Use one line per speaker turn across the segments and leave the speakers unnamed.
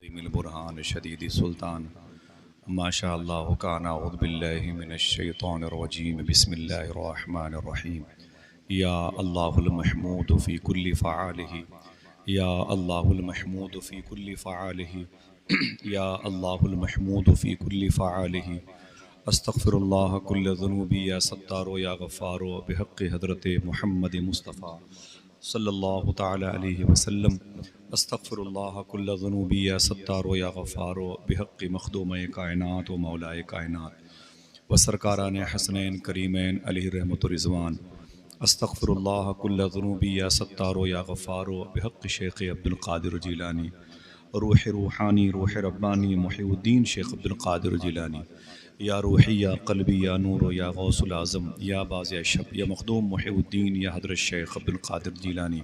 बुरहान शदीद सुल्तान माशा अल्लाह कान अऊज़ु बिल्लाहि मिनश्शैतानिर रजीम बिस्मिल्लाहिर रहमानिर रहीम या अल्लाहुल महमूद फ़ी कुल्ली फ़आलिही या अल्लाहुल महमूद फ़ी कुल्ली फ़आलिही या अल्लाहुल महमूद फ़ी कुल्ली फ़आलिही अस्तग़फ़िरुल्लाह कुल्ल ज़ुनूबी या सत्तारो या गफ़्फ़ारो बिहक़्क़ि हज़रत मुहम्मद मुस्तफ़ा सल्लल्लाहु तआला अलैहि वसल्लम अस्तग़फ़िरुल्लाह कुल्ल ज़ुनूबी या सत्तारो या गफ़्फ़ारो बिहक़्क़ि मख़दूम कायनात व मौलाए कायनात व सरकारान हसनैन करीमैन अलैहि रहमतुर रिज़वान अस्तग़फ़िरुल्लाह कुल्ल ज़ुनूबी या सत्तारो या गफ़्फ़ारो बिहक़्क़ि शेख़ अब्दुल क़ादिर जिलानी रूह रूहानी रूह रब्बानी मुहीउद्दीन शेख़ अब्दुल क़ादिर जिलानी या रूही या क़ल्बी या नूर या गौसुल आज़म या बाज़ शब या मख़दूम मुहीउद्दीन या हज़रत शेख़ अब्दुल क़ादिर जिलानी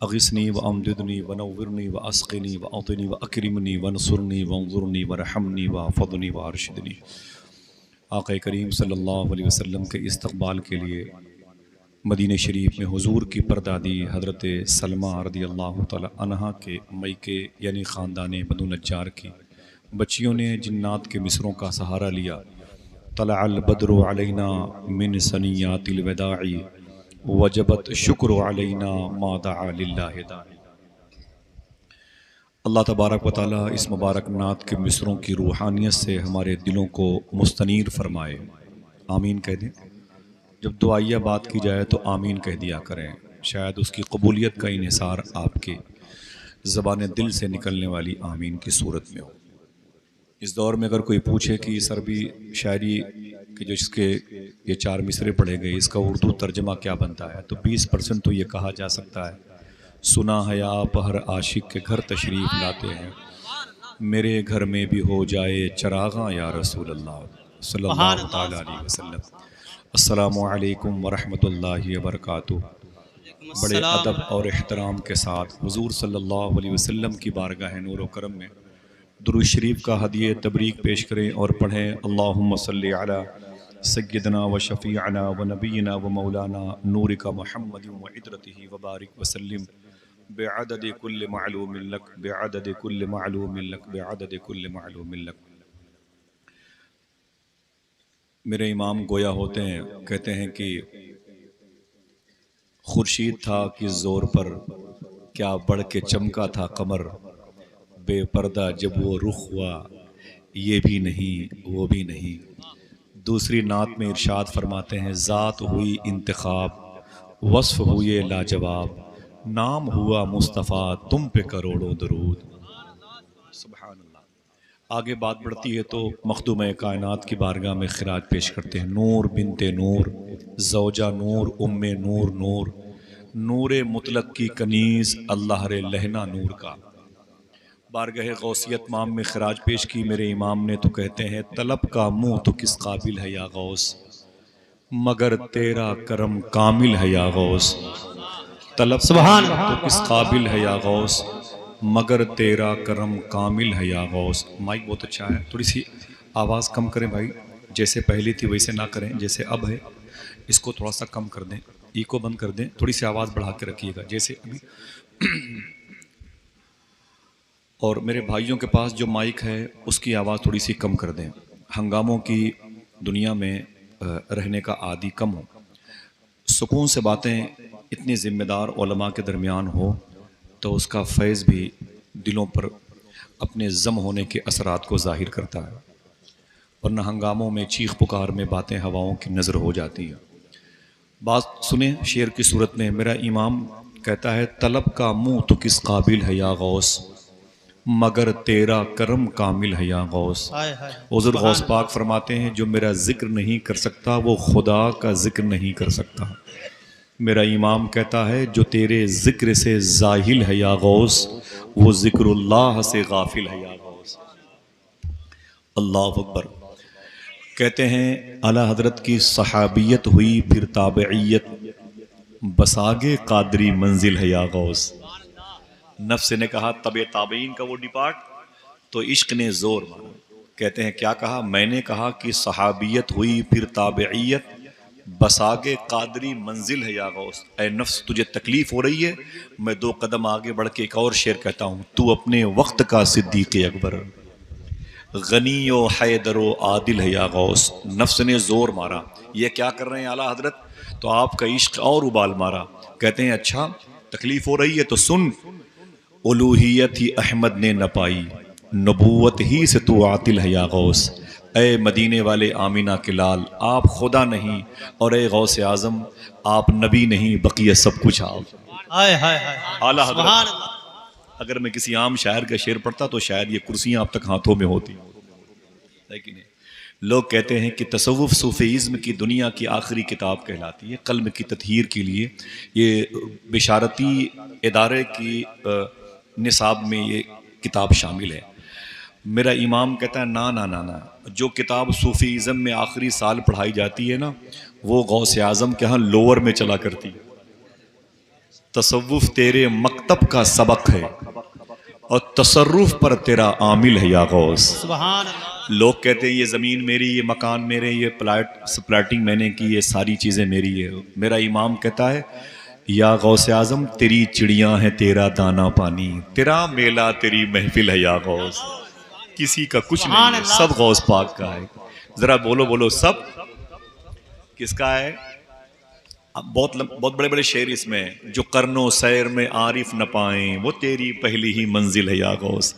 अग़िस्नी व अमदिदनी व नव्विरनी व अस्क़िनी व अतिनी व अकरिमनी व नसुरनी व अंज़ुरनी व रहमनी व हफ़ज़नी व अरशिदनी। आक़ा करीम सल्लल्लाहु अलैहि वसल्लम के इस्तक़बाल के लिए मदीने शरीफ में हुज़ूर की परदादी हज़रत सलमा रज़ियल्लाहु तआला अन्हा के मईके यानी ख़ानदान बनु नज्जार की बच्चियों ने जिन्नात के मिसरों का सहारा लिया। तलअल बद्रु अलैना मिन सनियातिल वदाई वजबत शुक्र अलैना मा दआ लिल्लाहि दाई। अल्लाह तबारक व तआला इस मुबारक नात के मिसरों की रूहानियत से हमारे दिलों को मुस्तनीर फरमाए। आमीन कह दें। जब दुआया बात की जाए तो आमीन कह दिया करें, शायद उसकी कबूलियत का इन्हिसार आपके ज़बान दिल से निकलने वाली आमीन की सूरत में हो। इस दौर में अगर कोई पूछे कि इस अरबी शायरी के जो इसके ये 4 मिसरे पढ़े गए इसका उर्दू तर्जमा क्या बनता है, तो 20% तो ये कहा जा सकता है, सुना है आप हर आशिक के घर तशरीफ़ लाते हैं, मेरे घर में भी हो जाए चराग़ां या रसूल अल्लाह सल्लल्लाहु तआला अलैहि वसल्लम। अस्सलामु अलैकुम व रहमतुल्लाहि व बरकातुहू। बड़े अदब और एहतराम के साथ हुज़ूर सल्लल्लाहु अलैहि वसल्लम की बारगाह नूर व करम में दुरूद शरीफ का हदिये तबरीक पेश करें और पढ़ें। अल्लाहुम्मा सल्लि अला सय्यदना व शफ़ीअना व नबीना व मौलाना नूरिका मुहम्मदिन व इतरतिही व बारिक वसल्लिम बिअदद कुल्ल मालूमिन लक बिअदद कुल्ल मालूमिन लक बिअदद कुल्ल मालूमिन लक। मेरे इमाम गोया होते हैं, कहते हैं कि खुर्शीद था किस ज़ोर पर क्या बढ़ के चमका था कमर, बेपर्दा जब वो रुख हुआ ये भी नहीं वो भी नहीं। दूसरी नात में इरशाद फरमाते हैं, ज़ात हुई इंतखाब वस्फ़ हुए लाजवाब, नाम हुआ मुस्तफ़ा तुम पे करोड़ों दरूद। सुभान अल्लाह। आगे बात बढ़ती है तो मखदूम कायनात की बारगाह में खिराज पेश करते हैं। नूर बिनते नूर ज़ौजा नूर उम्मे नूर नूर नूरे मुतलक की कनीज़ अल्लाह रे लहना नूर का। बारगाह गौसियत माम में खराज पेश की मेरे इमाम ने तो कहते हैं, तलब का मुँह तो किस काबिल है या गौस, मगर तेरा करम कामिल है या गौस। तलब सुभान तो किस काबिल है या गौस, मगर तेरा करम कामिल है या गौस। माइक बहुत अच्छा है, थोड़ी सी आवाज़ कम करें भाई, जैसे पहले थी वैसे ना करें, जैसे अब है इसको थोड़ा सा कम कर दें, इको बंद कर दें, थोड़ी सी आवाज़ बढ़ा के रखिएगा जैसे अभी। और मेरे भाइयों के पास जो माइक है उसकी आवाज़ थोड़ी सी कम कर दें। हंगामों की दुनिया में रहने का आदी कम हो, सुकून से बातें इतनी ज़िम्मेदार उलमा के दरमियान हो तो उसका फैज़ भी दिलों पर अपने जम होने के असरात को ज़ाहिर करता है, वरना हंगामों में चीख पुकार में बातें हवाओं की नज़र हो जाती है। बात सुने शेर की सूरत में। मेरा इमाम कहता है, तलब का मुँह तो किस काबिल है या गौस, मगर तेरा करम कामिल है या गौस। हुज़ूर गौस पाक फरमाते हैं, जो मेरा जिक्र नहीं कर सकता वो खुदा का जिक्र नहीं कर सकता। मेरा इमाम कहता है, जो तेरे जिक्र से जाहिल है या गौस, वो जिक्रुल्लाह से गाफिल है या गौस। अल्लाह अकबर। कहते हैं, आला हजरत की सहाबियत हुई फिर ताबईयत, बसागे कादरी मंजिल है या गौस। नफ्स ने कहा तबे ताबईन का वो डिपार्ट, तो इश्क ने जोर मारा। कहते हैं क्या कहा, मैंने कहा कि सहाबियत हुई फिर ताबईयत, बसागे कादरी मंजिल है या गौस, ए नफ्स तुझे तकलीफ हो रही है, मैं 2 कदम आगे बढ़ के एक और शेर कहता हूँ, तू अपने वक्त का सिद्दीक़ अकबर, गनी ओ हैदर ओ आदिल है या गौस। नफ्स ने जोर मारा, ये क्या कर रहे हैं आला हजरत, तो आपका इश्क और उबाल मारा। कहते हैं अच्छा तकलीफ हो रही है तो सुन, उलूहियत ही अहमद ने न पाई, नबूवत ही से तू आतिल है या गौस। ए मदीने वाले आमीना के लाल, आप खुदा नहीं, और ए गौस आज़म आप नबी नहीं, बकिया सब कुछ आप। आला हज़रत अगर मैं किसी आम शायर का शेर पढ़ता तो शायद ये कुर्सियाँ अब तक हाथों में होती, लेकिन लोग कहते हैं कि तसव्वुफ़ सूफ़ीज़्म की दुनिया की आखिरी किताब कहलाती है। क़ल्ब की तत्हीर के लिए ये बिशारती इदारे की निसाब में ये किताब शामिल है। मेरा इमाम कहता है ना ना ना ना, जो किताब सूफ़ीज़्म में आखिरी साल पढ़ाई जाती है ना, वो गौसे आज़म के यहाँ लोअर में चला करती है। तसव्वुफ़ तेरे मकतब का सबक है और तसर्रुफ़ पर तेरा आमिल है या गौस। सुभान अल्लाह। लोग कहते हैं ये ज़मीन मेरी, ये मकान मेरे, ये प्लाटिंग मैंने की, ये सारी चीज़ें मेरी है। मेरा इमाम कहता है या गौसे आज़म तेरी चिड़ियाँ हैं, तेरा दाना पानी, तेरा मेला तेरी महफिल है या गौस। किसी का कुछ नहीं है, सब गौस पाक का है। जरा बोलो बोलो सब किसका है। बहुत बड़े बड़े शेर इसमें, जो करनो सैर में आरिफ न पाएं, वो तेरी पहली ही मंजिल है या गौस।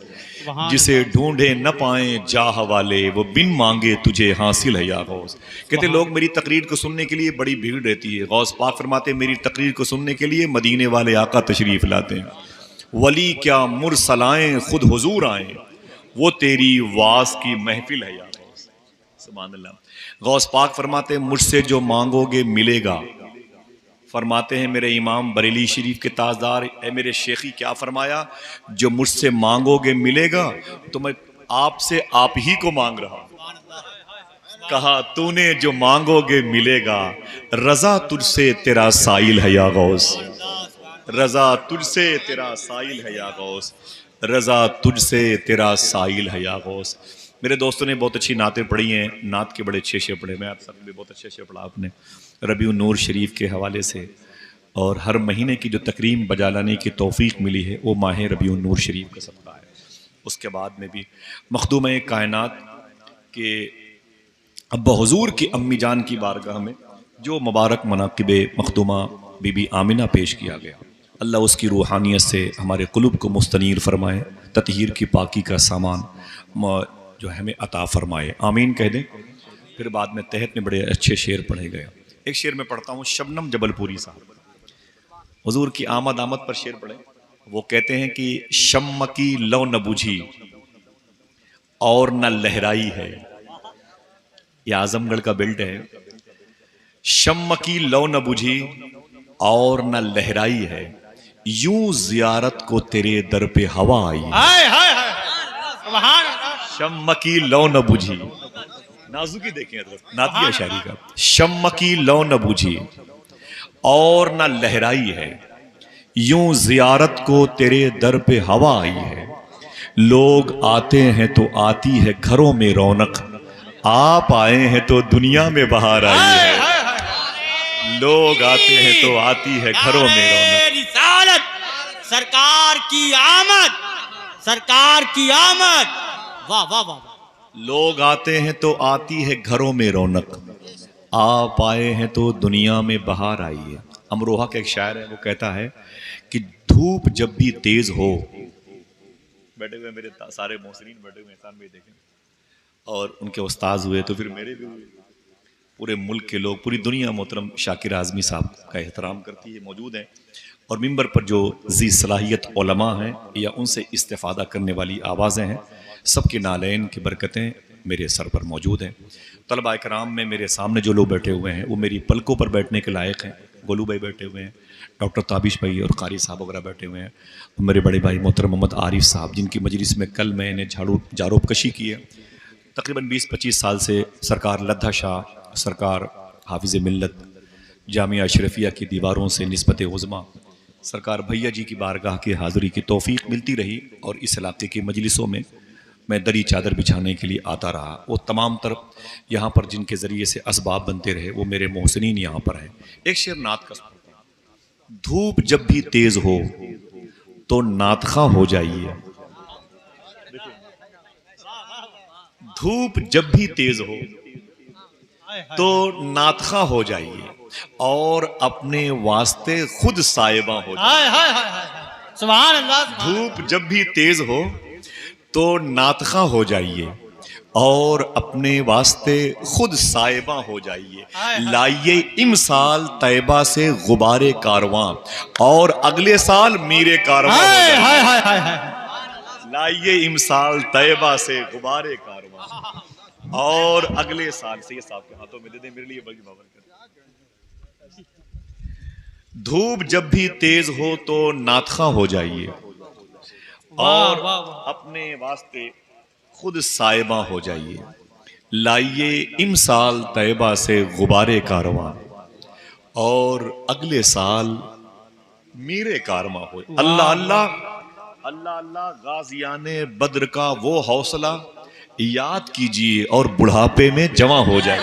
जिसे ढूंढे न पाएं जाह वाले, वो बिन मांगे तुझे हासिल है या गौस। कहते लोग मेरी तकरीर को सुनने के लिए बड़ी भीड़ रहती है, गौस पाक फरमाते मेरी तकरीर को सुनने के लिए मदीने वाले आका तशरीफ लाते हैं। वली क्या मुरसलाएं खुद हुजूर आए, वो तेरी वास की महफिल है या गौस। सुभान अल्लाह। गौस पाक फरमाते मुझसे जो मांगोगे मिलेगा। फरमाते हैं मेरे इमाम बरेली शरीफ के ताजदार, ए मेरे शेखी क्या फरमाया, जो मुझसे मांगोगे मिलेगा, तो मैं आपसे आप ही को मांग रहा हूं। कहा तूने जो मांगोगे मिलेगा, रजा तुझसे तेरा साइल है या गौस। रजा तुझसे तेरा साइल है या गौस, रजा तुझसे तेरा साइल है या गौस। मेरे दोस्तों ने बहुत अच्छी नातें पढ़ी हैं, नात के बड़े अच्छे शेर पढ़े, मैं आप सब भी बहुत अच्छे शेर पढ़ा आपने रबीउन नूर शरीफ के हवाले से। और हर महीने की जो तकरीम बजा लाने की तौफीक मिली है वो माह रबीउन नूर शरीफ का सबका है। उसके बाद में भी मखदूम कायनात के अब्बा हुजूर की अम्मी जान की बारगाह में जो मुबारक मनाकिब मखदूमा बीबी आमिना पेश किया गया, अल्लाह उसकी रूहानियत से हमारे कुलूब को मुस्तनीर फरमाए, ततहीर की पाकी का सामान जो हमें अता फरमाए, आमीन कह दें। फिर बाद में तहत में बड़े अच्छे शेर पढ़े गए। एक शेर में पढ़ता हूँ, शबनम जबलपुरी साहब हुजूर की आमद पर शेर पढ़े। वो कहते हैं कि शम्म की लौ न बुझी और न लहराई है, यह आजमगढ़ का बेल्ट है। शम्म की लौ न बुझी और न लहराई है, यूं जियारत को तेरे दर पे हवा आई। शम्म की लौ न बुझी, नाजुकी देखें नातिया शायरी का। शम्म की लौ न बुझी और न लहराई है, यूं जियारत को तेरे दर पे हवा आई है। लोग आते हैं तो आती है घरों में रौनक, आप आए हैं तो दुनिया में बहार आई है। लोग आते हैं तो आती है घरों में रौनक।
रिसालत सरकार की आमद, सरकार की आमद, वाह वाह वाह।
लोग आते हैं तो आती है घरों में रौनक, आप आए हैं तो दुनिया में बहार आई है। अमरोहा का एक शायर है, वो कहता है कि धूप जब भी तेज हो, बैठे हुए मेरे सारे मोहसिनीन बैठे हुए इंसान भी देखें, और उनके उस्ताद हुए तो फिर मेरे भी हुए। पूरे मुल्क के लोग, पूरी दुनिया मोहतरम शाकिर आज़मी साहब का एहतराम करती है, मौजूद हैं। और मिंबर पर जो ज़ी सलाहियत उलमा हैं या उनसे इस्तिफ़ादा करने वाली आवाज़ें हैं, सबके नालैन की बरकतें मेरे सर पर मौजूद हैं। तलबा कराम में मेरे सामने जो लोग बैठे हुए हैं वो मेरी पलकों पर बैठने के लायक हैं। गोलू भाई बैठे हुए हैं, डॉक्टर ताबिश भाई और कारी साहब वगैरह बैठे हुए हैं, मेरे बड़े भाई मोहतरम मोहम्मद आरिफ साहब, जिनकी मजलिस में कल मैंने जारोब कशी की है। तकरीबन 20-25 साल से सरकार लद्दा शाह, सरकार हाफिज़ मिल्लत, जामिया अशरफिया की दीवारों से निस्बत उज़्मा सरकार भैया जी की बारगाह की हाज़िरी की तौफ़ीक मिलती रही। और इस इलाके की मजलिसों में मैं दरी चादर बिछाने के लिए आता रहा। वो तमाम तरफ यहाँ पर जिनके ज़रिए से असबाब बनते रहे वो मेरे मोहसिनीन यहाँ पर है। एक शेर नात का, धूप जब भी तेज हो तो नातखा हो जाइए, धूप जब भी तेज हो तो नातखा हो जाइए और अपने वास्ते खुद साहिबा हो जाइए।
सुभान अल्लाह।
धूप जब भी तेज हो तो नातखा हो जाइए और अपने वास्ते खुद साहिबा हो जाइए। लाइए इमसाल तैबा से गुबारे कारवां और अगले साल मीरे कारवां हो जाइए। लाइए इमसाल तैबा से गुबारे कारवां और अगले साल से, ये साहब के हाथों में दे दे मेरे लिए, बल्कि बाबर कर। धूप जब भी तेज हो तो नातखा हो जाइए और अपने वास्ते खुद साहिबा हो जाइए। लाइए इमसाल तैबा से गुबारे कारवां और अगले साल मीरे कारवां हो। अल्लाह अल्लाह अल्लाह अल्लाह, गाजियाने बद्र का वो हौसला याद कीजिए और बुढ़ापे में जमा हो जाए।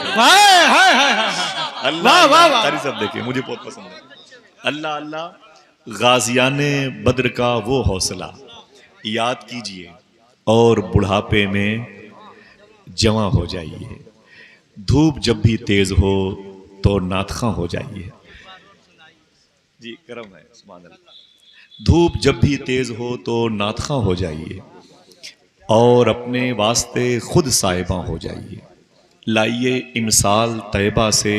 अल्लाह तारीफ सब देखिए, मुझे बहुत पसंद है। अल्लाह अल्लाह, गाजियाने बद्र का वो हौसला याद कीजिए और बुढ़ापे में जमा हो जाइए। धूप जब भी तेज हो तो नातखा हो जाइए। जी करम है, सुभान अल्लाह। धूप जब भी तेज हो तो नातखा हो जाइए और अपने वास्ते खुद साहिबा हो जाइए। लाइए इमसाल तैबा से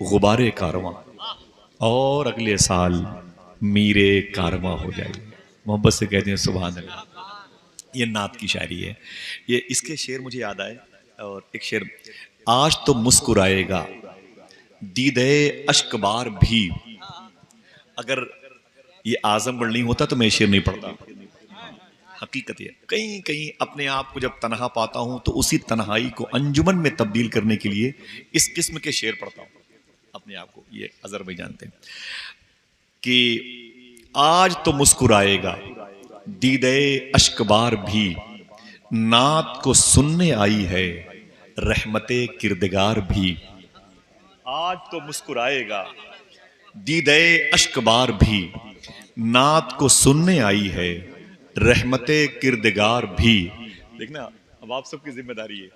गुबारे कारवां और अगले साल मीरे कारवां हो जाइए। मोहब्बत से कहते हैं सुभान अल्लाह। ये नात की शायरी है। ये इसके शेर मुझे याद आए। और एक शेर, आज तो मुस्कुराएगा दीदे अश्कबार भी। अगर ये आजमगढ़ नहीं होता तो मैं शेर नहीं पढ़ता। हकीकत है, कहीं कहीं अपने आप को जब तनहा पाता हूं तो उसी तन्हाई को अंजुमन में तब्दील करने के लिए इस किस्म के शेर पढ़ता हूं अपने आप को। ये अजहर भाई जानते हैं कि आज तो मुस्कुराएगा दीदे अश्कबार भी, नात को सुनने आई है रहमते किरदगार भी। आज तो मुस्कुराएगा दीदे अश्कबार भी, नात को सुनने आई है रहमते किरदगार भी। देखना, अब आप सबकी जिम्मेदारी है।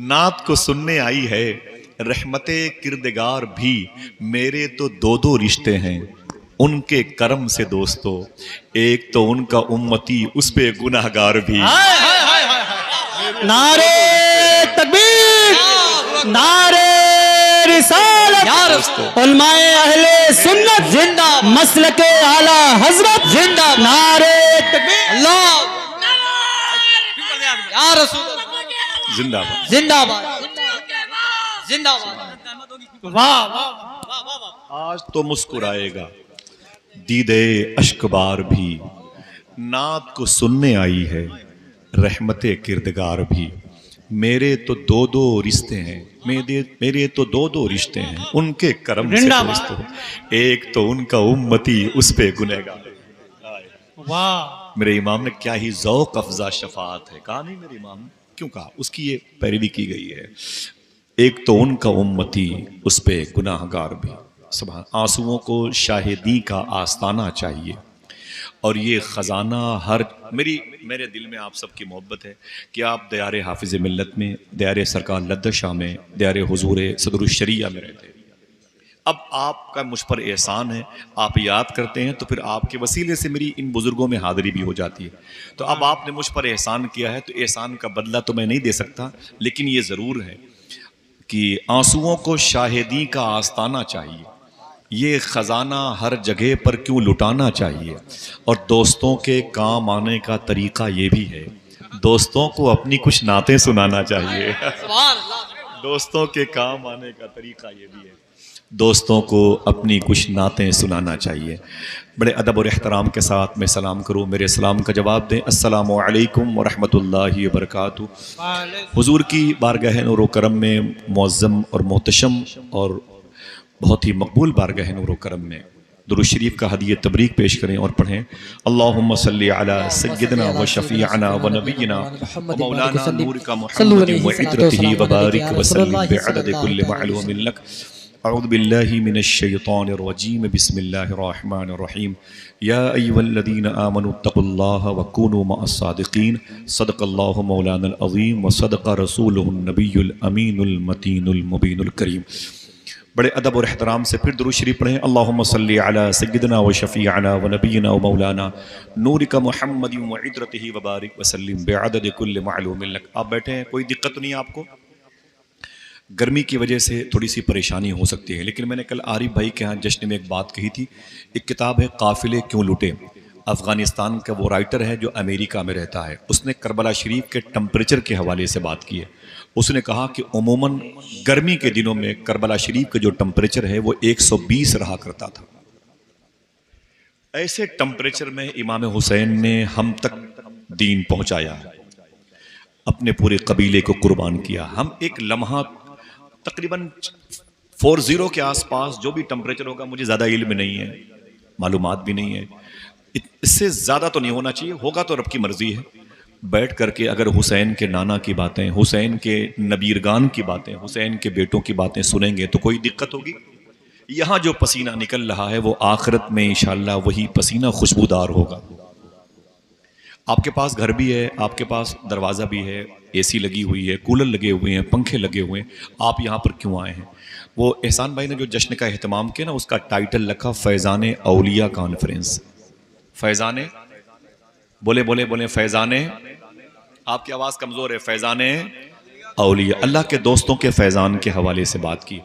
नात को सुनने आई है रहमते किरदगार भी। मेरे तो दो दो रिश्ते हैं उनके करम से दोस्तों, एक तो उनका उम्मती उस पे गुनाहगार भी।
नारे तकबीर, नारे रिसालत, उलमाए अहले सुन्नत जिंदा, मसलके आला हजरत जिंदा। नारे तकबीर, अल्लाह या रसूल
जिंदाबाद
जिंदाबाद जिंदाबाद। वाह वाह।
आज तो मुस्कुराएगा दीदे अश्कबार भी, नात को सुनने आई है रहमते किरदगार भी। मेरे तो दो दो रिश्ते हैं, मेरे तो दो दो रिश्ते हैं उनके करम से दोस्तों, एक तो उनका उम्मती उस पे गुनहगार।
वाह,
मेरे इमाम ने क्या ही ज़ौक़ अफ़ज़ा शफ़ाअत है। कहा नहीं मेरे इमाम ने, क्यों कहा? उसकी ये पैरवी की गई है। एक तो उनका उम्मती उस पे गुनाहगार भी। सुभान। आंसुओं को शाहिदी का आस्ताना चाहिए और ये ख़जाना हर मेरे दिल में आप सबकी मोहब्बत है कि आप दयारे हाफिज़ मिल्लत में, दयारे सरकार लद्द शाह में, दयारे हुजूर सदरुश्शरिया में रहते हैं। अब आपका मुझ पर एहसान है, आप याद करते हैं तो फिर आपके वसीले से मेरी इन बुज़ुर्गों में हाज़िरी भी हो जाती है। तो अब आपने मुझ पर एहसान किया है तो एहसान का बदला तो मैं नहीं दे सकता, लेकिन ये ज़रूर है कि आंसुओं को शाहिदी का आस्ताना चाहिए। ये ख़जाना हर जगह पर क्यों लुटाना चाहिए। और दोस्तों के काम आने का तरीक़ा ये भी है, दोस्तों को अपनी कुछ नातें सुनाना चाहिए। दोस्तों के काम आने का तरीक़ा ये भी है, दोस्तों को अपनी कुछ नातें सुनाना चाहिए। बड़े अदब और एहतराम के साथ मैं सलाम करूँ, मेरे सलाम का जवाब दें। अस्सलामु अलैकुम व रहमतुल्लाहि व बरकातुहू। हुजूर की बारगाह नूर व करम में मुअज़्ज़म और मोहतशम और बहुत ही मकबूल बारगाह नूर व करम में दुरूद शरीफ का हदीय तबरीक पेश करें और पढ़ें। अल्लाहुम्मा सल्ली अला सय्यिदना व शफीअना व नबिय्यिना व मौलाना नूर का मुहम्मद व इत्रतिही व बारिक व सल्लिम बिअदद कुल्लि मअलूमिन लक। अऊज़ु बिल्लाहि मिनश शैतानिर रजीम। बिस्मिल्लाहिर रहमानिर रहीम। या अय्युहल्लज़ीना आमनू तक़ुल्लाह व कूनू मअस सादिक़ीन। सदक़ल्लाहु मौलानल अज़ीम व सदक़ रसूलुहुन नबियुल अमीनुल मतीनुल मुबीनुल करीम। बड़े अदब और एहतराम से फिर दुरूद शरीफ पढ़ें। अल्लाहुम्मा सल्ली अला सय्यिदना व शफीअना व नबिय्यिना व मौलाना नूरिका मुहम्मदिन व इत्रतिही व बारिक व सल्लिम बिअदद कुल्लि मअलूमिन लक। आप बैठे हैं, कोई दिक्कत नहीं है आपको? गर्मी की वजह से थोड़ी सी परेशानी हो सकती है, लेकिन मैंने कल आरिफ भाई के यहाँ जश्न में एक बात कही थी। एक किताब है काफिले क्यों लुटे, अफ़गानिस्तान का वो राइटर है जो अमेरिका में रहता है। उसने करबला शरीफ के टेम्परेचर के हवाले से बात की है। उसने कहा कि उमूमन गर्मी के दिनों में करबला शरीफ का जो टेम्परेचर है वो 120 रहा करता था। ऐसे टेम्परेचर में इमाम हुसैन ने हम तक दीन पहुंचाया, अपने पूरे कबीले को कुर्बान किया। हम एक लम्हा तकरीबन 40 के आसपास जो भी टेम्परेचर होगा, मुझे ज़्यादा इल्म नहीं है, मालूमात भी नहीं है, इससे ज़्यादा तो नहीं होना चाहिए, होगा तो रब की मर्ज़ी है। बैठ करके अगर हुसैन के नाना की बातें, हुसैन के नबीरगान की बातें, हुसैन के बेटों की बातें सुनेंगे तो कोई दिक्कत होगी? यहाँ जो पसीना निकल रहा है वो आखिरत में इंशाअल्लाह वही पसीना खुशबूदार होगा। आपके पास घर भी है, आपके पास दरवाज़ा भी है, एसी लगी हुई है, कूलर लगे हुए हैं, पंखे लगे हुए हैं, आप यहाँ पर क्यों आए हैं? वो एहसान भाई ने जो जश्न का एहतमाम किया ना, उसका टाइटल रखा फैज़ान औलिया कॉन्फ्रेंस। फैज़ान, बोले बोले बोले फैज़ान, आपकी आवाज़ कमज़ोर है, फैज़ान औलिया, अल्लाह के दोस्तों के फैज़ान के हवाले से बात की।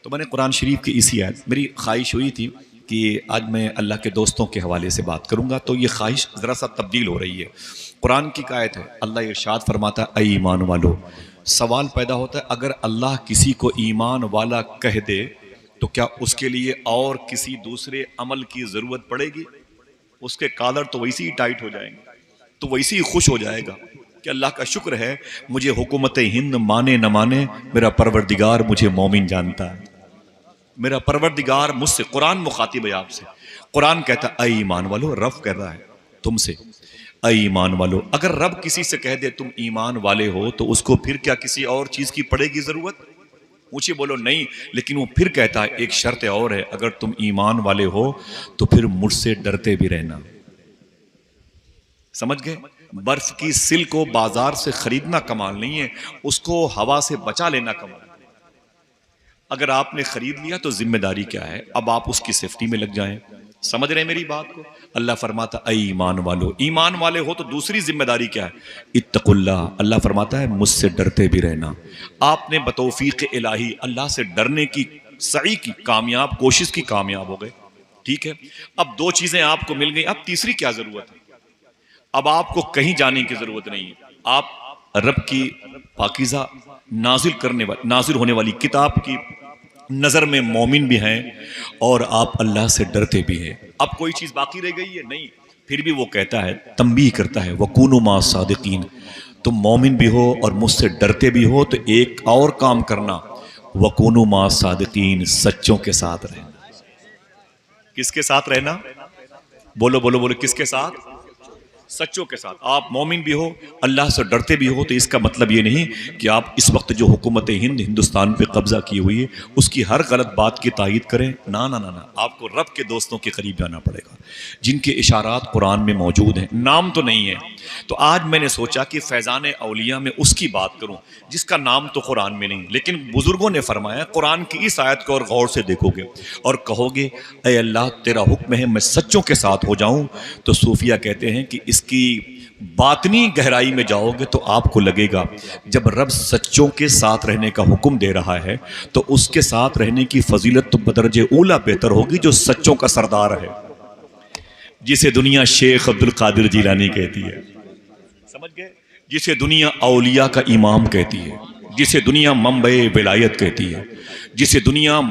तो मैंने कुरान शरीफ की इसी आयत, मेरी ख्वाहिश हुई थी कि आज मैं अल्लाह के दोस्तों के हवाले से बात करूँगा, तो ये ख्वाहिश ज़रा सा तब्दील हो रही है। कुरान की आयत है, अल्लाह इरशाद फरमाता है, ऐ ईमान वालो। सवाल पैदा होता है, अगर अल्लाह किसी को ईमान वाला कह दे तो क्या उसके लिए और किसी दूसरे अमल की ज़रूरत पड़ेगी? उसके कालर तो वैसे ही टाइट हो जाएंगे, तो वैसे ही खुश हो जाएगा कि अल्लाह का शुक्र है, मुझे हुकूमत हिंद माने न माने, मेरा परवरदिगार मुझे मोमिन जानता है, मेरा परवरदिगार मुझसे। कुरान मुखातिब है आपसे। कुरान कहता है, ऐ ईमान वालो, रब कह रहा है तुमसे, ऐ ईमान वालो। अगर रब किसी से कह दे तुम ईमान वाले हो तो उसको फिर क्या किसी और चीज़ की पड़ेगी ज़रूरत? ऊँचे बोलो नहीं, लेकिन वो फिर कहता है एक शर्त और है, अगर तुम ईमान वाले हो तो फिर मुझसे डरते भी रहना। समझ गए? बर्फ की सिल को बाजार से खरीदना कमाल नहीं है, उसको हवा से बचा लेना कमाल। अगर आपने खरीद लिया तो जिम्मेदारी क्या है, अब आप उसकी सेफ्टी में लग जाएं। समझ रहे हैं मेरी बात को? अल्लाह फरमाता ऐ ईमान वालो, ईमान वाले हो तो दूसरी जिम्मेदारी क्या है? इत्तकुल्लाह, अल्लाह फरमाता है मुझसे डरते भी रहना। आपने बतौफीक इलाही अल्लाह से डरने की सही की कामयाब कोशिश की, कामयाब हो गए। ठीक है, अब 2 चीजें आपको मिल गई, अब तीसरी क्या जरूरत है? अब आपको कहीं जाने की जरूरत नहीं है। आप रब की पाकीज़ा नाजिल होने वाली किताब की नज़र में मोमिन भी हैं और आप अल्लाह से डरते भी हैं। अब कोई चीज़ बाकी रह गई है? नहीं। फिर भी वो कहता है, तंबीह करता है, वकूनु मा सादिकीन, तुम मोमिन भी हो और मुझसे डरते भी हो तो एक और काम करना, वकूनु मा सादिकीन, सच्चों के साथ रहना। किसके साथ रहना? बोलो बोलो बोलो, किसके साथ? सच्चों के साथ। आप मोमिन भी हो, अल्लाह से डरते भी हो, तो इसका मतलब ये नहीं कि आप इस वक्त जो हुकूमत हिंद हिंदुस्तान पे कब्जा की हुई है उसकी हर गलत बात की तायीद करें। ना ना ना ना, आपको रब के दोस्तों के करीब जाना पड़ेगा जिनके इशारात कुरान में मौजूद हैं। नाम तो नहीं है, तो आज मैंने सोचा कि फैज़ान औलिया में उसकी बात करूं जिसका नाम तो कुरान में नहीं, लेकिन बुजुर्गों ने फरमाया कुरान की इस आयत को और गौर से देखोगे और कहोगे ऐ अल्लाह तेरा हुक्म है मैं सच्चों के साथ हो जाऊं, तो सूफिया कहते हैं कि इसकी बातनी गहराई में जाओगे तो आपको लगेगा जब रब सच्चों के साथ रहने का हुक्म दे रहा है तो उसके साथ रहने की फजीलत तो बदरजे ऊला बेहतर होगी जो सच्चों का सरदार है, जिसे दुनिया शेख अब्दुल कादिर जिलानी कहती है। समझ गए? जिसे दुनिया औलिया का इमाम कहती है, जिसे दुनिया मंबे विलायत कहती है, जिसे दुनिया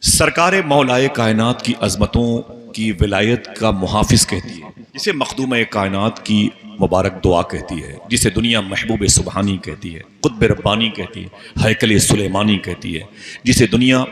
सरकारे मौलाए कायनात की अजमतों की विलायत का मुहाफिज कहती है, जिसे मखदूम कायनात की मुबारक दुआ कहती है, जिसे दुनिया महबूब सुबहानी कहती है, कुतुब रब्बानी कहती है, हैकल सुलेमानी कहती है, जिसे दुनिया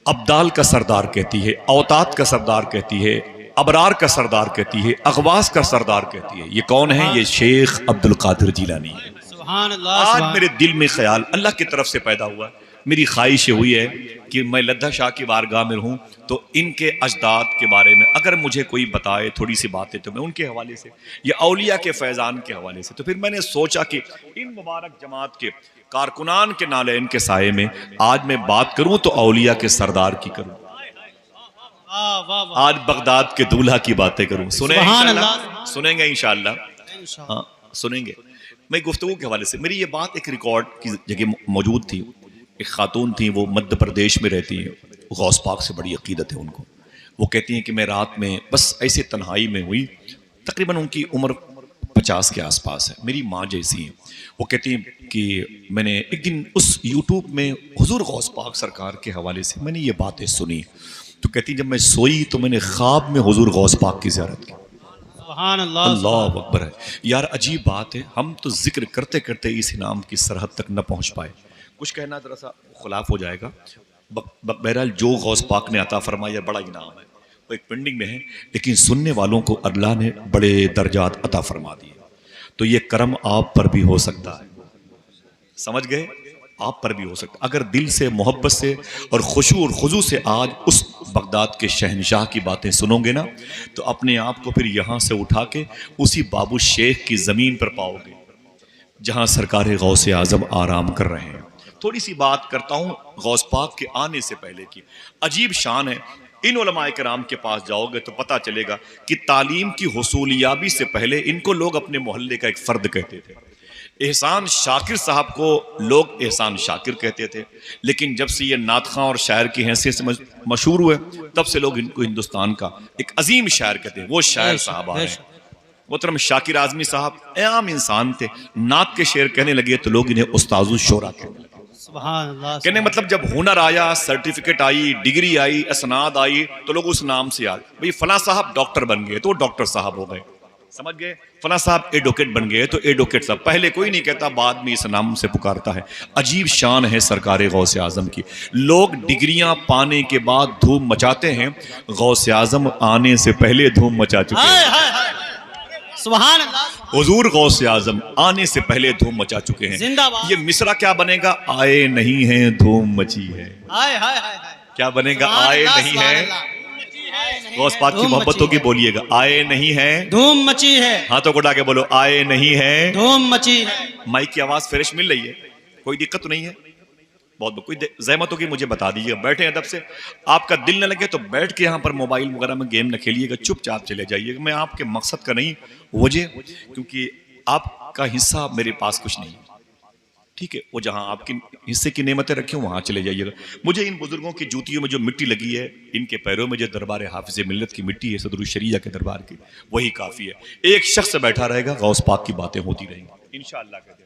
अब्दाल का सरदार कहती है, औतात का सरदार कहती है, अबरार का सरदार कहती है, अगवास का सरदार कहती है। ये कौन है? ये शेख अब्दुल कादिर जिलानी है।
सुभान अल्लाह।
आज मेरे दिल में ख्याल अल्लाह की तरफ से पैदा हुआ, मेरी ख्वाहिश हुई है कि मैं लद्दा शाह की बारगाह में रहूं तो इनके अजदाद के बारे में अगर मुझे कोई बताए थोड़ी सी बातें तो मैं उनके हवाले से या औलिया के फैज़ान के हवाले से। तो फिर मैंने सोचा कि इन मुबारक जमात के कारकुनान के नालैन के साये में आज मैं बात करूं तो औलिया के सरदार की करूं, आज बगदाद के दूल्हा की बातें करूं। सुनेंगे इंशाअल्लाह, हाँ सुनेंगे। मैं गुफ्तगू के हवाले से मेरी ये बात एक रिकॉर्ड की जगह मौजूद थी। एक खातून थी, वो मध्य प्रदेश में रहती हैं, गौस पाक से बड़ी अकीदत है उनको। वो कहती हैं कि मैं रात में बस ऐसे तन्हाई में हुई, तकरीबन उनकी उम्र 50 के आसपास है, मेरी माँ जैसी है। वो कहती हैं कि मैंने एक दिन उस यूट्यूब में हुजूर गौस पाक सरकार के हवाले से मैंने ये बातें सुनी। तो कहती जब मैं सोई तो मैंने ख्वाब में हुजूर गौस पाक की ज़ियारत की। अल्लाह अकबर है यार, अजीब बात है। हम तो जिक्र करते करते इस इनाम की सरहद तक न पहुँच पाए। कुछ कहना ज़रा सा खुलाफ हो जाएगा। बहरहाल जो गौस पाक ने अता फरमाया बड़ा इनाम है, वो एक पेंडिंग में है, लेकिन सुनने वालों को अल्लाह ने बड़े दर्जात अता फरमा दिए। तो ये करम आप पर भी हो सकता है, समझ गए? आप पर भी हो सकता है अगर दिल से मोहब्बत से और खुशू और खुजू से आज उस बगदाद के शहनशाह की बातें सुनोगे ना तो अपने आप को फिर यहाँ से उठा के उसी बाबू शेख की ज़मीन पर पाओगे जहाँ सरकार गौसे आज़म आराम कर रहे हैं। थोड़ी सी बात करता हूँ गौस पाक के आने से पहले की। अजीब शान है, इन उलमाए किराम के पास जाओगे तो पता चलेगा कि तालीम की हुसूलियाबी से पहले इनको लोग अपने मोहल्ले का एक फ़र्द कहते थे। एहसान शाकिर साहब को लोग एहसान शाकिर कहते थे, लेकिन जब से ये नातखां और शायर की हैसियत से मशहूर हुए तब से लोग इनको हिंदुस्तान का एक अजीम शायर कहते हैं। वो शायर साहब आ रहे हैं, मोहतरम शाकिर आज़मी साहब आम इंसान थे, नात के शेर कहने लगे तो लोग इन्हें उस्ताजुल शोरा कहने लगे। कहने मतलब जब हुनर आया, सर्टिफिकेट आई, डिग्री आई, असनाद आई तो लोग उस नाम से याद, भाई फला साहब डॉक्टर बन गए तो डॉक्टर साहब हो गए, समझ गए? फला साहब एडवोकेट बन गए तो एडवोकेट साहब। पहले कोई नहीं कहता, बाद में इस नाम से पुकारता है। अजीब शान है सरकार गौसे आज़म की। लोग डिग्रियां पाने के बाद धूम मचाते हैं, गौसे आज़म आने से पहले धूम मचा चुके हैं।
सुभान अल्लाह।
हुजूर गौसे आज़म आने से पहले धूम मचा चुके हैं। ये मिसरा क्या बनेगा? आए नहीं है धूम मची है। क्या बनेगा? आए नहीं है, गौस पाक की मोहब्बतों की बोलिएगा, आए नहीं है
धूम मची है।
हाथों को उठा के बोलो, आए नहीं है
धूम मची है।
माइक की आवाज फ्रेश मिल रही है, कोई दिक्कत तो नहीं है? बहुत कोई ज़हमत हो कि मुझे बता दीजिएगा। बैठे अदब से, आपका दिल न लगे तो बैठ के यहाँ पर मोबाइल वगैरह में गेम न खेलिएगा, चुपचाप चले जाइएगा। मैं आपके मकसद का नहीं, वजह क्योंकि आपका हिस्सा मेरे पास कुछ नहीं, ठीक है? वो जहाँ आपके हिस्से की नेमतें रखी वहाँ चले जाइएगा। मुझे इन बुजुर्गों की जूतियों में जो मिट्टी लगी है, इनके पैरों में जो दरबार हाफिज़ मिल्लत की मिट्टी है, सदरुल शरिया के दरबार की, वही काफ़ी है। एक शख्स बैठा रहेगा, गौस पाक की बातें होती रहेंगी इंशाअल्लाह। कहते हैं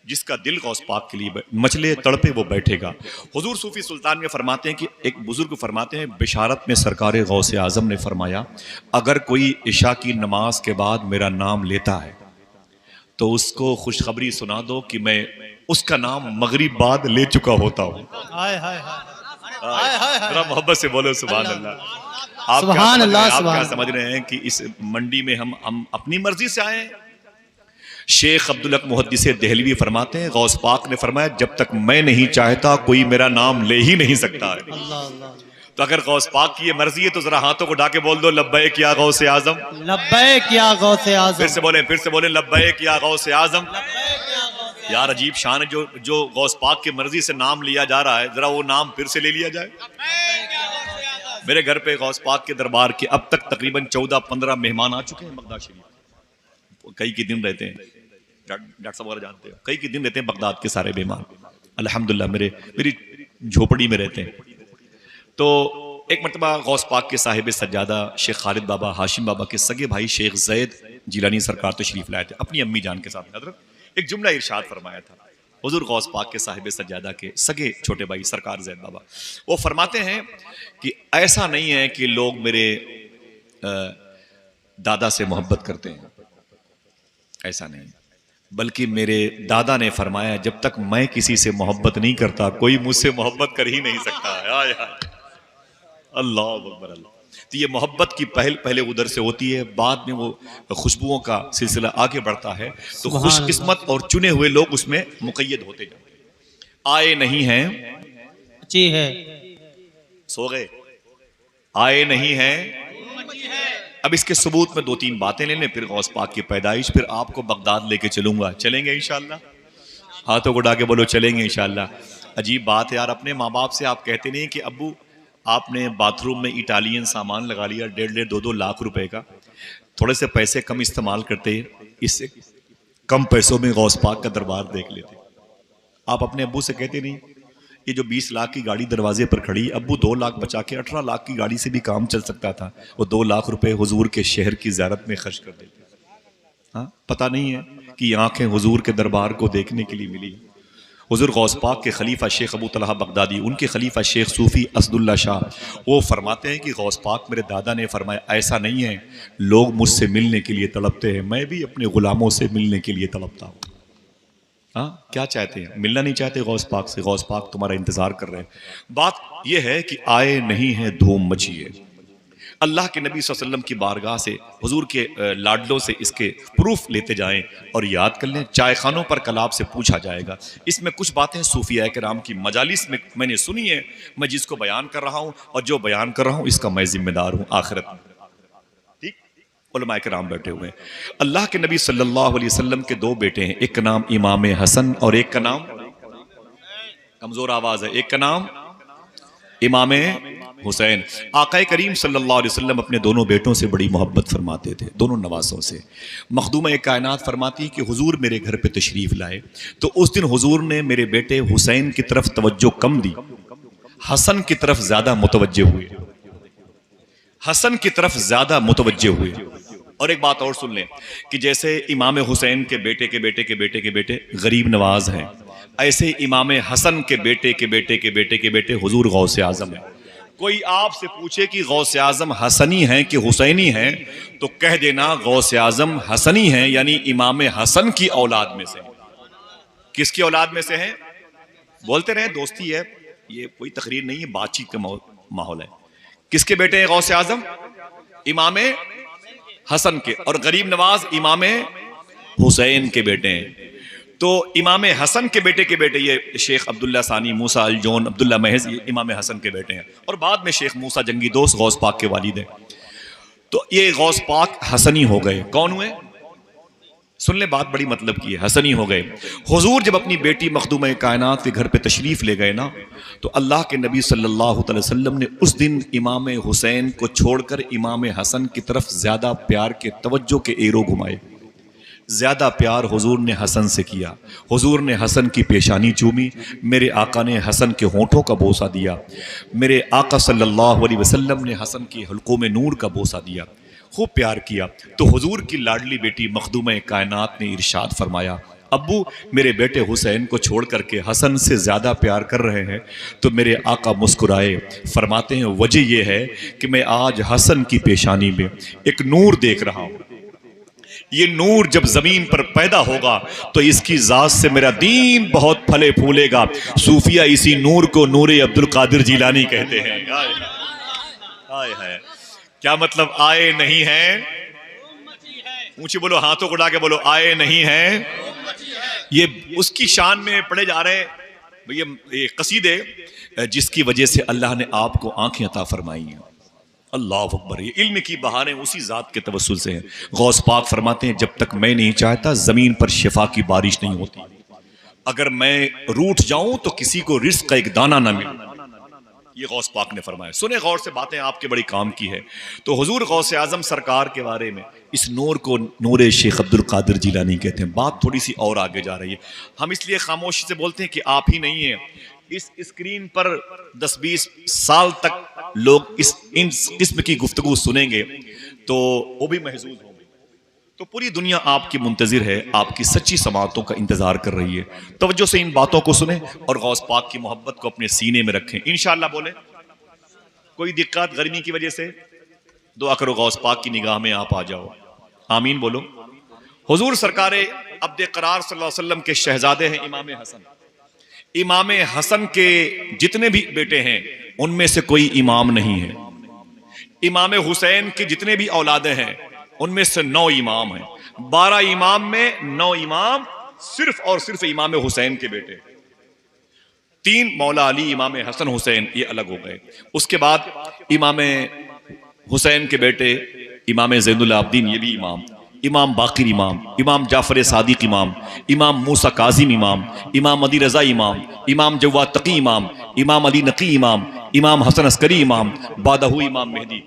जिसका दिल गौस पाक के लिए मचले तड़पे वो बैठेगा। हुजूर सूफी सुल्तान में फरमाते हैं कि एक बुजुर्ग फरमाते हैं, बिशारत में सरकार गौसे आज़म ने फरमाया, अगर कोई इशा की नमाज के बाद मेरा नाम लेता है तो उसको खुशखबरी सुना दो कि मैं उसका नाम मगरिब बाद ले चुका होता हूँ। जरा मोहब्बत से बोलो सुभान अल्लाह। आप क्या समझ रहे हैं कि इस मंडी में हम अपनी मर्जी से आए हैं? शेख अब्दुल हक मुहद्दिस देहलवी फरमाते हैं, गौस पाक ने फरमाया, जब तक मैं नहीं चाहता कोई मेरा नाम ले ही नहीं सकता है। तो अगर गौस पाक की ये मर्जी है तो जरा हाथों को ढाके बोल दो, लब्बैक या गौसे आज़म,
लब्बैक या गौसे आज़म।
फिर से बोले लब्बैक या गौसे आज़म। यार अजीब शान है, जो गौस पाक की मर्जी से नाम लिया जा रहा है, जरा वो नाम फिर से ले लिया जाए। मेरे घर पे गौस पाक के दरबार के अब तक तकरीबन 14-15 मेहमान आ चुके हैं बगदाद शरीफ। कई के दिन रहते हैं, डॉक्टर साहब वगैरह जानते हैं, कई के दिन रहते हैं बगदाद के सारे मेहमान अल्हम्दुलिल्लाह मेरी झोपड़ी में रहते हैं। तो एक मरतबा गौस पाक के साहिब सज्जादा शेख खालिद बाबा हाशिम बाबा के सगे भाई शेख जैद जिलानी सरकार तशरीफ लाए थे अपनी अम्मी जान के साथ। हज़रत एक जुमला इरशाद फरमाया था हुजूर गौस पाक के साहिब सज्जादा के सगे छोटे भाई सरकार जैद बाबा। वो फरमाते हैं कि ऐसा नहीं है कि लोग मेरे दादा से मोहब्बत करते हैं, ऐसा नहीं, बल्कि मेरे दादा ने फरमाया, जब तक मैं किसी से मोहब्बत नहीं करता कोई मुझसे मोहब्बत कर ही नहीं सकता है। अल्लाह अकबर अल्लाह। तो ये मोहब्बत की पहल पहले उधर से होती है, बाद में वो खुशबुओं का सिलसिला आगे बढ़ता है। तो खुशकिस्मत और चुने हुए लोग उसमें मुक़य्यद होते जाते हैं। आए नहीं हैं,
अच्छी है,
सो गए, आए नहीं हैं। अब इसके सबूत में दो तीन बातें ले लें, फिर गौस पाक की पैदाइश, फिर आपको बगदाद लेके चलूंगा। चलेंगे इंशाल्लाह? हाथों को उठा के बोलो चलेंगे इंशाल्लाह। अजीब बात है यार, अपने माँ बाप से आप कहते नहीं कि अब्बू आपने बाथरूम में इटालियन सामान लगा लिया 1.5-2 लाख रुपए का, थोड़े से पैसे कम इस्तेमाल करते, इससे कम पैसों में गौस पाक का दरबार देख लेते। आप अपने अब्बू से कहते नहीं ये जो 20 लाख की गाड़ी दरवाजे पर खड़ी, अब्बू 2 लाख बचा के 18 लाख की गाड़ी से भी काम चल सकता था, वो 2 लाख रुपए हुजूर के शहर की ज़ियारत में खर्च कर देते। हाँ, पता नहीं है कि आंखें हुजूर के दरबार को देखने के लिए मिली। हुजूर गौस पाक के खलीफा शेख अबू तलहा बगदादी, उनके खलीफा शेख सूफ़ी असदुल्ला शाह, वो फरमाते हैं कि गौस पाक मेरे दादा ने फरमाया ऐसा नहीं है, लोग मुझसे मिलने के लिए तड़पते हैं, मैं भी अपने गुलामों से मिलने के लिए तड़पता हूँ। हाँ, क्या चाहते हैं? मिलना नहीं चाहते गौस पाक से? गौस पाक तुम्हारा इंतजार कर रहे हैं। बात यह है कि आए नहीं है, धूम मची है। अल्लाह के नबी सल्लल्लाहु अलैहि वसल्लम की बारगाह से, हुजूर के लाडलों से इसके प्रूफ लेते जाएं और याद कर लें। चाय खानों पर कलाब से पूछा जाएगा। इसमें कुछ बातें सूफिया किराम की मजालिस में मैंने सुनी है, मैं जिसको बयान कर रहा हूँ और जो बयान कर रहा हूँ इसका मैं जिम्मेदार हूँ आखिरत में। ठीक, उलमाए किराम बैठे हुए हैं। अल्लाह के नबी सल्लल्लाहु अलैहि वसल्लम के 2 बेटे हैं, एक का नाम इमाम हसन और एक का नाम, कमजोर आवाज है, एक का नाम इमाम हुसैन। आका करीम सल्लल्लाहु अलैहि वसल्लम अपने दोनों बेटों से बड़ी मोहब्बत फरमाते थे, दोनों नवासों से। मखदूमा कायनात फरमाती है कि हुजूर मेरे घर पे तशरीफ लाए तो उस दिन हुजूर ने मेरे बेटे हुसैन की तरफ तवज्जो कम दी, हसन की तरफ ज्यादा मुतवज्जे हुए, हसन की तरफ ज्यादा मुतवज्जे हुए। और एक बात और सुन लें कि जैसे इमाम हुसैन के बेटे के बेटे के बेटे के बेटे गरीब नवाज हैं, ऐसे इमाम हसन के बेटे के बेटे के बेटे के बेटे हुजूर गौसे आजम है। कोई आपसे पूछे कि गौसे आजम हसनी हैं कि हुसैनी हैं, तो कह देना गौसे आजम हसनी हैं, यानी इमाम हसन की औलाद में से। किसकी औलाद में से हैं? बोलते रहे, दोस्ती है, ये कोई तकरीर नहीं है, बातचीत का माहौल है। किसके बेटे हैं गौसे आजम? इमाम हसन के। और गरीब नवाज इमाम हुसैन के बेटे हैं। तो इमाम हसन के बेटे ये शेख अब्दुल्ला सानी मूसा अल जौन अब्दुल्ला महज, ये इमाम हसन के बेटे हैं। और बाद में शेख मूसा जंगी दोस्त गौस पाक के वालिद हैं। तो ये गौस पाक हसनी हो गए। कौन हुए? सुन ले, बात बड़ी मतलब की है, हसनी हो गए। हुजूर जब अपनी बेटी मखदूम कायनात के घर पे तशरीफ ले गए ना, तो अल्लाह के नबी सल्लल्लाहु अलैहि वसल्लम ने उस दिन इमाम हुसैन को छोड़कर इमाम हसन की तरफ ज्यादा प्यार के तवज्जो के एरो घुमाए। ज्यादा प्यार हुजूर ने हसन से किया। हुजूर ने हसन की पेशानी चूमी, मेरे आका ने हसन के होंठों का बोसा दिया, मेरे आका सल्लल्लाहु अलैहि वसल्लम ने हसन की हल्कों में नूर का बोसा दिया, खूब प्यार किया। तो हुजूर की लाडली बेटी मखदूम कायनात ने इरशाद फरमाया, अब्बू मेरे बेटे हुसैन को छोड़ करके हसन से ज्यादा प्यार कर रहे हैं। तो मेरे आका मुस्कुराए, फरमाते हैं वजह यह है कि मैं आज हसन की पेशानी में एक नूर देख रहा हूं। ये नूर जब जमीन पर पैदा होगा तो इसकी जात से मेरा दीन बहुत फले फूलेगा। सूफिया इसी नूर को नूरे अब्दुल कादिर जिलानी कहते हैं। आए है, क्या मतलब? आए नहीं हैं, ऊंची बोलो, हाथों को उठा के बोलो, आए नहीं हैं। ये उसकी शान में पढ़े जा रहे हैं ये कसीदे जिसकी वजह से अल्लाह ने आपको आंखें अता फरमाई हैं। अल्लाह अकबर। ये इल्म की बहारें उसी जात के तवस्सुल से हैं। गौस पाक फरमाते हैं, जब तक मैं नहीं चाहता जमीन पर शिफा की बारिश नहीं होती। अगर मैं रूठ जाऊं तो किसी को रिस्क का एक दाना ना मिले। ये गौस पाक ने फरमाया। सुने गौर से, बातें आपके बड़ी काम की है। तो हुजूर गौसे आजम सरकार के बारे में इस नूर को नूरे शेख अब्दुल कादिर जिलानी कहते हैं। बात थोड़ी सी और आगे जा रही है। हम इसलिए खामोशी से बोलते हैं कि आप ही नहीं है, इस स्क्रीन पर 10-20 साल तक लोग इन किस्म की गुफ्तगू सुनेंगे तो वो भी महजूज होंगे। तो पूरी दुनिया आपकी मुंतजिर है, आपकी सच्ची समातों का इंतजार कर रही है। तवज्जो से इन बातों को सुने और गौस पाक की मोहब्बत को अपने सीने में रखें। इंशाअल्लाह बोले, कोई दिक्कत गर्मी की वजह से, दुआ करो गौस पाक की निगाह में आप आ जाओ। आमीन बोलो। हुजूर सरकारे अब्दे करार सल्लल्लाहु अलैहि वसल्लम के शहजादे हैं इमाम हसन। इमाम हसन के जितने भी बेटे हैं उनमें से कोई इमाम नहीं है। इमाम हुसैन के जितने भी औलादे हैं उनमें से 9 इमाम हैं। 12 इमाम में 9 इमाम सिर्फ और सिर्फ इमाम हुसैन के बेटे। 3 मौला अली, इमाम हसन हुसैन, ये अलग हो गए। उसके बाद इमाम हुसैन के बेटे इमाम ज़ैनुल आबदीन, ये भी इमाम, इमाम बाकिर इमाम, इमाम जाफर सादिक इमाम, इमाम मूसा काजिम इमाम, इमाम अली रज़ा इमाम, इमाम जवाद तकी इमाम, इमाम अली नकी इमाम, इमाम हसन अस्करी इमाम, बादहू इमाम मेहदी।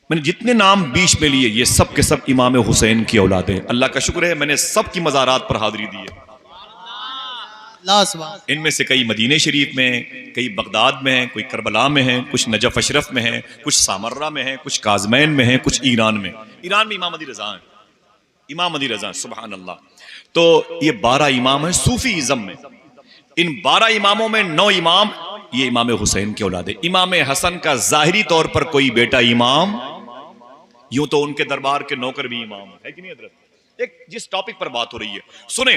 मैंने जितने नाम बीच में लिए ये सब के सब इमाम हुसैन की औलाद हैं। अल्लाह का शुक्र है मैंने सब की मज़ारात पर हाज़िरी दी है। इनमें से कई मदीने शरीफ में हैं, कई बगदाद में हैं, कोई करबला में हैं, कुछ नजफ अशरफ में हैं, कुछ सामर्रा में हैं, कुछ काज़मैन में हैं, कुछ ईरान में। ईरान में इमाम अली रज़ा हैं, इमाम अली रज़ा, सुभान अल्लाह। तो ये 12 इमाम हैं सूफी इज़्म में। इन 12 इमामों में 9 इमाम ये इमाम हुसैन के औलाद है। इमाम हसन का ज़ाहिरी तौर पर कोई बेटा इमाम, यूं तो उनके दरबार के नौकर भी इमाम है कि नहीं हज़रत? एक जिस टॉपिक पर बात हो रही है सुने।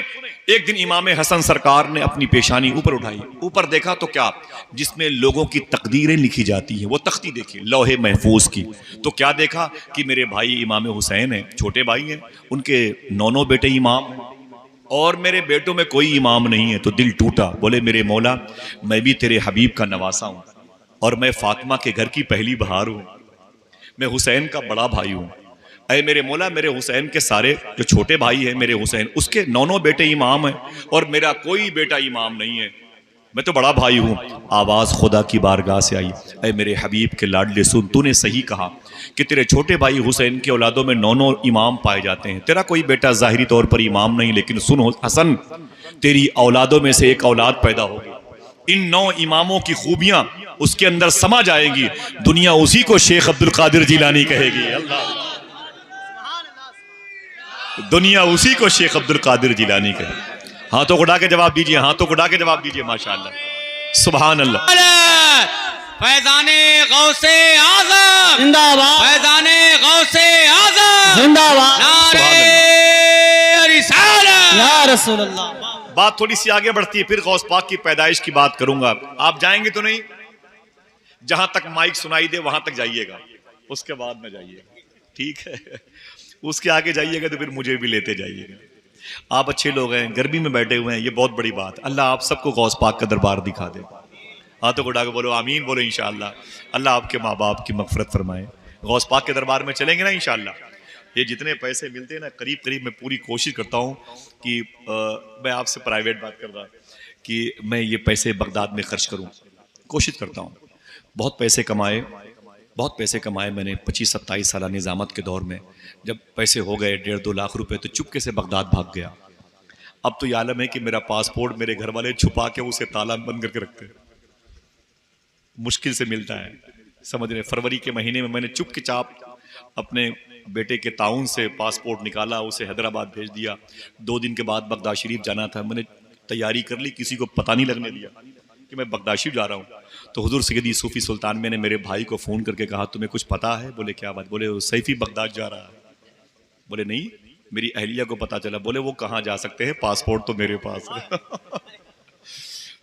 एक दिन इमाम हसन सरकार ने अपनी पेशानी ऊपर उठाई, ऊपर देखा तो क्या, जिसमें लोगों की तकदीरें लिखी जाती हैं, वो तख्ती देखी लौहे महफूज की। तो क्या देखा कि मेरे भाई इमाम हुसैन हैं, छोटे भाई हैं, उनके 9 बेटे इमाम और मेरे बेटों में कोई इमाम नहीं है। तो दिल टूटा। बोले मेरे मौला, मैं भी तेरे हबीब का नवासा हूं और मैं फातिमा के घर की पहली बहार हूं, मैं हुसैन का बड़ा भाई हूं। अरे मेरे मौला, मेरे हुसैन के सारे जो छोटे भाई हैं मेरे हुसैन, उसके 9 बेटे इमाम हैं और मेरा कोई बेटा इमाम नहीं है, मैं तो बड़ा भाई हूं। आवाज खुदा की बारगाह से आई, अरे मेरे हबीब के लाडले सुन, तूने सही कहा कि तेरे छोटे भाई हुसैन के औलादों में 9 इमाम पाए जाते हैं, तेरा कोई बेटा ज़ाहिरी तौर पर इमाम नहीं, लेकिन सुन हसन, तेरी औलादों में से एक औलाद पैदा होगी, इन 9 इमामों की खूबियां उसके अंदर समा जाएंगी, दुनिया उसी को शेख अब्दुल कादिर जिलानी कहेगी। अल्लाह, दुनिया उसी को शेख अब्दुल कादिर जिलानी कहेगी। हाथों को उठा के जवाब दीजिए, हाथों को उठा के जवाब दीजिए, माशाअल्लाह, सुभान अल्लाह।
फैज़ाने गौसे आज़म
जिंदाबाद,
फैज़ाने गौसे आज़म
जिंदाबाद,
नारे रिसालत
या रसूल अल्लाह।
बात थोड़ी सी आगे बढ़ती है, फिर गौस पाक की पैदाइश की बात करूंगा। आप जाएंगे तो नहीं, जहां तक माइक सुनाई दे वहां तक जाइएगा, उसके बाद न जाइएगा, ठीक है? उसके आगे जाइएगा तो फिर मुझे भी लेते जाइएगा। आप अच्छे लोग हैं, गर्मी में बैठे हुए हैं, ये बहुत बड़ी बात। अल्लाह आप सबको गौस पाक का दरबार दिखा दे। हाथों को उठा के बोलो आमीन, बोलो इंशाअल्लाह। अल्लाह आपके माँ बाप की मगफरत फरमाए। गौस पाक के दरबार में चलेंगे ना इंशाअल्लाह। ये जितने पैसे मिलते हैं ना, करीब करीब मैं पूरी कोशिश करता हूँ कि मैं आपसे प्राइवेट बात कर रहा कि मैं ये पैसे बगदाद में खर्च करूँ, कोशिश करता हूँ। बहुत पैसे कमाए मैंने 25-27 साल निज़ामत के दौर में। जब पैसे हो गए 1.5-2 लाख रुपए तो चुपके से बगदाद भाग गया। अब तो ये आलम है कि मेरा पासपोर्ट मेरे घर वाले छुपा के उसे ताला बंद करके रखते हैं, मुश्किल से मिलता है, समझ रहे। फरवरी के महीने में मैंने चुप के चाप अपने बेटे के ताउन से पासपोर्ट निकाला, उसे हैदराबाद भेज दिया। 2 दिन के बाद बगदाद शरीफ जाना था, मैंने तैयारी कर ली, किसी को पता नहीं लगने दिया कि मैं बगदाद शरीफ जा रहा हूँ। तो हुजूर सैयदी सूफी सुल्तान मैंने मेरे भाई को फ़ोन करके कहा, तुम्हें कुछ पता है? बोले क्या बात? बोले सैफी बगदाद जा रहा है। बोले नहीं, मेरी अहलिया को पता चला। बोले वो कहाँ जा सकते हैं, पासपोर्ट तो मेरे पास है।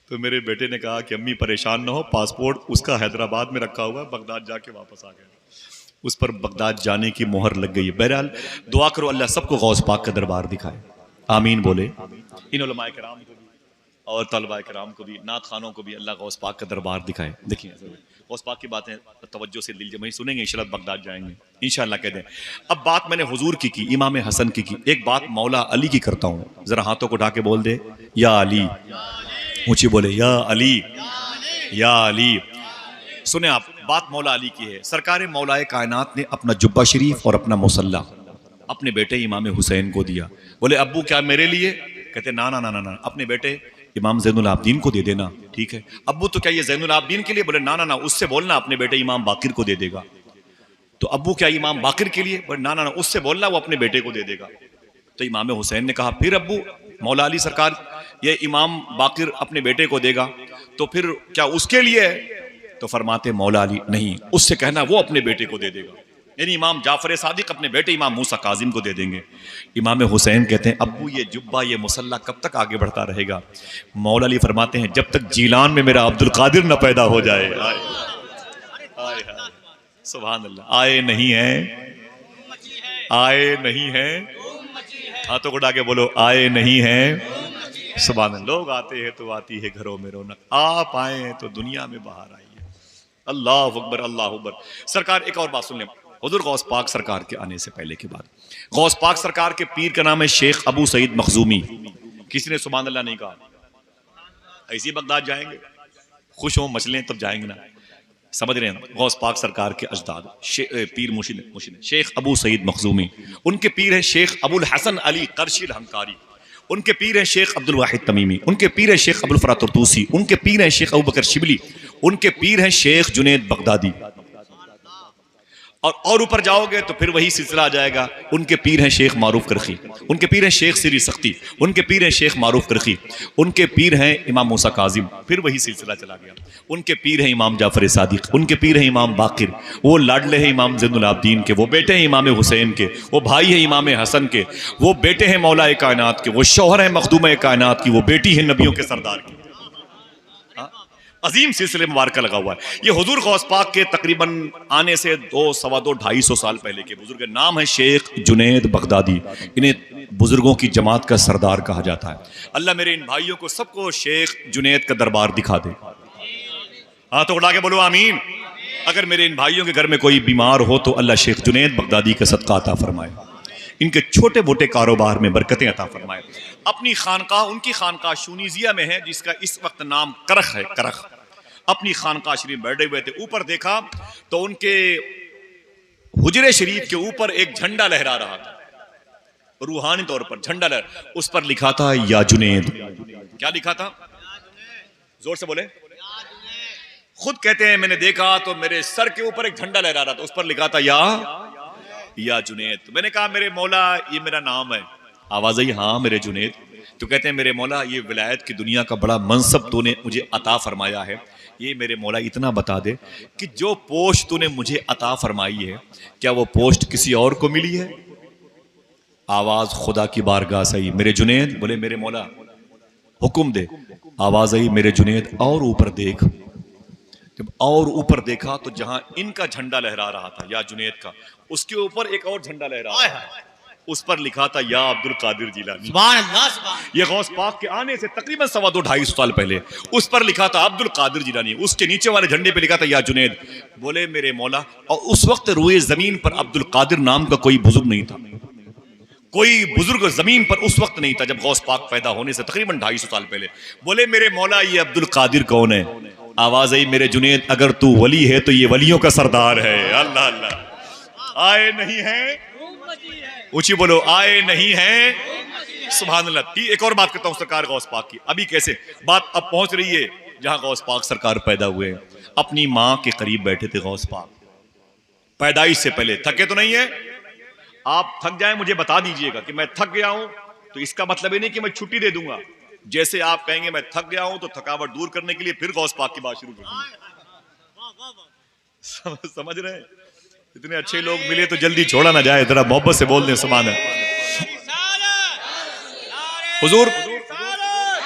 तो मेरे बेटे ने कहा कि अम्मी परेशान ना हो, पासपोर्ट उसका हैदराबाद में रखा हुआ है, बगदाद जाके वापस आ गया। उस पर बगदाद जाने की मोहर लग गई है। बहरहाल दुआ करो अल्लाह सबको गौस पाक का दरबार दिखाए, आमीन बोले। इन उलमाए किराम को भी और तलबाए किराम को भी, नात खानों को भी अल्लाह गौस पाक का दरबार दिखाए। देखिए गौस पाक की बातें तवज्जो से दिल जमाई सुनेंगे, इंशाअल्लाह बगदाद जाएंगे इंशाअल्लाह कहते हैं। अब बात मैंने हुजूर की इमाम हसन की। एक बात मौला अली की करता हूँ, जरा हाथों को उठा के बोल दे या अली, ऊंची बोले या अली, या अली। सुने आप, बात मौला अली की है। सरकार मौलाए कायनात ने अपना जुब्बा शरीफ और अपना मुसल्ला अपने बेटे इमाम हुसैन को दिया। बोले अब्बू क्या मेरे लिए? कहते ना ना ना ना ना, अपने बेटे इमाम ज़ैनुल आबदीन को दे देना, ठीक है। अब्बू तो क्या ये ज़ैनुल आबदीन के लिए? बोले ना ना ना, उससे बोलना अपने बेटे इमाम बाकिर को दे देगा। तो अब्बू क्या इमाम बाकिर के लिए? बोले ना ना ना, उससे बोलना वो अपने बेटे को दे देगा। तो इमाम हुसैन ने कहा फिर अब्बू, मौला अली सरकार ये इमाम बाकिर अपने बेटे को देगा तो फिर क्या उसके लिए? तो फरमाते मौला अली नहीं, उससे कहना वो अपने बेटे को दे देगा। यानी इमाम जाफर सादिक अपने बेटे इमाम मूसा काजिम को दे देंगे। इमाम हुसैन कहते हैं अब्बू ये जुब्बा ये मुसल्ला कब तक आगे बढ़ता रहेगा? मौला अली फरमाते हैं जब तक जीलान में मेरा अब्दुल कादिर न पैदा हो जाए। आए सुभान अल्लाह। आए नहीं है, आए नहीं है, हाथों को उठा के बोलो आए नहीं है। सुभान अल्लाह। लोग आते हैं तो आती है घरों में रौनक, आप आए तो दुनिया में बाहर आई है। अल्लाह अकबर अल्लाह अकबर। सरकार एक और बात सुन लें, हुजूर गौस पाक सरकार के आने से पहले की बात। गौस पाक सरकार के पीर का नाम है शेख अबू सईद मखजूमी। किसी ने सुभान अल्लाह नहीं कहा? ऐसी बगदाद जाएंगे, खुश हो मचलें तब जाएंगे ना, समझ रहे हैं? गौस पाक सरकार के अजदाद पीर मुर्शिद शेख अबू सईद मखजूमी, उनके पीर है शेख अबुल हसन अली करशिल हंकारी, उनके पीर है शेख अब्दुल वाहिद तमीमी, उनके पीर है शेख अबुल फरात तुर्तूसी, उनके पीर है शेख अबू बकर शिबली, उनके पीर है शेख जुनैद बगदादी। और ऊपर जाओगे तो फिर वही सिलसिला आ जाएगा। उनके पीर हैं शेख मारूफ करखी, उनके पीर हैं शेख सिरी सख्ती, उनके पीर हैं शेख मारूफ करखी, उनके पीर हैं इमाम मूसा काजिम, फिर वही सिलसिला चला गया। उनके पीर हैं इमाम जाफर सादिक, उनके पीर हैं इमाम बाकिर, वो लाडले हैं इमाम ज़ैनुल आबदीन के, वो बेटे हैं इमाम हुसैन के, वो भाई हैं इमाम हसन के, वो बेटे हैं मौला कायनात के, वो शौहर हैं मखदूम कायनात की, वो बेटी है नबियों के सरदार की। अजीम सिलसिले मुबारक लगा हुआ है। ये हुजूर गौस पाक के तकरीबन आने से 200-250 साल पहले के बुजुर्ग। नाम है शेख जुनैद बगदादी। इन्हें बुजुर्गों की जमात का सरदार कहा जाता है। अल्लाह मेरे इन भाइयों को सबको शेख जुनैद का दरबार दिखा दे। हाँ तो उठा के बोलो आमीन। अगर मेरे इन भाइयों के घर में कोई बीमार हो तो अल्लाह शेख जुनैद बगदादी का सदका अता फरमाए, इनके छोटे मोटे कारोबार में बरकतें अता फरमाए। अपनी खानकाह, उनकी खानकाह शूनीजिया में है जिसका इस वक्त नाम करख है, करख। अपनी खानकाह शरीफ बैठे हुए थे, ऊपर देखा तो उनके हुजरे शरीफ के ऊपर एक झंडा लहरा रहा था, रूहानी तौर पर झंडा लहरा। उस पर लिखा था या जुनैद। क्या लिखा था? जोर से बोले। खुद कहते हैं मैंने देखा तो मेरे सर के ऊपर एक झंडा लहरा रहा था, उस पर लिखा था या जुनैद। तो मैंने कहा मेरे मौला ये मेरा नाम है। आवाज आई हाँ मेरे जुनैद। तो कहते हैं मेरे मौला ये विलायत की दुनिया का बड़ा मनसब तूने मुझे अता फरमाया है, ये मेरे मौला इतना बता दे कि जो पोस्ट तूने मुझे अता फरमाई है क्या वो पोस्ट किसी और को मिली है? आवाज खुदा की बारगाह से आई मेरे जुनैद। बोले मेरे मौला हुक्म दे। आवाज आई मेरे जुनैद और ऊपर देख। जब और ऊपर देखा तो जहां इनका झंडा लहरा रहा था या जुनैद का, उसके ऊपर एक और झंडा लहरा रहा था, उस पर लिखा था या अब्दुल कादिर जिलानी।
सुभान अल्लाह, सुभान।
ये गौस पाक के आने से तकरीबन 250-250 साल पहले उस पर लिखा था अब्दुल कादिर जिलानी, उसके नीचे वाले झंडे पे लिखा था या जुनैद। बोले मेरे मौला, और उस वक्त रुए जमीन पर अब्दुल कादिर नाम का कोई बुजुर्ग नहीं था, कोई बुजुर्ग जमीन पर उस वक्त नहीं था जब गौस पाक पैदा होने से तकरीबन 250 साल पहले। बोले मेरे मौला ये अब्दुल कादिर कौन है? आवाज आई मेरे जुनैद अगर तू वली है तो ये वलियों का सरदार है। अल्लाह अल्लाह। आए नहीं है, ऊंची बोलो आए नहीं है। सुभान अल्लाह। एक और बात करता हूं सरकार गौस पाक की। अभी कैसे बात अब पहुंच रही है जहां गौस पाक सरकार पैदा हुए। अपनी मां के करीब बैठे थे गौस पाक पैदाइश से पहले। थके तो नहीं है? आप थक जाए मुझे बता दीजिएगा कि मैं थक गया हूं, तो इसका मतलब ये नहीं कि मैं छुट्टी दे दूंगा। जैसे आप कहेंगे मैं थक गया हूं तो थकावट दूर करने के लिए फिर गौस पाक की बात शुरू कर दूंगा। समझ रहे हैं? इतने अच्छे लोग मिले तो जल्दी छोड़ा ना जाए, जरा मोहब्बत से बोल दें सुभान हुजूर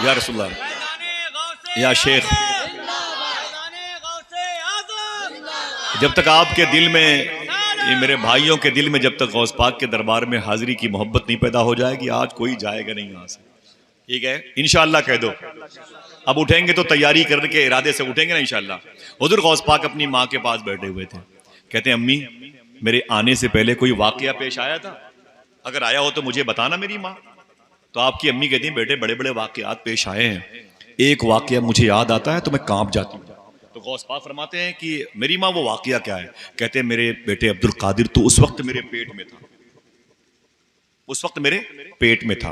या रसूलुल्लाह या शेख। जब तक आपके दिल में, ये मेरे भाइयों के दिल में जब तक गौस पाक के दरबार में हाजिरी की मोहब्बत नहीं पैदा हो जाएगी, आज कोई जाएगा नहीं यहाँ से। ठीक है? इंशाअल्लाह कह दो। अब उठेंगे तो तैयारी करने के इरादे से उठेंगे ना इंशाअल्लाह। हुजूर गौस पाक अपनी माँ के पास बैठे हुए थे। कहते हैं अम्मी मेरे आने से पहले कोई वाकया पेश आया था? अगर आया हो तो मुझे बताना मेरी माँ। तो आपकी अम्मी कहती हैं बेटे बड़े बड़े वाकयात पेश आए हैं, एक वाकया मुझे याद आता है तो मैं कांप जाती हूँ। तो गौस पाक फरमाते हैं कि मेरी माँ वो वाकया क्या है? कहते हैं मेरे बेटे अब्दुल कादिर तो उस वक्त मेरे पेट में था, उस वक्त मेरे पेट में था।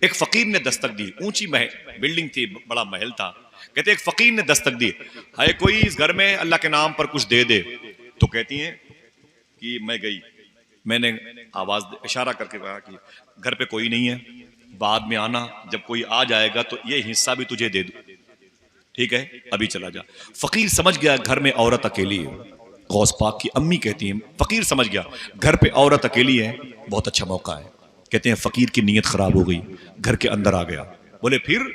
एक फकीर ने दस्तक दी, ऊंची बिल्डिंग थी, बड़ा महल था। कहते एक फकीर ने दस्तक दी, है कोई इस घर में अल्लाह के नाम पर कुछ दे दे। तो कहती हैं कि मैं गई, मैंने आवाज इशारा करके कहा कि घर पे कोई नहीं है, बाद में आना, जब कोई आ जाएगा तो ये हिस्सा भी तुझे दे दूं, ठीक है? अभी चला जा। फकीर समझ गया घर में औरत अकेली है, गौस पाक की अम्मी कहती हैं, फ़कीर समझ गया घर पे औरत अकेली है, बहुत अच्छा मौका है। कहते हैं फ़कीर की नीयत ख़राब हो गई, घर के अंदर आ गया। बोले फिर?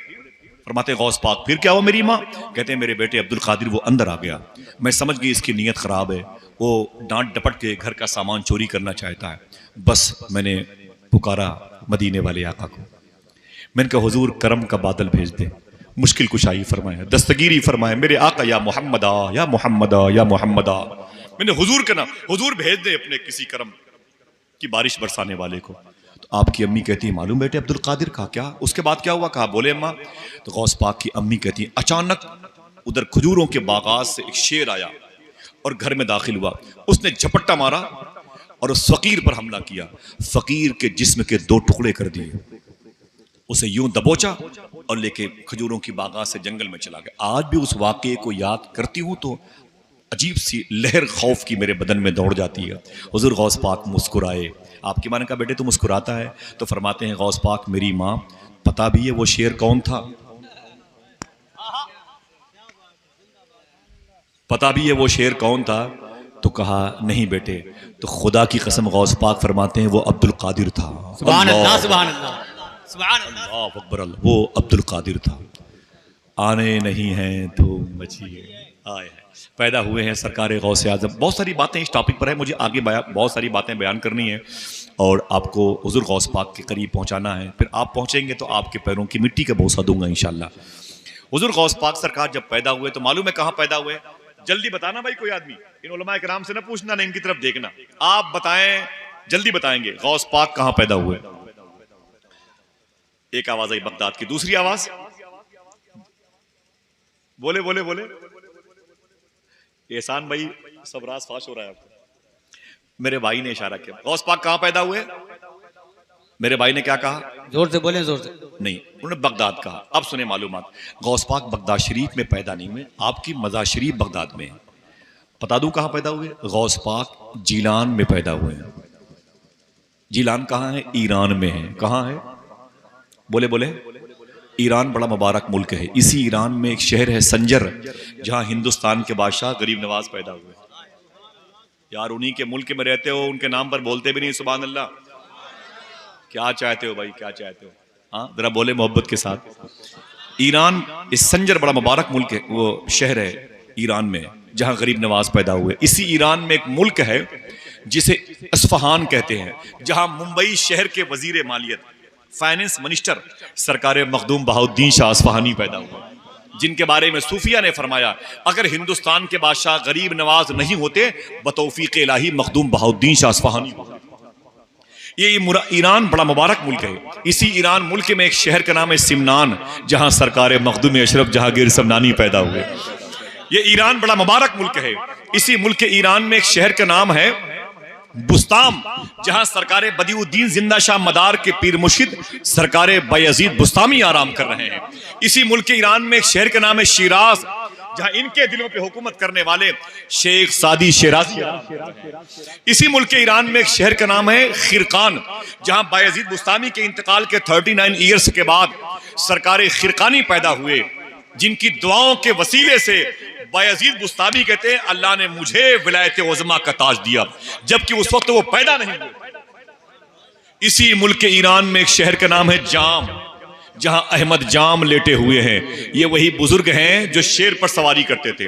फरमाते गौस पाक फिर क्या हुआ मेरी माँ? कहते हैं मेरे बेटे अब्दुल कादिर वो अंदर आ गया, मैं समझ गई इसकी नीयत ख़राब है, वो डांट डपट के घर का सामान चोरी करना चाहता है। बस मैंने पुकारा मदीने वाले आका को, मैंने कहा हुजूर करम का बादल भेज दे, मुश्किल कुशाई फरमाए, दस्तगीरी फरमाए मेरे आका, या मोहम्मदा या मोहम्मदा या मोहम्मदा। मैंने हुजूर का नाम, हुजूर भेज दे अपने किसी करम की बारिश बरसाने वाले को। तो आपकी अम्मी कहती है मालूम बेटे अब्दुल कादिर का क्या? उसके बाद क्या हुआ? कहा बोले अम्मा। तो गौस पाक की अम्मी कहती है अचानक उधर खजूरों के बागात से एक शेर आया और घर में दाखिल हुआ, उसने झपट्टा मारा और उस फकीर पर हमला किया, फकीर के जिस्म के 2 टुकड़े कर दिए, उसे यूं दबोचा और लेके खजूरों की बागात से जंगल में चला गया। आज भी उस वाक़े को याद करती हूँ तो अजीब सी लहर खौफ की मेरे बदन में दौड़ जाती है। हुजूर गौस पाक मुस्कुराए। आपकी माँ ने कहा बेटे तू मुस्कुराता है? तो फरमाते हैं गौस पाक मेरी माँ पता भी है वो शेर कौन था? पता भी है वो शेर कौन था? तो कहा नहीं बेटे। तो खुदा की कसम गौस पाक फरमाते हैं वो अब्दुल कादिर था।
सुभान अल्लाह, सुभान अल्लाह, सुभान अल्लाह,
अल्लाह अकबर, वो अब्दुल कादिर था। आने नहीं हैं तो बचिए, आए पैदा हुए हैं सरकार गौसे आज़म। बहुत सारी बातें इस टॉपिक पर है, मुझे आगे बहुत सारी बातें बयान करनी है और आपको हुजूर गौस पाक के करीब पहुंचाना है। फिर आप पहुंचेंगे तो आपके पैरों की मिट्टी का बोसा दूंगा इंशाल्लाह। हुजूर गौस पाक सरकार जब पैदा हुए तो मालूम है कहाँ पैदा हुए? जल्दी बताना भाई कोई आदमी, इन उलमा किराम से ना पूछना, ना इनकी तरफ देखना, आप बताएं, जल्दी बताएंगे गौस पाक कहाँ पैदा हुए। एक आवाज आई बगदाद की, दूसरी आवाज बोले बोले बोले। एहसान भाई सब राज फाश हो रहा है आपको। मेरे भाई ने इशारा किया गौस पाक कहाँ पैदा हुए? मेरे भाई ने क्या कहा?
जोर से बोले, जोर से
नहीं, उन्होंने बगदाद कहा। अब सुने मालूमात, गौस पाक बगदाद शरीफ में पैदा नहीं हुए, आपकी मज़ार शरीफ बगदाद में है। बता दूं कहाँ पैदा हुए? गौस पाक जीलान में पैदा हुए हैं। जीलान कहाँ है? ईरान में है। कहाँ है? बोले बोले। ईरान बड़ा मुबारक मुल्क है। इसी ईरान में एक शहर है संजर, जहां हिंदुस्तान के बादशाह गरीब नवाज पैदा हुए। यार उन्हीं के मुल्क में रहते हो, उनके नाम पर बोलते भी नहीं सुभान अल्लाह। क्या चाहते हो भाई, क्या चाहते हो? हाँ जरा बोले मोहब्बत के साथ। ईरान, इस संजर बड़ा मुबारक मुल्क है, वो शहर है ईरान में जहां गरीब नवाज पैदा हुए। इसी ईरान में एक मुल्क है जिसे अस्फहान कहते हैं, जहां मुंबई शहर के वजीर मालियत, फाइनेंस मिनिस्टर सरकार मखदूम बहाउद्दीन शाह अस्फहानी पैदा हुआ, जिनके बारे में सूफिया ने फरमाया अगर हिंदुस्तान के बादशाह गरीब नवाज नहीं होते बतौफीक इलाही मखदूम बहाउद्दीन शाह अस्फहानी होते। ये ईरान बड़ा मुबारक मुल्क है। इसी ईरान मुल्क में एक शहर का नाम है सिमनान, जहां सरकार मखदूम अशरफ जहांगीर समनानी पैदा हुए। ये ईरान बड़ा मुबारक मुल्क है। इसी मुल्क ईरान में एक शहर का नाम है बुस्ताम, जहां सरकार बदिउद्दीन जिंदा शाह मदार के पीर मुर्शिद सरकार बायजीद बुस्तामी आराम कर रहे हैं। इसी मुल्क ईरान में एक शहर का नाम है शिराज, जहां इनके दिलों पे हुकूमत करने वाले शेख सादी शिराजी। इसी मुल्क ईरान में एक शहर का नाम है खिरकान, जहां बायजीद बुस्तामी के इंतकाल के 39 ईयर्स के बाद सरकार खिरकानी पैदा हुए, जिनकी दुआओं के वसीले से बायजीद बुस्तामी कहते हैं अल्लाह ने मुझे विलायत उज़्मा का ताज दिया, जबकि उस वक्त वो पैदा नहीं हुए। इसी मुल्क ईरान में एक शहर का नाम है जाम, जहां अहमद जाम लेटे हुए हैं। ये वही बुजुर्ग हैं जो शेर पर सवारी करते थे।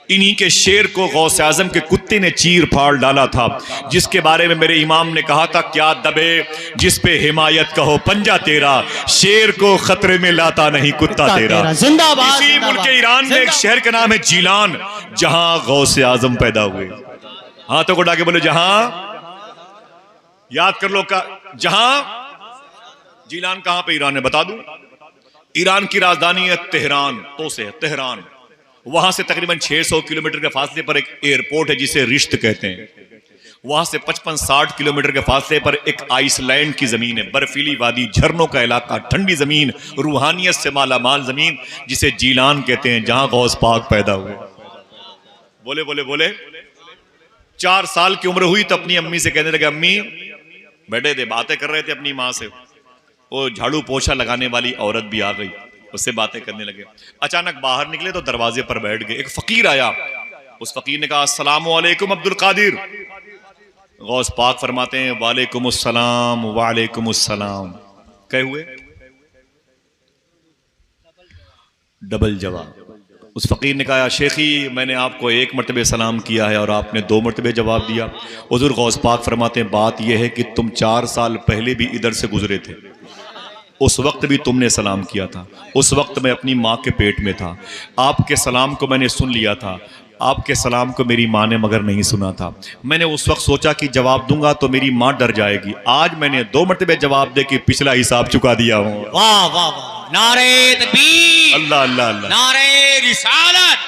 इन्हीं के शेर को गौसे आजम के कुत्ते ने चीर फाड़ डाला था, जिसके बारे में मेरे इमाम ने कहा था क्या दबे जिस पे हिमायत कहो पंजा तेरा, शेर को खतरे में लाता नहीं कुत्ता तेरा। इसी मुल्क ईरान में एक शहर का नाम है जीलान, जहां गौसे आजम पैदा हुए। हाथों को डाके बोले जहां, याद कर लो का, जहां। जीलान कहां पे ईरान में बता दूं? ईरान की राजधानी है तेहरान, तो से है तेहरान। वहां से तकरीबन 600 किलोमीटर के फासले पर एक एयरपोर्ट है जिसे रिश्त कहते हैं। वहां से 55-60 किलोमीटर के फासले पर एक आइसलैंड की जमीन है, बर्फीली वादी, झरनों का इलाका, ठंडी जमीन, रूहानियत से मालामाल जमीन, जिसे जीलान कहते हैं, जहां गौस पाक पैदा हुए। बोले बोले बोले। 4 साल की उम्र हुई तो अपनी अम्मी से कहने लगे अम्मी, बैठे थे बातें कर रहे थे अपनी माँ से, वो झाड़ू पोछा लगाने वाली औरत भी आ गई, उससे बातें करने लगे। अचानक बाहर निकले तो दरवाजे पर बैठ गए। एक फकीर आया, उस फकीर ने कहा अस्सलामु अलैकुम अब्दुल कादिर। गौस पाक फरमाते हैं वालेकुम अस्सलाम वालेकुम अस्सलाम। कहे हुए डबल जवाब। उस फकीर ने कहा शेखी मैंने आपको एक मरतबे सलाम किया है और आपने 2 मरतबे जवाब दिया। हुज़ूर गौस पाक फरमाते हैं बात यह है कि तुम 4 साल पहले भी इधर से गुजरे थे, उस वक्त भी तुमने सलाम किया था। उस वक्त मैं अपनी माँ के पेट में था, आपके सलाम को मैंने सुन लिया था, आपके सलाम को मेरी माँ ने मगर नहीं सुना था। मैंने उस वक्त सोचा कि जवाब दूंगा तो मेरी माँ डर जाएगी। आज मैंने 2 मरतबे जवाब दे के पिछला हिसाब चुका दिया हूँ।
वाह वाह वाह, नारे तकबीर,
अल्लाह अल्लाह अल्लाह,
नारे रिसालत,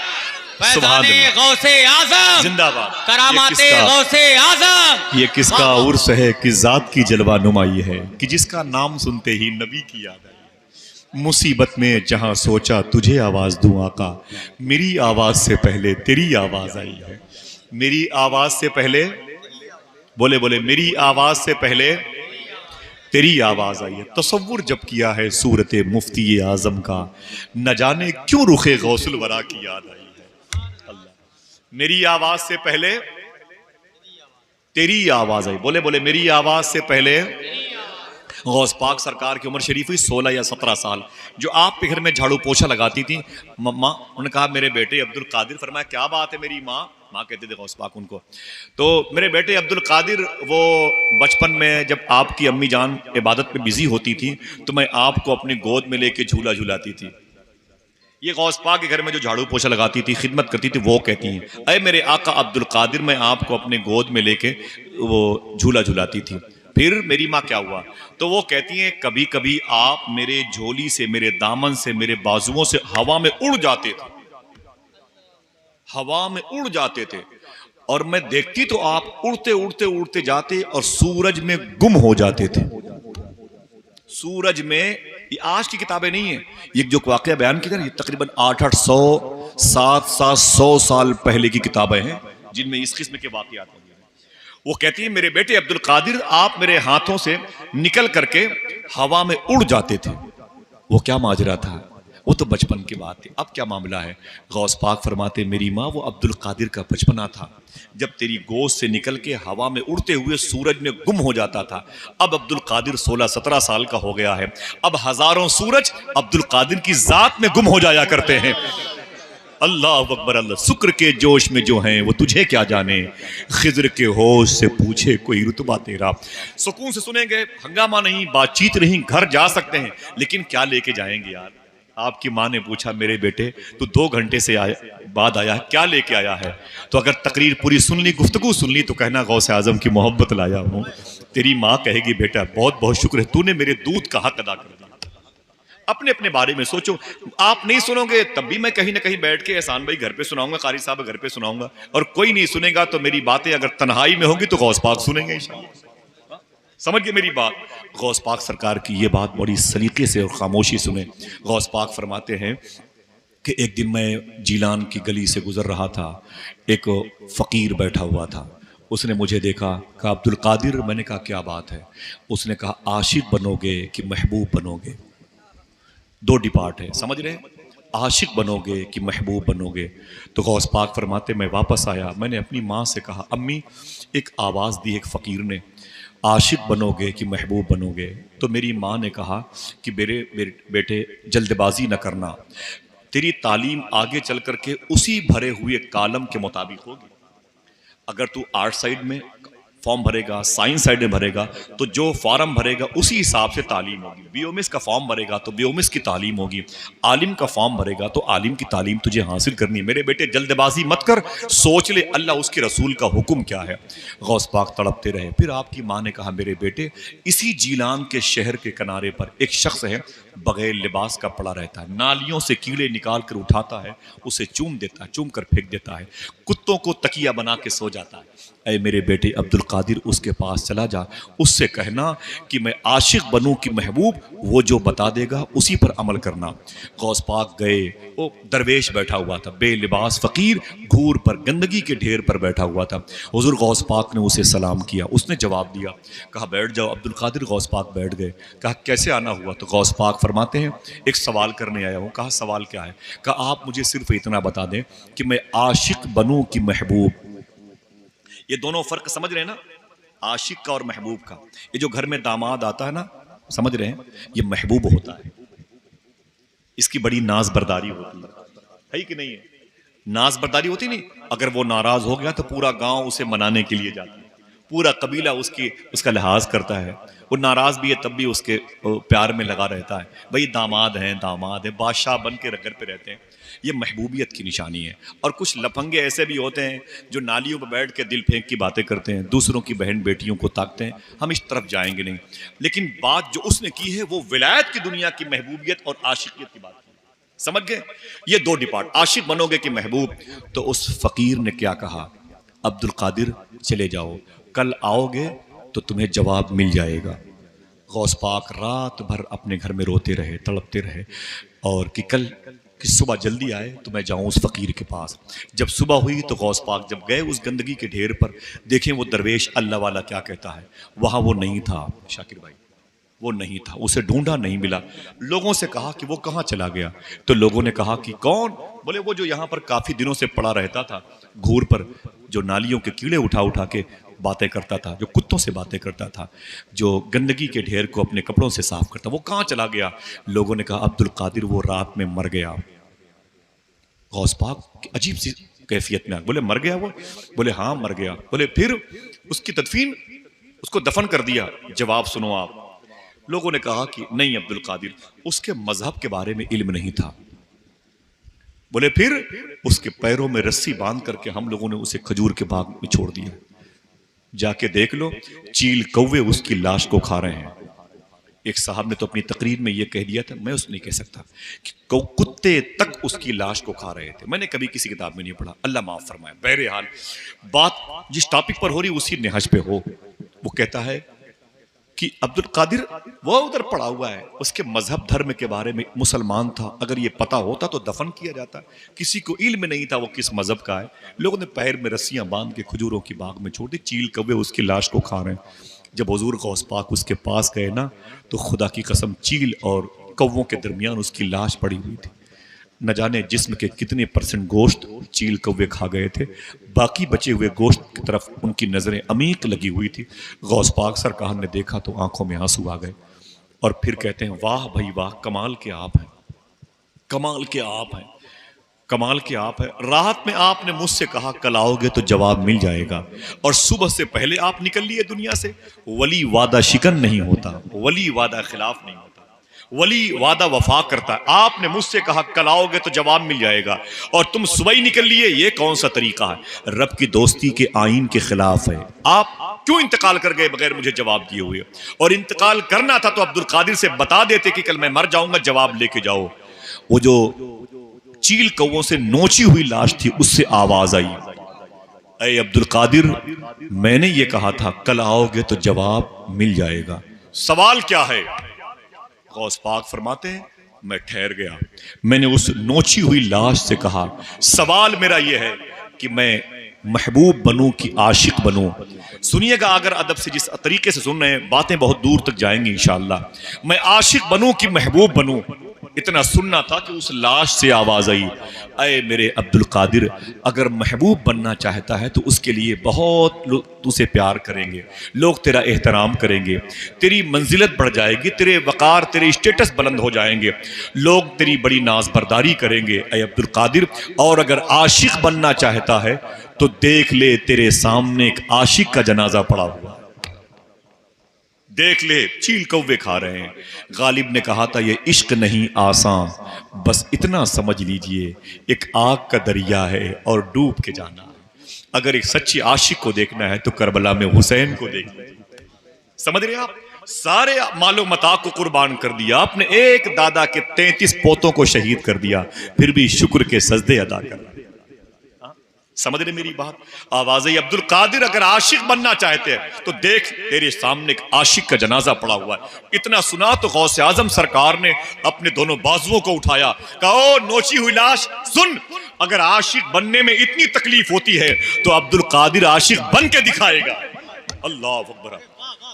फैज़ाने गौसे आज़म
जिंदाबाद,
करामाते गौसे आज़म।
ये किसका उर्स है कि जात की जलवा नुमाई है कि जिसका नाम सुनते ही नबी की याद आई। मुसीबत में जहां सोचा तुझे आवाज दूं आका, मेरी आवाज से पहले तेरी आवाज आई है। मेरी आवाज से पहले बोले बोले मेरी आवाज से पहले तेरी आवाज आई है। तसव्वुर जब किया है सूरत मुफ्ती आजम का, न जाने क्यों रुखे गौसुल वरा की याद आई है। अल्लाह मेरी आवाज से पहले तेरी आवाज आई। बोले बोले मेरी आवाज से पहले। गौस पाक सरकार की उम्र शरीफ हुई 16 या 17 साल। जो आपके घर में झाड़ू पोछा लगाती थी मम्मा, उन्होंने कहा मेरे बेटे अब्दुल कादिर। फरमाया क्या बात है मेरी माँ कहते थे गौस पाक उनको। तो मेरे बेटे अब्दुल कादिर, वो बचपन में जब आपकी अम्मी जान इबादत में बिजी होती थी तो मैं आपको अपनी गोद में लेके झूला झुलाती थी। ये गौस पाक के घर में जो झाड़ू पोछा लगाती थी, खिदमत करती थी, वो कहती हैं अरे मेरे आका अब्दुल कादिर, मैं आपको अपने गोद में लेके वो झूला झुलाती थी। फिर मेरी माँ क्या हुआ, तो वो कहती हैं कभी कभी आप मेरे झोली से, मेरे दामन से, मेरे बाजुओं से हवा में उड़ जाते थे, हवा में उड़ जाते थे, और मैं देखती तो आप उड़ते उड़ते उड़ते जाते और सूरज में गुम हो जाते थे। सूरज में, ये आज की किताबें नहीं है, ये जो वाकया बयान की थी तकरीबन 800 700 साल पहले की किताबें हैं जिनमें इस किस्म के वाकयात हैं। वो कहती है मेरे बेटे अब्दुल कादिर, आप मेरे हाथों से निकल करके हवा में उड़ जाते थे। वो क्या माजरा था, वो तो बचपन की बात थी। अब क्या मामला है, गौस पाक फरमाते मेरी माँ वो अब्दुल कादिर का बचपना था जब तेरी गोद से निकल के हवा में उड़ते हुए सूरज में गुम हो जाता था। अब अब्दुल कादिर 16-17 साल का हो गया है। अब हजारों सूरज अब्दुल कादिर की जात में गुम हो जाया करते हैं। अल्लाह अकबर अल्लाह, शुक्र के जोश में जो हैं वो तुझे क्या जाने, खिज्र के होश से पूछे कोई रुतबा तेरा। सुकून से सुनेंगे, हंगामा नहीं, बातचीत नहीं, घर जा सकते हैं, लेकिन क्या लेके जाएंगे यार। आपकी माँ ने पूछा मेरे बेटे तू 2 घंटे से बाद आया है, क्या लेके आया है? तो अगर तकरीर पूरी सुन ली, गुफ्तगू सुन ली, तो कहना गौसे आजम की मोहब्बत लाया हूँ। तेरी माँ कहेगी बेटा बहुत बहुत शुक्र है, तूने मेरे दूध का हक अदा कर दिया। अपने अपने बारे में सोचो। आप नहीं सुनोगे तब भी मैं कहीं ना कहीं बैठ के एहसान भाई घर पे सुनाऊंगा, कारी साहब घर पे सुनाऊंगा, और कोई नहीं सुनेगा तो मेरी बातें अगर तन्हाई में होंगी तो गौस पाक सुनेंगे इंशाअल्लाह। समझ गए मेरी बात। गौस पाक सरकार की ये बात बड़ी सलीके से और खामोशी सुने। गौस पाक फरमाते हैं कि एक दिन मैं जीलान की गली से गुजर रहा था, एक फ़कीर बैठा हुआ था। उसने मुझे देखा, कहा अब्दुल कादिर। मैंने कहा क्या बात है? उसने कहा आशिक बनोगे कि महबूब बनोगे? 2 डिपार्ट है, समझ रहे? आशिक बनोगे कि महबूब बनोगे? तो गौस पाक फरमाते मैं वापस आया, मैंने अपनी माँ से कहा अम्मी एक आवाज़ दी एक फ़कीर ने, आशिक बनोगे कि महबूब बनोगे? तो मेरी माँ ने कहा कि मेरे बेटे जल्दबाजी न करना, तेरी तालीम आगे चल करके उसी भरे हुए कॉलम के मुताबिक होगी। अगर तू आर्ट साइड में फॉर्म भरेगा, साइंस साइड में भरेगा, तो जो फॉर्म भरेगा उसी हिसाब से तालीम होगी। बीओमिस का फॉर्म भरेगा तो बीओमिस की तालीम होगी, आलिम का फॉर्म भरेगा तो आलिम की तालीम तुझे हासिल करनी है। मेरे बेटे जल्दबाजी मत कर, सोच ले अल्लाह उसके रसूल का हुक्म क्या है। गौस पाक तड़पते रहे। फिर आपकी माँ ने कहा मेरे बेटे इसी जीलान के शहर के किनारे पर एक शख्स है, बगैर लिबास का पड़ा रहता है, नालियों से कीड़े निकाल कर उठाता है, उसे चूम देता है, चूम कर फेंक देता है, कुत्तों को तकिया बना के सो जाता है। ऐ मेरे बेटे अब्दुल कादिर उसके पास चला जा, उससे कहना कि मैं आशिक बनूं कि महबूब, वो जो बता देगा उसी पर अमल करना। गौस पाक गए, वो दरवेश बैठा हुआ था, बेलिबास फ़कीर, घूर पर गंदगी के ढेर पर बैठा हुआ था। हुज़ूर गौस पाक ने उसे सलाम किया, उसने जवाब दिया, कहा बैठ जाओ। अब्दुल कादिर गौस पाक बैठ गए। कहा कैसे आना हुआ? तो गौस पाक फरमाते हैं एक सवाल करने आया हूँ। कहा सवाल क्या है? कहा आप मुझे सिर्फ इतना बता दें कि मैं आशिक बनूं कि महबूब। ये दोनों फर्क समझ रहे हैं ना, आशिक का और महबूब का। ये जो घर में दामाद आता है ना, समझ रहे हैं, ये महबूब होता है, इसकी बड़ी नाज बरदारी होती है कि नहीं है? नाज बरदारी होती नहीं। अगर वो नाराज हो गया तो पूरा गांव उसे मनाने के लिए जाता है, पूरा कबीला उसका लिहाज करता है। वो नाराज भी है तब भी उसके प्यार में लगा रहता है। भाई दामाद है बादशाह बन के घर पे रहते हैं। ये महबूबियत की निशानी है। और कुछ लफंगे ऐसे भी होते हैं जो नालियों पर बैठ के दिल फेंक की बातें करते हैं, दूसरों की बहन बेटियों को ताकते हैं। हम इस तरफ जाएंगे नहीं, लेकिन बात जो उसने की है वो विलायत की दुनिया की महबूबियत और आशिकियत की बात की। समझ गए? ये दो डिपार्ट, आशिक बनोगे कि महबूब। तो उस फकीर ने क्या कहा? अब्दुल कादिर चले जाओ, कल आओगे तो तुम्हें जवाब मिल जाएगा। गौस पाक रात भर अपने घर में रोते रहे, तड़पते रहे, और कि सुबह जल्दी आए तो मैं जाऊं उस फकीर के पास। जब सुबह हुई तो गौस पाक जब गए उस गंदगी के ढेर पर, देखें वो दरवेश अल्लाह वाला क्या कहता है। वहां वो नहीं था शाकिर भाई, वो नहीं था, उसे ढूंढा नहीं मिला। लोगों से कहा कि वो कहाँ चला गया, तो लोगों ने कहा कि कौन? बोले वो जो यहाँ पर काफी दिनों से पड़ा रहता था घूर पर, जो नालियों के कीड़े उठा उठा के बातें करता था, जो कुत्तों से बातें करता था, जो गंदगी के ढेर को अपने कपड़ों से साफ करता, वो कहाँ चला गया? लोगों ने कहा अब्दुल कादिर वो रात में मर गया। गौस पाक अजीब सी कैफियत में, बोले मर गया वो? बोले हाँ मर गया। बोले फिर उसकी तदफीन, उसको दफन कर दिया? जवाब सुनो आप। लोगों ने कहा कि नहीं अब्दुल कादिर, उसके मजहब के बारे में इल्म नहीं था। बोले फिर? उसके पैरों में रस्सी बांध करके हम लोगों ने उसे खजूर के बाग में छोड़ दिया। जाके देख लो, चील कौवे उसकी लाश को खा रहे हैं। एक साहब ने तो अपनी तकरीर में यह कह दिया था, मैं उस नहीं कह सकता, कि कुत्ते तक उसकी लाश को खा रहे थे। मैंने कभी किसी किताब में नहीं पढ़ा, अल्लाह माफ फरमाए। बहरहाल बात जिस टॉपिक पर हो रही उसी नेहज पे हो। वो कहता है कि अब्दुल कादिर वो उधर पड़ा हुआ है, उसके मजहब धर्म के बारे में मुसलमान था, अगर ये पता होता तो दफन किया जाता। किसी को इल्म नहीं था वो किस मजहब का है। लोगों ने पैर में रस्सियां बांध के खजूरों की बाग में छोड़ दी, चील कौवे उसकी लाश को खा रहे हैं। जब हुजूर गौस पाक उसके पास गए ना, तो खुदा की कसम चील और कौवों के दरमियान उसकी लाश पड़ी हुई थी। न जाने जिस्म के कितने % गोश्त चील कौवे खा गए थे, बाकी बचे हुए गोश्त की तरफ उनकी नजरें अमीक लगी हुई थी। गौस पाक सरकार ने देखा तो आंखों में आंसू आ गए, और फिर कहते हैं वाह भाई वाह, कमाल के आप हैं, कमाल के आप हैं, कमाल के आप हैं। रात में आपने मुझसे कहा कल आओगे तो जवाब मिल जाएगा, और सुबह से पहले आप निकल लिए दुनिया से। वली वादा शिकन नहीं होता, वली वादा खिलाफ नहीं होता, वली वादा वफा करता है। आपने मुझसे कहा कल आओगे तो जवाब मिल जाएगा, और तुम सुबह ही निकल लिए। ये कौन सा तरीका है? रब की दोस्ती के आईन के खिलाफ है। आप क्यों इंतकाल कर गए बगैर मुझे जवाब दिए हुए? और इंतकाल करना था तो अब्दुल कादिर से बता देते कि कल मैं मर जाऊंगा, जवाब लेके जाओ। वो जो चील कौवों से नोची हुई लाश थी, उससे आवाज आई, अरे अब्दुल कादिर, मैंने ये कहा था कल आओगे तो जवाब मिल जाएगा, सवाल क्या है? गौस पाक फरमाते हैं मैं ठहर गया। मैंने उस नोची हुई लाश से कहा सवाल मेरा यह है कि मैं महबूब बनूं कि आशिक बनूं। सुनिएगा, अगर अदब से जिस तरीके से सुन रहे हैं, बातें बहुत दूर तक जाएंगी इंशाअल्लाह। मैं आशिक बनूं कि महबूब बनूं, इतना सुनना था कि उस लाश से आवाज आई, अरे मेरे अब्दुल कादिर, अगर महबूब बनना चाहता है तो उसके लिए बहुत लोग तुझसे प्यार करेंगे, लोग तेरा एहतराम करेंगे, तेरी मंजिलत बढ़ जाएगी, तेरे वकार, तेरे स्टेटस बुलंद हो जाएंगे, लोग तेरी बड़ी नाजबरदारी करेंगे। अरे अब्दुल कादिर, और अगर आशिक बनना चाहता है तो देख ले, तेरे सामने एक आशिक का जनाजा पड़ा हुआ, देख ले, चील कौवे खा रहे हैं। गालिब ने कहा था ये इश्क नहीं आसान, बस इतना समझ लीजिए एक आग का दरिया है और डूब के जाना है। अगर एक सच्ची आशिक को देखना है तो करबला में हुसैन को देख लीजिए। समझ रहे आप? सारे मालो मता को कुर्बान कर दिया, अपने एक दादा के 33 पोतों को शहीद कर दिया, फिर भी शुक्र के सजदे अदा कर रहा है।
समझ रहे मेरी बात? आवाज़ अब्दुल कादिर अगर आशिक बनना चाहते हैं तो देख तेरे सामने एक आशिक का जनाजा पड़ा हुआ है। इतना सुना तो गौसे आजम सरकार ने अपने दोनों बाजुओं को उठाया, कहा ओ नोची हुई लाश सुन, अगर आशिक बनने में इतनी तकलीफ होती है तो अब्दुल कादिर आशिक बन के दिखाएगा। अल्लाह अकबर,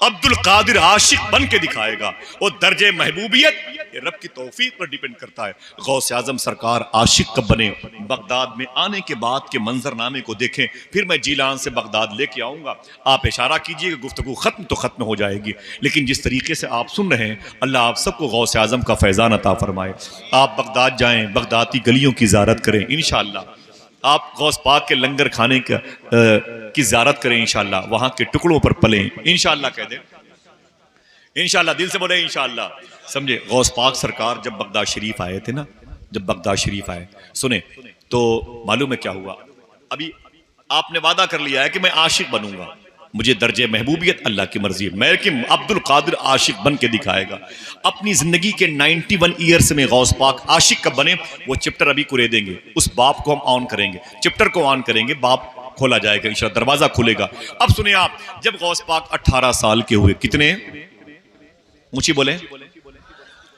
अब्दुल कादिर आशिक बन के दिखाएगा। और दर्जे महबूबियत ये रब की तौफीक पर डिपेंड करता है। गौसे आजम सरकार आशिक कब बने? बगदाद में आने के बाद के मंजरनामे को देखें, फिर मैं जीलान से बगदाद लेके आऊँगा। आप इशारा कीजिएगा, गुफ्तगू ख़त्म तो ख़त्म हो जाएगी, लेकिन जिस तरीके से आप सुन रहे हैं अल्लाह आप सबको गौसे आजम का फैज़ान अता फरमाए। आप बगदाद जाएँ, बगदाद की गलियों की ज़ियारत करें इंशाअल्लाह। आप गौस पाक के लंगर खाने की ज़ियारत करें इंशाअल्लाह, वहाँ के टुकड़ों पर पलें इंशाअल्लाह, कह दें इंशाअल्लाह, दिल से बोले इंशाअल्लाह। समझे? गौस पाक सरकार जब बगदाद शरीफ आए थे ना, जब बगदाद शरीफ आए, सुने तो मालूम है क्या हुआ? अभी आपने वादा कर लिया है कि मैं आशिक बनूंगा, मुझे दर्जे महबूबियत अल्लाह की मर्जी है, मैं कि अब्दुल कादिर आशिक बन के दिखाएगा। अपनी जिंदगी के 91 ईयर्स में गौस पाक आशिक कब बने वो चैप्टर अभी कुरे देंगे, उस बाप को हम ऑन करेंगे, चैप्टर को ऑन करेंगे, बाप खोला जाएगा इंशाअल्लाह, दरवाजा खुलेगा। अब सुनिए आप, जब गौस पाक 18 साल के हुए, कितने ऊंची बोले,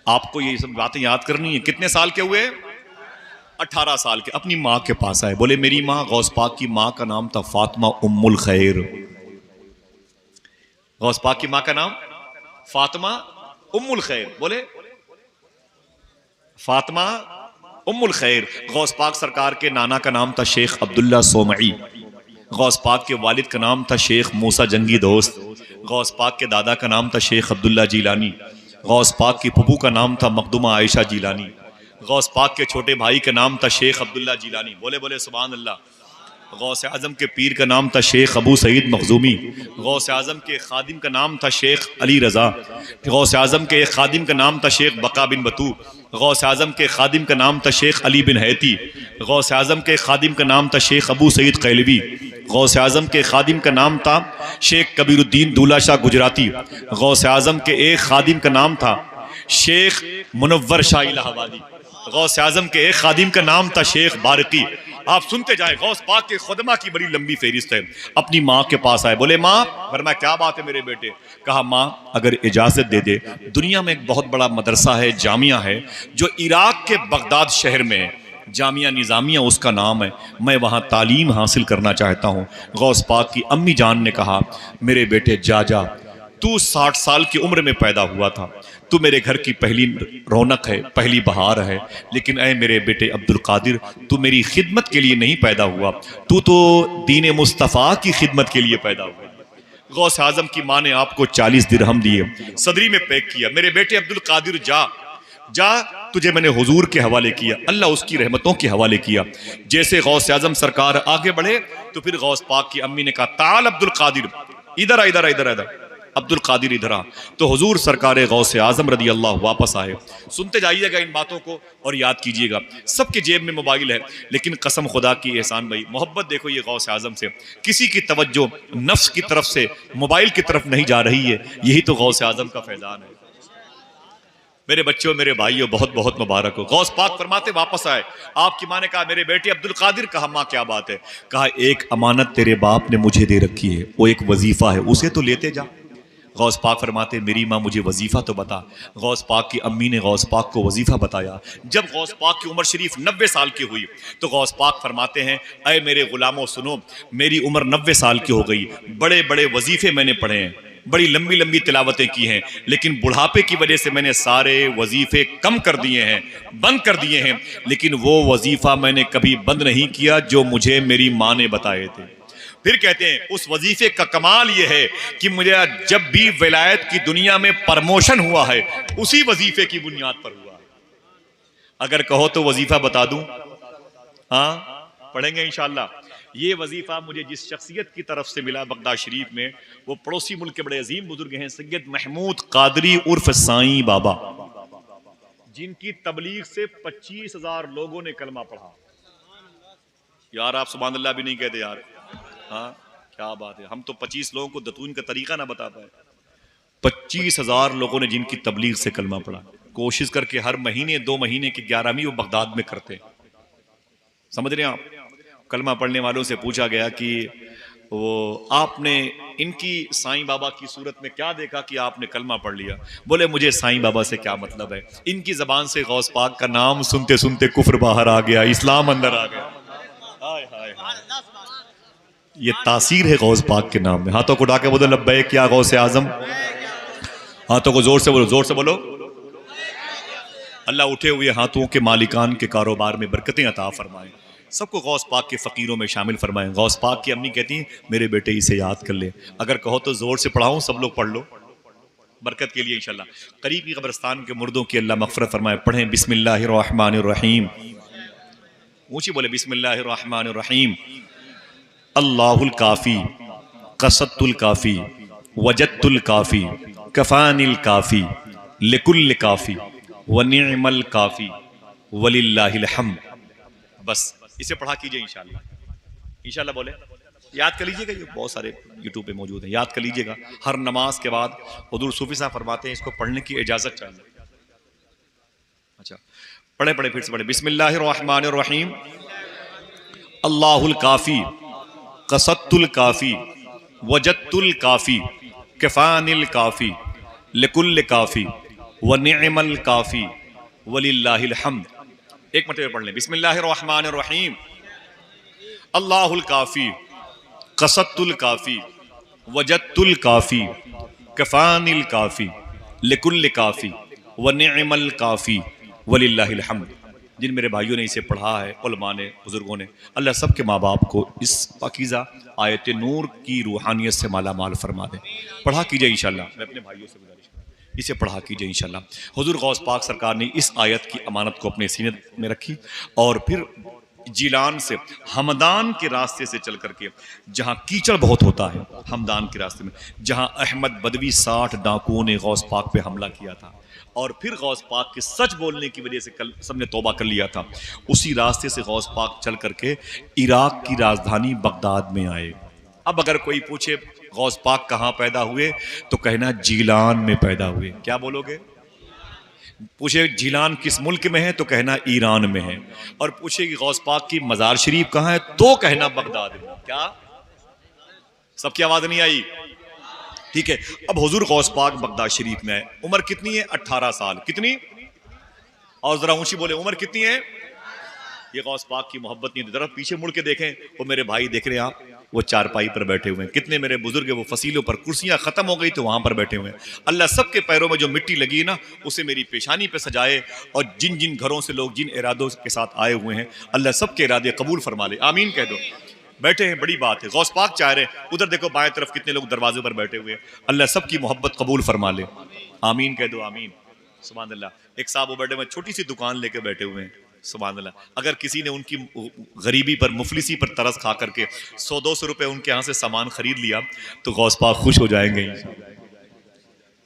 आपको ये सब बातें याद करनी है, कितने साल के हुए? 18 साल के। अपनी माँ के पास आए, बोले मेरी माँ, गौस पाक की माँ का नाम था फातिमा उम्मुल खैर। गौस पाक की माँ का नाम फातिमा उम्मुल खैर, बोले फातिमा उम्मुल खैर। गौस पाक सरकार के नाना का नाम था शेख अब्दुल्ला सोमई। गौस पाक के वालिद का नाम था शेख मूसा जंगी दोस्त। गौस पाक के दादा का नाम था शेख अब्दुल्ला जीलानी। गौस पाक की फूफू का नाम था मखदुमा आयशा जीलानी। गौस पाक के छोटे भाई का नाम था शेख अब्दुल्ला जीलानी। बोले बोले सुभान अल्लाह। गौस आज़म के पीर का नाम था शेख अबू सईद मखजूमी। गौस आज़म के खादिम का नाम था शेख अली रज़ा। गौस आज़म के एक खादिम का नाम था शेख बका बिन बतू। गौस आज़म के खादिम का नाम था शेख अली बिन हैती। गौस आज़म के खादिम का नाम था शेख अबू सईद कैलवी। गौस आज़म के खादिम का नाम था शेख कबीरुद्दीन दूल्हा शाह गुजराती। गौस आज़म के एक खादिम का नाम था शेख मुनव्वर शाह इलाहाबादी। गौस आज़म के एक खादिम का नाम था शेख बारकी। आप सुनते जाए, गौस पाक के खुदमा की बड़ी लंबी फहरिस्त है। अपनी माँ के पास आए, बोले माँ, वरना क्या बात है मेरे बेटे? कहा माँ अगर इजाज़त दे दे, दुनिया में एक बहुत बड़ा मदरसा है, जामिया है, जो इराक के बगदाद शहर में है, जामिया निज़ामिया उसका नाम है, मैं वहाँ तालीम हासिल करना चाहता हूँ। गौस पाक की अम्मी जान ने कहा मेरे बेटे जा जा, तू 60 साल की उम्र में पैदा हुआ था, तू मेरे घर की पहली रौनक है, पहली बहार है, लेकिन ऐ मेरे बेटे अब्दुल कादिर, तू मेरी खिदमत के लिए नहीं पैदा हुआ, तू तो दीन मुस्तफ़ा की खिदमत के लिए पैदा हुआ। गौस आज़म की माँ ने आपको 40 दिरहम दिए, सदरी में पैक किया, मेरे बेटे अब्दुल कादिर जा जा, तुझे मैंने हुजूर के हवाले किया, अल्लाह उसकी रहमतों के हवाले किया। जैसे गौस आज़म सरकार आगे बढ़े तो फिर गौस पाक की अम्मी ने कहा ताल अब्दुल कादिर, इधर आ इधर आ इधर आ इधर, अब्दुल कादिर इधर आ। तो हुजूर सरकार गौस आज़म रदी अल्लाह वापस आए। सुनते जाइएगा इन बातों को और याद कीजिएगा। सबके जेब में मोबाइल है, लेकिन कसम खुदा की एहसान भाई, मोहब्बत देखो ये गौस आज़म से, किसी की तवज्जो नफ्स की तरफ से मोबाइल की तरफ नहीं जा रही है, यही तो गौस आज़म का फैज़ान है। मेरे बच्चों, मेरे भाइयों, बहुत बहुत मुबारक हो। गौस पाक फरमाते वापस आए, आपकी माँ ने कहा मेरे बेटे अब्दुल कादिर। कहा माँ क्या बात है? कहा एक अमानत तेरे बाप ने मुझे दे रखी है, वो एक वजीफा है, उसे तो लेते जा। गौस पाक फरमाते मेरी माँ मुझे वजीफा तो बता। गौस पाक की अम्मी ने गौस पाक को वजीफा बताया। जब गौस पाक की उम्र शरीफ 90 साल की हुई तो गौस पाक फरमाते हैं अय मेरे गुलामों सुनो, मेरी उम्र 90 साल की हो गई, बड़े बड़े वजीफे मैंने पढ़े हैं, बड़ी लंबी लंबी तिलावतें की हैं, लेकिन बुढ़ापे की वजह से मैंने सारे वजीफे कम कर दिए हैं, बंद कर दिए हैं, लेकिन वो वजीफा मैंने कभी बंद नहीं किया जो मुझे मेरी माँ ने बताए थे। फिर कहते हैं उस वजीफे का कमाल ये है कि मुझे जब भी विलायत की दुनिया में प्रमोशन हुआ है उसी वजीफे की बुनियाद पर हुआ है। अगर कहो तो वजीफा बता दूं, हाँ पढ़ेंगे इंशाअल्लाह। ये वजीफा मुझे जिस शख्सियत की तरफ से मिला बगदाद शरीफ में, वो पड़ोसी मुल्क के बड़े अजीम बुजुर्ग हैं सैयद महमूद कादरी उर्फ साईं बाबा, जिनकी तबलीग से 25,000 लोगों ने कलमा पढ़ा। यार आप सुभान अल्लाह भी नहीं कहते यार, हाँ क्या बात है, हम तो 25 लोगों को दतून का तरीका ना बता पाए। 25,000 लोगों ने जिनकी तबलीग से कलमा पढ़ा। कोशिश करके हर महीने 2 महीने की 11वीं वो बगदाद में करते, समझ रहे हैं आप। कलमा पढ़ने वालों से पूछा गया कि वो आपने इनकी साईं बाबा की सूरत में क्या देखा कि आपने कलमा पढ़ लिया? बोले मुझे साईं बाबा से क्या मतलब है, इनकी जबान से गौस पाक का नाम सुनते सुनते कुफ्र बाहर आ गया, इस्लाम अंदर आ गया। हाय हाय हाय, ये तासीर है गौस पाक के नाम में। हाथों को उठा के बोलो लब्बैक या गौस आजम। हाथों को जोर से बोलो, जोर से बोलो। अल्लाह उठे हुए हाथों के मालिकान के कारोबार में बरकतें अता फरमाए, सबको गौस पाक के फ़कीरों में शामिल फरमाएं। गौस पाक की अम्मी कहती हैं मेरे बेटे इसे याद कर ले, अगर कहो तो ज़ोर से पढ़ाऊं, सब लोग पढ़ लो बरकत के लिए इंशाल्लाह। करीब की कब्रिस्तान के मुर्दों की अल्लाह मग़फ़िरत फरमाए। पढ़ें बिस्मिल्लाहिर्रहमानिर्रहीम, ऊँची बोले बिस्मिल्लाहिर्रहमानिर्रहीम। अल्लाहुल काफ़ी कसत्तुल काफ़ी वजत्तुल काफ़ी कफ़ानिल काफ़ी लिकुल्ल काफ़ी व निअमल काफ़ी वलिल्लाहिल हम्द। बस इसे पढ़ा कीजिए इंशाल्लाह, इंशाल्लाह बोले। याद कर लीजिएगा, ये बहुत सारे यूट्यूब पे मौजूद है, याद कर लीजिएगा। हर नमाज के बाद हुजूर सूफी साहब फरमाते हैं इसको पढ़ने की इजाजत चाहिए। अच्छा पढ़े पढ़े फिर से पढ़े बिस्मिल्लाहिर्रहमानिर्रहीम। अल्लाहुल काफ़ी कसत्तुल काफ़ी वजत्तुल काफ़ी कफ़ानिल काफ़ी लिकुल्ल काफ़ी व निअमल काफ़ी वलिल्लाहिल हम्द। एक मिनट पढ़ लें बिस्मिल्लाहिर्रहमानिर्रहीम। अल्लाहुल काफ़ी कसत्तुल काफ़ी वजत्तुल काफ़ी कफ़ानिल काफ़ी लिकुल्ल काफ़ी व निअमल काफ़ी वलिल्लाहिल हम्द। जिन मेरे भाइयों ने इसे पढ़ा है, उलमा ने, बुजुर्गों ने, अल्लाह सब के माँ बाप को इस पाकीज़ा आयत नूर की रूहानियत से माला माल फरमा दे। पढ़ा कीजिए इंशाल्लाह, मैं अपने भाइयों से गुजारिश करूँ इसे पढ़ा कीजिए इंशाल्लाह। हुजूर गौस पाक सरकार ने इस आयत की अमानत को अपने सीने में रखी और फिर जीलान से हमदान के रास्ते से चल करके, जहाँ कीचड़ बहुत होता है, हमदान के रास्ते में जहाँ अहमद बदवी 60 डाकुओं ने गौस पाक पे हमला किया था और फिर गौस पाक के सच बोलने की वजह से कल सबने तौबा कर लिया था, उसी रास्ते से गौस पाक चल करके इराक की राजधानी बगदाद में आए। अब अगर कोई पूछे गौस पाक कहाँ पैदा हुए तो कहना जीलान में पैदा हुए। क्या बोलोगे? पूछे जीलान किस मुल्क में है तो कहना ईरान में है, और पूछे कि गौस पाक की मजार शरीफ कहाँ है तो कहना बगदाद में। क्या सबकी आवाज नहीं आई? ठीक है। अब हुजूर गौस पाक बगदाद शरीफ में है, उम्र कितनी है? 18 साल। कितनी? और जरा ऊंची बोले, उम्र कितनी है? ये गौस पाक की मोहब्बत नहीं। जरा पीछे मुड़ के देखें, वो मेरे भाई देख रहे हैं आप, वो चारपाई पर बैठे हुए हैं। कितने मेरे बुजुर्ग है वो फसीलों पर, कुर्सियां खत्म हो गई तो वहां पर बैठे हुए हैं। अल्लाह सबके पैरों में जो मिट्टी लगी है ना, उसे मेरी पेशानी पे सजाए, और जिन जिन घरों से लोग जिन इरादों के साथ आए हुए हैं, अल्लाह सबके इरादे कबूल फरमा ले। आमीन कह दो। बैठे हैं, बड़ी बात है, गौस पाक चाह रहे हैं। उधर देखो बाएं तरफ कितने लोग दरवाजे पर बैठे हुए हैं, अल्लाह सबकी मोहब्बत कबूल फरमा ले। आमीन कह दो। आमीन। सुभान अल्लाह। एक साहब वो बैठे हुए, छोटी सी दुकान लेके बैठे हुए हैं। सुभान अल्लाह। अगर किसी ने उनकी गरीबी पर, मुफलिसी पर तरस खा करके 100-200 रुपए उनके यहाँ से सामान खरीद लिया तो गौस पाक खुश हो जाएंगे।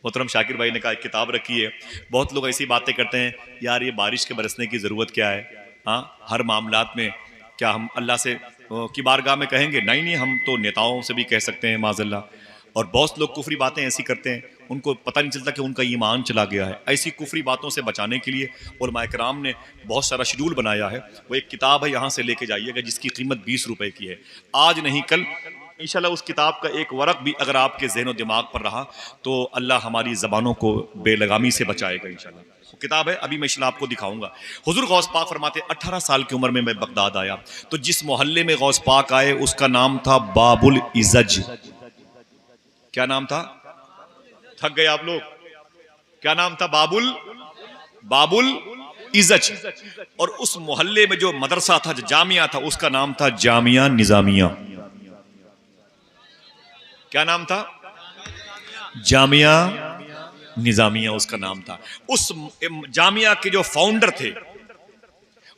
मोहतरम शाकिर भाई ने कहा एक किताब रखी है। बहुत लोग ऐसी बातें करते हैं, यार ये बारिश के बरसने की ज़रूरत क्या है? हाँ, हर मामलात में क्या हम अल्लाह से की बारगाह में कहेंगे? नहीं नहीं, हम तो नेताओं से भी कह सकते हैं माज़अल्लाह। और बहुत लोग कुफरी बातें ऐसी करते हैं, उनको पता नहीं चलता कि उनका ईमान चला गया है। ऐसी कुफरी बातों से बचाने के लिए उलमा किराम ने बहुत सारा शेड्यूल बनाया है। वो एक किताब है, यहाँ से लेके जाइएगा, जिसकी कीमत 20 रुपए की है। आज नहीं कल इंशाल्लाह उस किताब का एक वरक भी अगर आपके ज़हन दिमाग पर रहा तो अल्लाह हमारी ज़बानों को बेलगामी से बचाएगा इंशाल्लाह। किताब है, अभी मैं इंशाल्लाह आपको दिखाऊंगा। हुजूर गौस पाक फरमाते 18 साल की उम्र में मैं बगदाद आया, तो जिस मोहल्ले में गौस पाक आए उसका नाम था बाबुल इज़ज। क्या नाम था? थक गए आप लोग? क्या नाम था? बाबुल इज़ज। और उस मोहल्ले में जो मदरसा था, जो जामिया था, उसका नाम था जामिया निजामिया। क्या नाम था? जामिया निजामिया उसका नाम था। उस जामिया के जो फाउंडर थे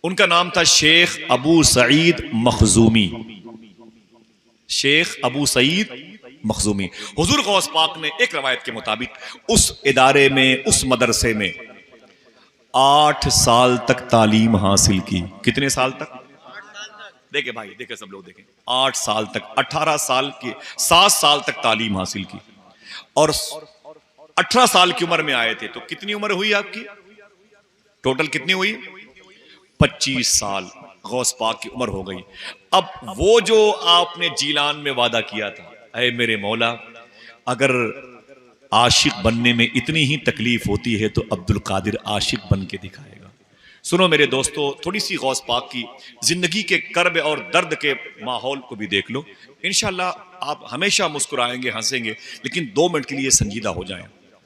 उनका नाम था शेख अबू सईद मखजूमी। शेख अबू सईद मखजूमी। हुजूर गौस पाक ने एक रवायत के मुताबिक उस इदारे में, उस मदरसे में 8 साल तक तालीम हासिल की। कितने साल तक? देखे भाई, देखे सब लोग देखें, 8 साल तक, 18 साल की 7 साल तक तालीम हासिल की। और 18 साल की उम्र में आए थे तो कितनी उम्र हुई आपकी? टोटल कितनी हुई? 25 साल। गौस पाक की उम्र हो गई। अब वो जो आपने जीलान में वादा किया था, ऐ मेरे मौला, अगर आशिक बनने में इतनी ही तकलीफ होती है तो अब्दुल कादिर आशिक बन के दिखाएगा। सुनो मेरे दोस्तों, थोड़ी सी गौस पाक की जिंदगी के कर्ब और दर्द के माहौल को भी देख लो। इंशाल्लाह आप हमेशा मुस्कुराएंगे, हंसेंगे, लेकिन 2 मिनट के लिए संजीदा हो जाएं।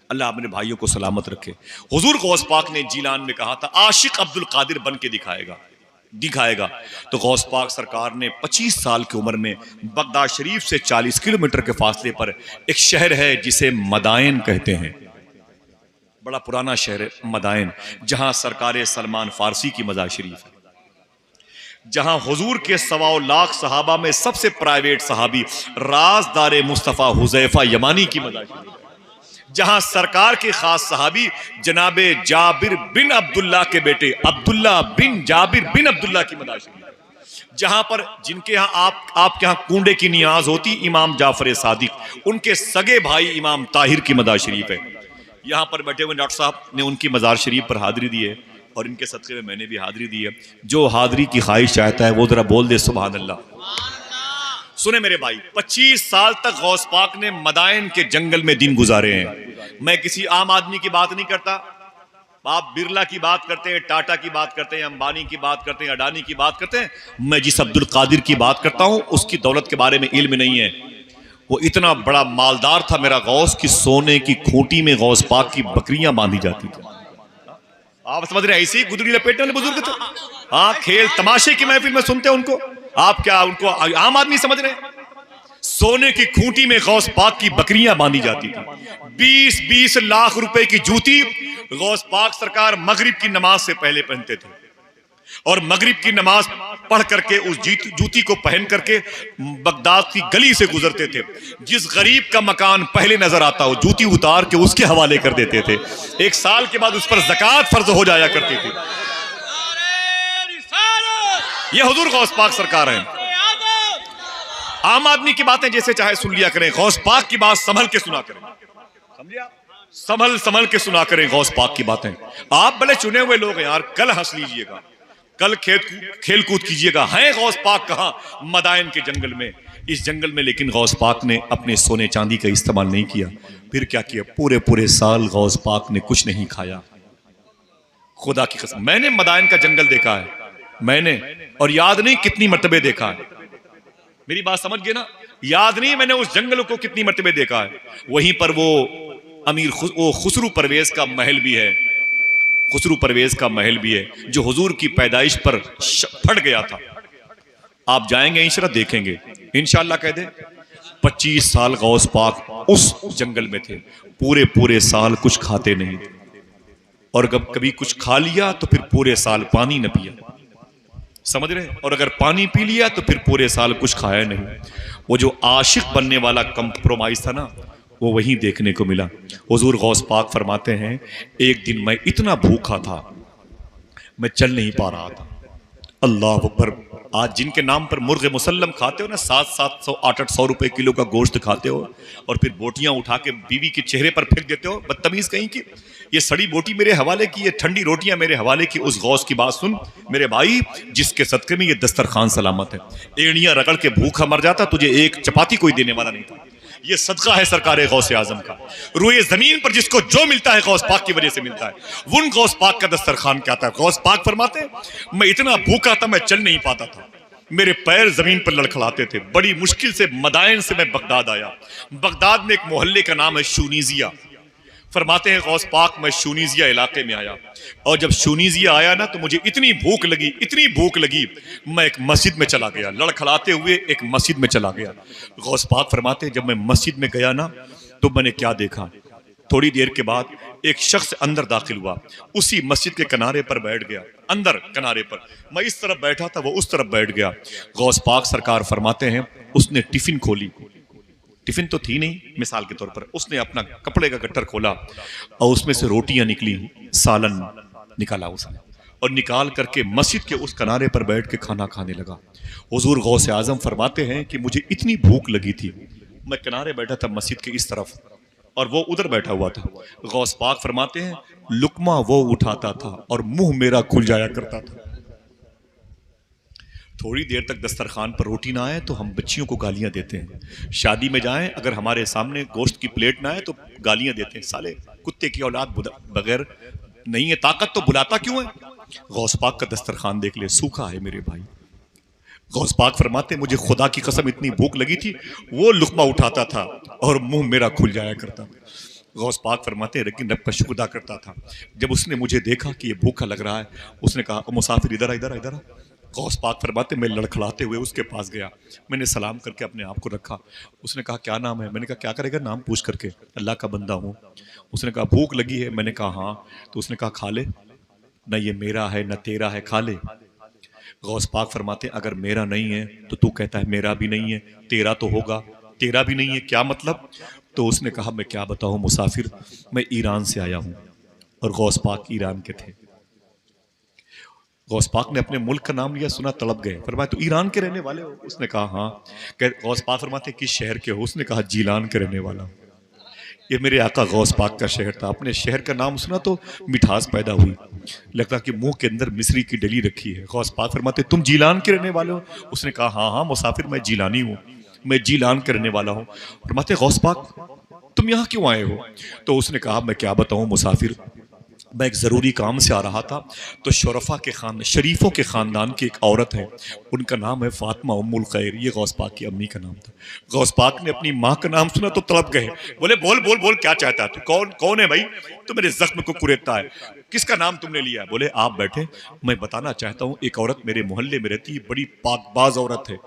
अल्लाह अपने भाइयों को सलामत रखे। हुजूर गौस पाक ने जीलान में कहा था आशिक अब्दुल कादिर बन के दिखाएगा। तो गौस पाक सरकार ने 25 साल की उम्र में बगदाद शरीफ से 40 किलोमीटर के फासले पर एक शहर है जिसे मदायन कहते हैं, बड़ा पुराना शहर है मदायन, जहां सरकार सलमान फारसी की मज़ार शरीफ है, जहां हुजूर के 1.25 लाख सहाबा में सबसे प्राइवेट सहाबी राजदार मुस्तफ़ा हुज़ैफा यमानी की मज़ार शरीफ है, जहां सरकार के खास सहाबी जनाबे जाबिर बिन अब्दुल्ला के बेटे अब्दुल्ला बिन जाबिर बिन अब्दुल्ला की मज़ार शरीफ है, जहां पर जिनके यहाँ आपके यहाँ कूंडे की नियाज होती इमाम जाफर सादिक, उनके सगे भाई इमाम ताहिर की मज़ार शरीफ है। यहाँ पर बैठे हुए डॉक्टर साहब ने उनकी मज़ार शरीफ पर हाजिरी दी है और इनके सदक़े में मैंने भी हाजिरी दी है। जो हाजिरी की ख्वाहिश चाहता है वो जरा बोल दे सुभान अल्लाह। सुने मेरे भाई, 25 साल तक गौस पाक ने मदायन के जंगल में दिन गुजारे हैं। मैं किसी आम आदमी की बात नहीं करता, आप बिरला की बात करते हैं, टाटा की बात करते हैं, अंबानी की बात करते हैं, अडानी की बात करते हैं। मैं जिस अब्दुल कादिर की बात करता हूं उसकी दौलत के बारे में इल्म नहीं है। वो इतना बड़ा मालदार था मेरा गौस कि सोने की खूंटी में गौस पाक की बकरियां बांधी जाती थी। आप समझ रहे हैं, ऐसे ही गुदड़ी लपेटने वाले बुजुर्ग थे। हाँ, खेल तमाशे की महफिल में सुनते हैं उनको, आप क्या उनको आम आदमी समझ रहे हैं? सोने की खूंटी में गौस पाक की बकरियां बांधी जाती थी। 20-20 लाख रुपए की जूती गौस पाक सरकार मगरिब की नमाज से पहले पहनते थे और मगरिब की नमाज पढ़ करके उस जूती को पहन करके बगदाद की गली से गुजरते थे। जिस गरीब का मकान पहले नजर आता हो जूती उतार के उसके हवाले कर देते थे। 1 साल के बाद उस पर ज़कात फर्ज हो जाया करती थी। ये हुजूर गौस पाक सरकार है। आम आदमी की बातें जैसे चाहे सुन लिया करें, गौस पाक की बात संभल के सुना करें। समझिए, संभल के सुना करें गौस पाक की बातें। आप भले चुने हुए लोग हैं यार, कल हंस लीजिएगा, कल खेल कूद कीजिएगा। हैं गौस पाक कहाँ? मदायन के जंगल में। इस जंगल में लेकिन गौस पाक ने अपने सोने चांदी का इस्तेमाल नहीं किया। फिर क्या किया? पूरे साल गौस पाक ने कुछ नहीं खाया। खुदा की कसम, मैंने मदायन का जंगल देखा है, मैंने, और याद नहीं कितनी मर्तबे देखा है। मेरी बात समझ गए ना? याद नहीं मैंने उस जंगल को कितनी मर्तबे देखा है। वहीं पर वो खुसरू परवेज का महल भी है, खुसरू परवेज का महल भी है जो हुजूर की पैदाइश पर फट गया था। आप जाएंगे इंशाल्लाह देखेंगे, इंशाल्लाह कह दे। 25 साल गौस पाक उस जंगल में थे, पूरे साल कुछ खाते नहीं थे, और कभी कुछ खा लिया तो फिर पूरे साल पानी न पिया। समझ रहे? और अगर पानी पी लिया तो फिर पूरे साल कुछ खाया नहीं। वो जो आशिक बनने वाला कंप्रोमाइज था ना, वो वहीं देखने को मिला। हुजूर गौस पाक फरमाते हैं, एक दिन मैं इतना भूखा था मैं चल नहीं पा रहा था। अल्लाह अकबर। आज जिनके नाम पर मुर्गे मुसल्लम खाते हो ना, 700 800 रुपए किलो का गोश्त खाते हो और फिर बोटियां उठा के बीवी के चेहरे पर फेंक देते हो, बदतमीज कहीं की। ये सड़ी बोटी मेरे हवाले की, ये ठंडी रोटियां मेरे हवाले की। उस गौस की बात सुन मेरे भाई, जिसके सदके में ये दस्तरखान सलामत है। एड़ियां रगड़ के भूखा मर जाता, तुझे एक चपाती कोई देने वाला नहीं था। ये सदका है सरकार गौसे आजम का। रुए जमीन पर जिसको जो मिलता है गौस पाक की वजह से मिलता है। उन गौस पाक का दस्तरखान क्या था? गौस पाक फरमाते, मैं इतना भूखा था मैं चल नहीं पाता था, मेरे पैर जमीन पर लड़खड़ाते थे। बड़ी मुश्किल से मदायन से मैं बगदाद आया। बगदाद में एक मोहल्ले का नाम है शूनीजिया। फरमाते हैं गौस पाक, मैं शूनीजिया इलाके में आया, और जब शूनीजिया आया ना तो मुझे इतनी भूख लगी, मैं एक मस्जिद में चला गया, लड़खड़ाते हुए एक मस्जिद में चला गया। गौस पाक फरमाते हैं, जब मैं मस्जिद में गया ना तो मैंने क्या देखा? थोड़ी देर के बाद एक शख्स अंदर दाखिल हुआ, उसी मस्जिद के किनारे पर बैठ गया। अंदर किनारे पर मैं इस तरफ बैठा था, वो उस तरफ बैठ गया। गौस पाक सरकार फरमाते हैं, उसने टिफिन खोली, टिफिन तो थी नहीं, मिसाल के तौर पर उसने अपना कपड़े का गट्टर खोला और उसमें से रोटियां निकली, सालन निकाला उसने, और निकाल करके मस्जिद के उस किनारे पर बैठ के खाना खाने लगा। हुजूर गौसे आजम फरमाते हैं कि मुझे इतनी भूख लगी थी, मैं किनारे बैठा था मस्जिद के इस तरफ और वो उधर बैठा हुआ था। गौस पाक फरमाते हैं, लुकमा वो उठाता था और मुंह मेरा खुल जाया करता था। थोड़ी देर तक दस्तरखान पर रोटी ना आए तो हम बच्चियों को गालियां देते हैं, शादी में जाएं अगर हमारे सामने गोश्त की प्लेट ना आए तो गालियां देते हैं, साले कुत्ते की औलाद बगैर नहीं है ताकत तो बुलाता क्यों है। गौस पाक का दस्तरखान देख ले, सूखा है मेरे भाई। गौस पाक फरमाते मुझे खुदा की कसम इतनी भूख लगी थी, वो लुकमा उठाता था और मुंह मेरा खुल जाया करता। गौस पाक फरमाते लेकिन रब का शुक्र अदा करता था। जब उसने मुझे देखा कि ये भूखा लग रहा है, उसने कहा मुसाफिर इधर इधर इधर। गौस पाक फरमाते मैं लड़खड़ाते हुए उसके पास गया, मैंने सलाम करके अपने आप को रखा। उसने कहा क्या नाम है? मैंने कहा क्या करेगा नाम पूछ करके, अल्लाह का बंदा हूँ। उसने कहा भूख लगी है? मैंने कहा हाँ। तो उसने कहा खा ले, न ये मेरा है न तेरा है, खा ले। गौस पाक फरमाते अगर मेरा नहीं है तो तू कहता है मेरा भी नहीं है, तेरा तो होगा, तेरा भी नहीं है, क्या मतलब? तो उसने कहा मैं क्या बताऊं मुसाफिर, मैं ईरान से आया हूं। और गौस पाक ईरान के थे। गौस पाक ने अपने मुल्क का नाम लिया, सुना तड़प गए। फरमाया तो ईरान के रहने वाले हो? उसने कहा हाँ। गौस पाक फरमाते किस शहर के हो? उसने कहा जीलान के रहने वाला हूं। ये मेरे आका गौस पाक का शहर था। अपने शहर का नाम सुना तो मिठास पैदा हुई, लगता कि मुंह के अंदर मिस्री की डली रखी है। गौस पाक फरमाते तुम जीलान के रहने वाले हो? उसने कहा हाँ हाँ मुसाफिर मैं जीलानी हूँ, मैं जीलान के रहने वाला हूँ। फरमाते गौस पाक तुम यहाँ क्यों आए हो? तो उसने कहा मैं क्या बताऊँ मुसाफिर, मैं एक ज़रूरी काम से आ रहा था तो शरफा के शरीफों के ख़ानदान की एक औरत है, उनका नाम है फातिमा उम्मुल खैर, ये गौस पाक की अम्मी का नाम था। गौस पाक ने अपनी माँ का नाम सुना तो तड़प गए, बोले बोल बोल बोल क्या चाहता है तू, कौन है भाई, तो मेरे जख्म को कुरेदता है, किसका नाम तुमने लिया? बोले आप बैठे, मैं बताना चाहता हूँ एक औरत मेरे मोहल्ले में रहती है, बड़ी पाकबाज औरत है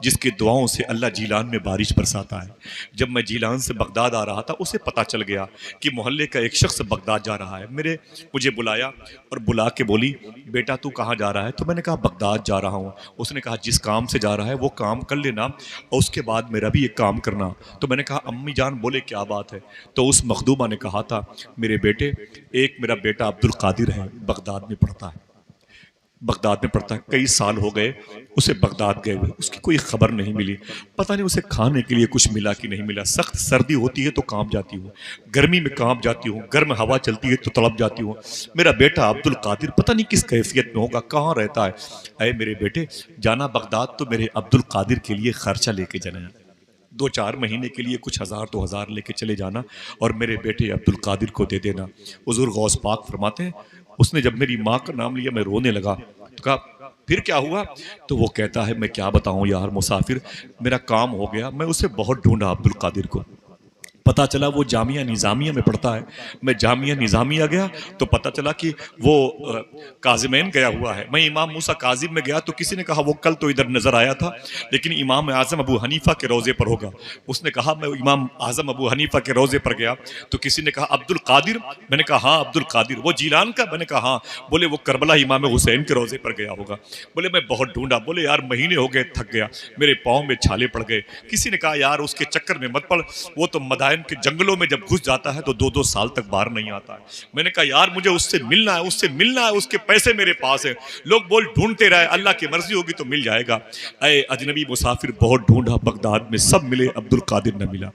जिसकी दुआओं से अल्लाह जीलान में बारिश बरसाता है। जब मैं जीलान से बगदाद आ रहा था उसे पता चल गया कि मोहल्ले का एक शख्स बगदाद जा रहा है। मुझे बुलाया और बुला के बोली बेटा तू कहाँ जा रहा है? तो मैंने कहा बगदाद जा रहा हूँ। उसने कहा जिस काम से जा रहा है वो काम कर लेना और उसके बाद मेरा भी एक काम करना। तो मैंने कहा अम्मी जान बोले क्या बात है? तो उस मखदूमा ने कहा था मेरे बेटे, एक मेरा बेटा अब्दुल कादिर है, बगदाद में पढ़ता है, बगदाद में पढ़ता है, कई साल हो गए उसे बगदाद गए हुए, उसकी कोई खबर नहीं मिली, पता नहीं उसे खाने के लिए कुछ मिला कि नहीं मिला। सख्त सर्दी होती है तो कांप जाती हूँ, गर्मी में कांप जाती हूँ, गर्म हवा चलती है तो तड़प जाती हूँ। मेरा बेटा अब्दुल कादिर पता नहीं किस कैफियत में होगा, कहाँ रहता है। अरे मेरे बेटे जाना बगदाद तो मेरे अब्दुल कादिर के लिए खर्चा लेके जाना, 2-4 महीने के लिए कुछ 1000-2000 लेके चले जाना और मेरे बेटे अब्दुल कादिर को दे देना। हुजूर गौस पाक फरमाते हैं उसने जब मेरी माँ का नाम लिया मैं रोने लगा। तो कहा फिर क्या हुआ? तो वो कहता है मैं क्या बताऊं यार मुसाफिर, मेरा काम हो गया। मैं उसे बहुत ढूंढा अब्दुल कादिर को, पता चला वो जामिया निज़ामिया में पढ़ता है। मैं जामिया निज़ामिया गया तो पता चला कि वो काजिमैन गया हुआ है। मैं इमाम मूसा काजिम में गया तो किसी ने कहा वो कल तो इधर नज़र आया था लेकिन इमाम आज़म अबू हनीफ़ा के रोज़े पर होगा। उसने कहा मैं इमाम आज़म अबू हनीफ़ा के रोज़े पर गया तो किसी ने कहा अब्दुल कादिर, मैंने कहा हाँ अब्दुल कादिर। वो जीलान का? मैंने कहा हाँ। बोले वो करबला इमाम हुसैन के रोज़े पर गया होगा। बोले मैं बहुत ढूंढा। बोले यार महीने हो गए, थक गया, मेरे पाँव में छाले पड़ गए। किसी ने कहा यार उसके चक्कर में मत पड़, वो तो मदायन के जंगलों में जब घुस जाता है तो 2-2 साल तक बाहर नहीं आता है। मैंने कहा यार मुझे उससे मिलना है, उससे मिलना है, उसके पैसे मेरे पास है। लोग बोल ढूंढते रहे, अल्लाह की मर्जी होगी तो मिल जाएगा। ऐ अजनबी मुसाफिर बहुत ढूंढा, बगदाद में सब मिले, अब्दुल कादिर न मिला।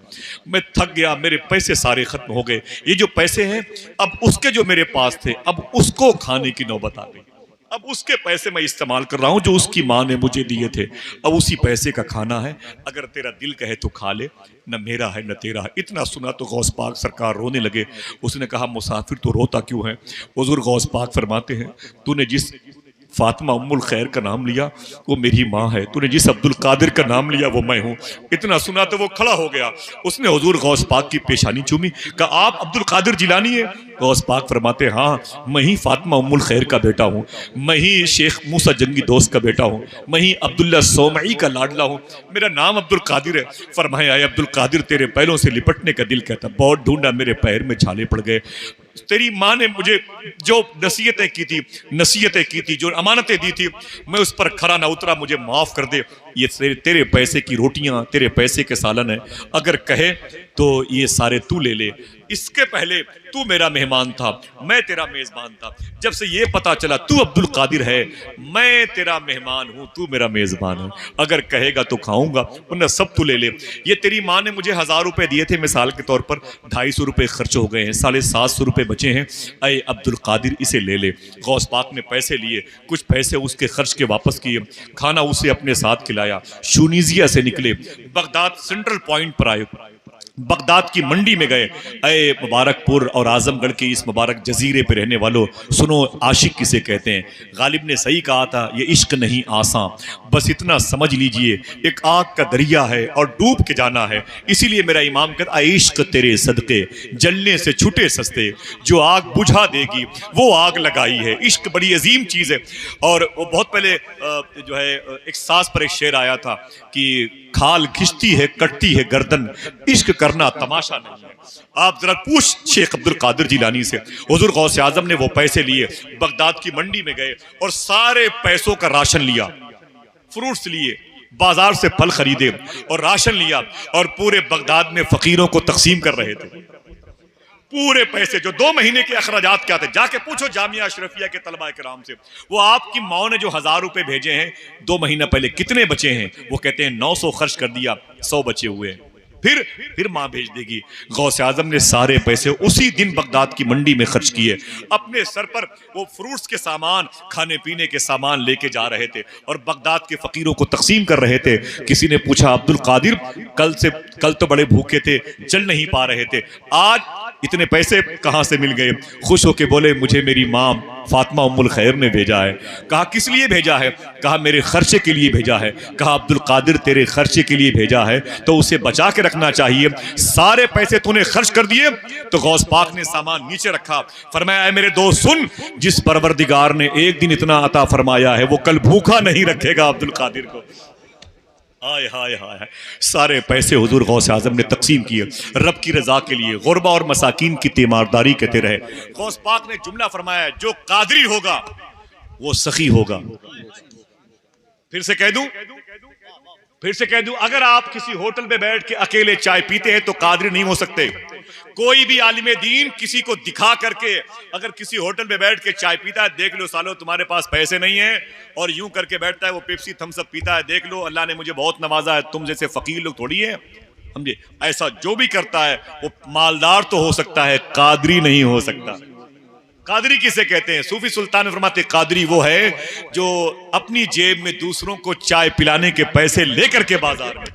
मैं थक गया, मेरे पैसे सारे खत्म हो गए। ये जो पैसे हैं अब उसके जो मेरे पास थे अब उसको खाने की नौबत आ गई। अब उसके पैसे मैं इस्तेमाल कर रहा हूं जो उसकी माँ ने मुझे दिए थे, अब उसी पैसे का खाना है। अगर तेरा दिल कहे तो खा ले, न मेरा है न तेरा है। इतना सुना तो गौस पाक सरकार रोने लगे। उसने कहा मुसाफिर तो रोता क्यों है? हुजूर गौस पाक फरमाते हैं तूने जिस फातिमा उम्मुल खैर का नाम लिया वो मेरी माँ है, तूने जिस अब्दुल कादिर का नाम लिया वो मैं हूँ। इतना सुना तो वो खड़ा हो गया, उसने हुजूर गौस पाक की पेशानी चूमी, कहा आप अब्दुल कादिर जिलानी है? गौस पाक फरमाते हाँ मैं ही फातिमा उम्मुल खैर का बेटा हूँ, मैं ही शेख मूसा जंगी दोस्त का बेटा हूँ, मैं ही अब्दुल्ला सोमई का लाडला हूँ, मेरा नाम अब्दुल कादिर है। फरमाया आए अब्दुल कादिर तेरे पैरों से लिपटने का दिल कहता, बहुत ढूंढा मेरे पैर में छाले पड़ गए। तेरी माँ ने मुझे जो नसीहतें की थी, जो अमानतें दी थी, मैं उस पर खरा ना उतरा, मुझे माफ कर दे। ये तेरे पैसे की रोटियां, तेरे पैसे के सालन है, अगर कहे तो ये सारे तू ले ले, इसके पहले तू मेरा मेहमान था, मैं तेरा मेजबान था। जब से ये पता चला तू अब्दुल कादिर है, मैं तेरा मेहमान हूं, तू मेरा मेजबान है। अगर कहेगा तो खाऊंगा, वरना सब तू ले ले। ये तेरी माँ ने मुझे 1000 रुपए दिए थे मिसाल के तौर पर, 250 रुपए खर्च हो गए हैं, 750 रुपए बचे हैं। अय अब्दुल कादिर इसे ले ले। गौस पाक ने पैसे लिए, कुछ पैसे उसके खर्च के वापस किए, खाना उसे अपने साथ खिलाया। शूनीजिया से निकले, बगदाद सेंट्रल पॉइंट पर आए, बगदाद की मंडी में गए। अय मुबारकपुर और आजमगढ़ के इस मुबारक जजीरे पे रहने वालों, सुनो आशिक किसे कहते हैं। गालिब ने सही कहा था, ये इश्क नहीं आसान, बस इतना समझ लीजिए एक आग का दरिया है और डूब के जाना है। इसीलिए मेरा इमाम कहता, इश्क तेरे सदके जलने से छूटे सस्ते, जो आग बुझा देगी वो आग लगाई है। इश्क बड़ी अजीम चीज़ है। और वो बहुत पहले जो है एक सास पर एक शेर आया था कि खाल खिंचती है कटती है गर्दन, इश्क करना तमाशा नहीं है। आप जरा पूछ शेख अब्दुल कादिर जिलानी से, हुजूर गौसे आजम ने वो पैसे लिए, बगदाद की मंडी में गए और सारे पैसों का राशन लिया, फ्रूट्स लिए, बाजार से फल खरीदे और राशन लिया और पूरे बगदाद में फकीरों को तकसीम कर रहे थे। पूरे पैसे जो 2 महीने के अखराजात क्या थे, जाके पूछो जामिया अशरफिया के तलबा कराम से, वो आपकी माँ ने जो 1000 रुपए भेजे हैं 2 महीना पहले कितने बचे हैं? वो कहते हैं 900 खर्च कर दिया, 100 बचे हुए हैं। फिर माँ भेज देगी। गौसे आजम ने सारे पैसे उसी दिन बगदाद की मंडी में खर्च किए। अपने सर पर वो फ्रूट्स के सामान, खाने पीने के सामान लेके जा रहे थे और बगदाद के फकीरों को तकसीम कर रहे थे। किसी ने पूछा, अब्दुल कादिर कल तो बड़े भूखे थे, चल नहीं पा रहे थे, आज इतने पैसे कहाँ से मिल गए? खुश होके बोले, मुझे मेरी माँ फातिमा उम्मुल खैर ने भेजा है। कहा किस लिए भेजा है? कहा मेरे खर्चे के लिए भेजा है। कहा अब्दुल कादिर तेरे खर्चे के लिए भेजा है तो उसे बचा के रखना चाहिए। सारे पैसे तूने खर्च कर दिए। तो गौस पाक ने सामान नीचे रखा, फरमाया मेरे दोस्त सुन, जिस परवरदिगार ने एक दिन इतना अता फरमाया है वो कल भूखा नहीं रखेगा अब्दुल कादिर को। हाय हाय हाय, सारे पैसे हुजूर गौस आजम ने तकसीम किए रब की रजा के लिए, गुरबा और मसाकीन की तीमारदारी कहते रहे। गौस पाक ने जुमला फरमाया, जो कादरी होगा वो सखी होगा। फिर से कह दूं, अगर आप किसी होटल में बैठ के अकेले चाय पीते हैं तो कादरी नहीं हो सकते। कोई भी आलिमे दीन किसी को दिखा करके अगर किसी होटल में बैठ के चाय पीता है, देख लो सालो तुम्हारे पास पैसे नहीं है, और यूं करके बैठता है वो पेप्सी थम्स अप पीता है, देख लो अल्लाह ने मुझे बहुत नवाजा है, तुम जैसे फकीर लोग थोड़ी है, समझे। ऐसा जो भी करता है वो मालदार तो हो सकता है, कादरी नहीं हो सकता। कादरी किसे कहते हैं? सूफी सुल्तान फरमाते कादरी वो है जो अपनी जेब में दूसरों को चाय पिलाने के पैसे लेकर के बाजार में,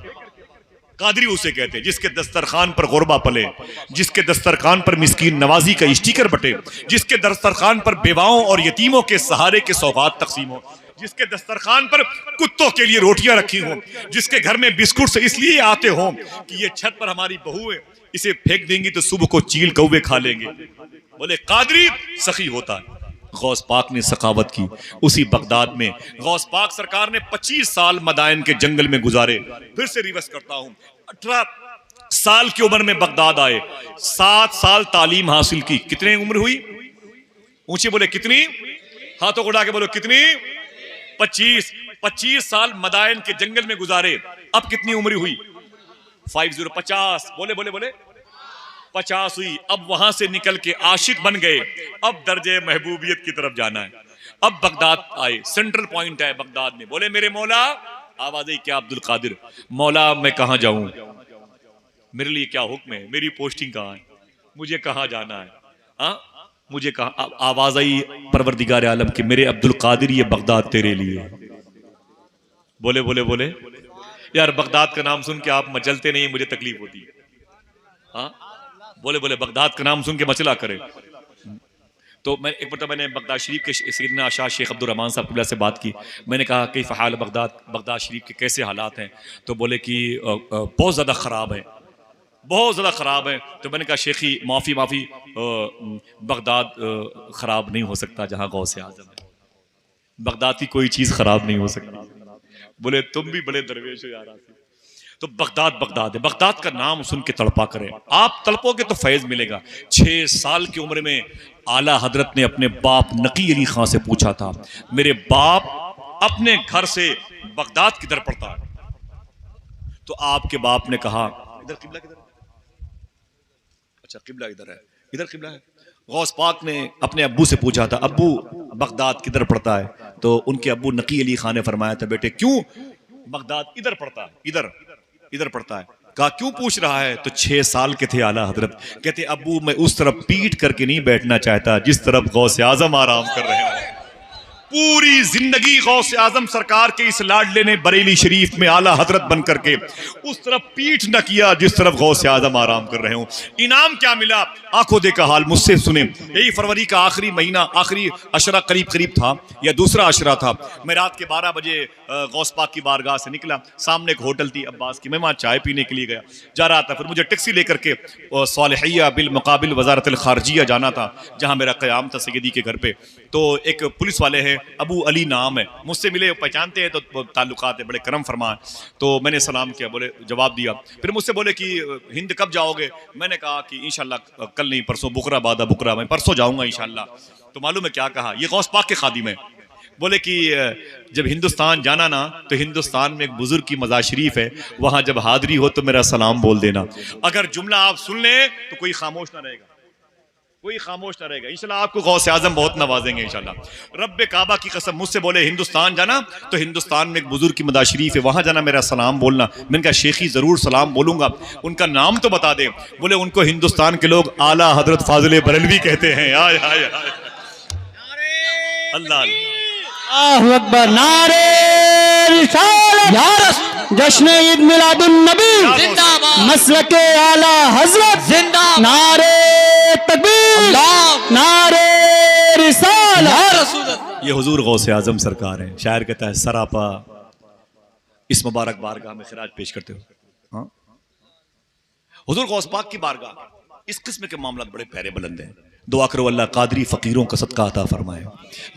कादरी उसे कहते हैं। जिसके दस्तरखान पर गुरबा पले, जिसके दस्तरखान पर मिस्कीन नवाजी का स्टिकर बटे, जिसके दस्तरखान पर बेवाओं और यतीमों के सहारे के सौगात तकसीम हो, जिसके दस्तरखान पर कुत्तों के लिए रोटियां रखी हों, जिसके घर में बिस्कुट से इसलिए आते हों कि ये छत पर हमारी बहू है, इसे फेंक देंगी तो सुबह को चील कौवे खा लेंगे, बोले कादरी सखी होता है। गौस पाक ने सखावत की उसी बगदाद में। गौस पाक सरकार ने 25 साल मदायन के जंगल में गुजारे। फिर से रिवर्स करता हूं, 18 साल की उम्र में बगदाद आए, 7 साल तालीम हासिल की। कितनी उम्र हुई? ऊंचे बोले कितनी, हाथों को उड़ा के बोलो कितनी? 25 साल मदायन के जंगल में गुजारे। अब कितनी उम्र हुई? 50 बोले बोले बोले 50 हुई। अब वहां से निकल के आशिक बन गए। अब दर्जे महबूबियत की तरफ जाना है। अब बगदाद आए, सेंट्रल पॉइंट है बगदाद में। बोले मेरे मौला, आवाज आई क्या अब्दुल कादिर? मौला मैं कहां जाऊं, मेरे लिए क्या हुक्म है, मेरी पोस्टिंग कहां है, मुझे कहां जाना है? हाँ मुझे कहां? आवाज आई परवरदिगार आलम की, मेरे अब्दुल कादिर ये बगदाद तेरे लिए। बोले बोले बोले यार बगदाद का नाम सुन के आप मचलते नहीं, मुझे तकलीफ होती है। हाँ बोले बोले बगदाद का नाम सुन के मचला करे। तो मैं एक बार मैंने बगदाद शरीफ के सैयदना शाह शेख अब्दुल रहमान साहब क़िबला से बात की। मैंने कहा कि फ़हाल बगदाद शरीफ के कैसे हालात हैं? तो बोले कि बहुत ज़्यादा ख़राब है, बहुत ज़्यादा ख़राब है। तो मैंने कहा शेखी माफ़ी बगदाद ख़राब नहीं हो सकता जहाँ गौसे आज़म है। बगदाद की कोई चीज़ ख़राब नहीं हो सकती। बोले तुम भी बड़े दरवेश हो यार। तो बगदाद है। बगदाद का नाम सुन के तड़पा करें, आप तड़पोगे तो फैज़ मिलेगा। 6 साल की उम्र में आला हजरत ने अपने बाप नकी अली खां से पूछा था, मेरे बाप अपने घर से बगदाद किधर पड़ता है? तो आपके बाप ने कहा इधर किबला किधर? अच्छा किबला इधर है, इधर किबला है। गौस पाक ने अपने अब्बू से पूछा था, अब्बू बगदाद किधर पड़ता है? तो उनके अब्बू नकी अली खान ने फरमाया था, बेटे क्यों बगदाद इधर पड़ता है, इधर इधर पड़ता है। कहा क्यों पूछ रहा है? तो 6 साल के थे आला हजरत, कहते अब्बू मैं उस तरफ पीठ करके नहीं बैठना चाहता जिस तरफ गौस आजम आराम कर रहे हैं। पूरी जिंदगी गौस आजम सरकार के इस लाडले ने बरेली शरीफ में आला हजरत बन करके उस तरफ पीठ न किया जिस तरफ गौस आजम आराम कर रहे हो। इनाम क्या मिला? आंखों देखा हाल मुझसे सुने। यही फरवरी का आखिरी महीना, आखिरी अशरा करीब करीब था या दूसरा अशरा था। मैं रात के 12 बजे गौस पाक की बारगाह से निकला। सामने एक होटल थी अब्बास की, मैं वहाँ चाय पीने के लिए गया, जा रहा था। फिर मुझे टैक्सी लेकर के सालिहिया बिल मुकाबिल वजारत अल खारजिया जाना था, जहाँ मेरा क़याम था सैयदी के घर पे। तो एक पुलिस वाले हैं, अबू अली नाम है, मुझसे मिले, पहचानते हैं तो ताल्लुकात है, बड़े करम फरमा है। तो मैंने सलाम किया, बोले जवाब दिया। फिर मुझसे बोले कि हिंद कब जाओगे? मैंने कहा कि इंशाल्लाह कल नहीं परसों, बुकरा बादा बुकरा, मैं परसों जाऊंगा इंशाल्लाह। तो मालूम है क्या कहा? ये गौस पाक के खादिम है। बोले कि जब हिंदुस्तान जाना ना तो हिंदुस्तान में एक बुजुर्ग की मज़ार शरीफ है, वहां जब हाजिरी हो तो मेरा सलाम बोल देना। अगर जुमला आप सुन लें तो कोई खामोश ना रहेगा, कोई खामोश ना रहेगा। इंशाल्लाह आपको गौस आजम बहुत नवाजेंगे इंशाल्लाह। रब्बे काबा की कसम, मुझसे बोले हिंदुस्तान जाना तो हिंदुस्तान में एक बुजुर्ग की मज़ार शरीफ है, वहां जाना, मेरा सलाम बोलना। मैंने कहा शेखी जरूर सलाम बोलूंगा, उनका नाम तो बता दे। बोले उनको हिंदुस्तान के लोग आला हजरत फाजिल बरेलवी कहते हैं। आय हाय हाय, अल्लाह
अल्लाहु अकबर, नारे रिसालत, जश्न ईद मिलादुन नबी जिंदाबाद, मसलके आला हजरत जिंदाबाद, नारे तकबीर, नारे रिसालत।
ये हुजूर गौसे आजम सरकार है। शायर कहता है सरापा इस मुबारक बारगाह में खिराज पेश करते हो। हाँ? हुजूर गौस पाक की बारगाह, इस किस्म के मामला बड़े प्यारे बुलंद हैं। दुआ करो अल्लाह कादरी फकीरों का सदका अता फरमाए।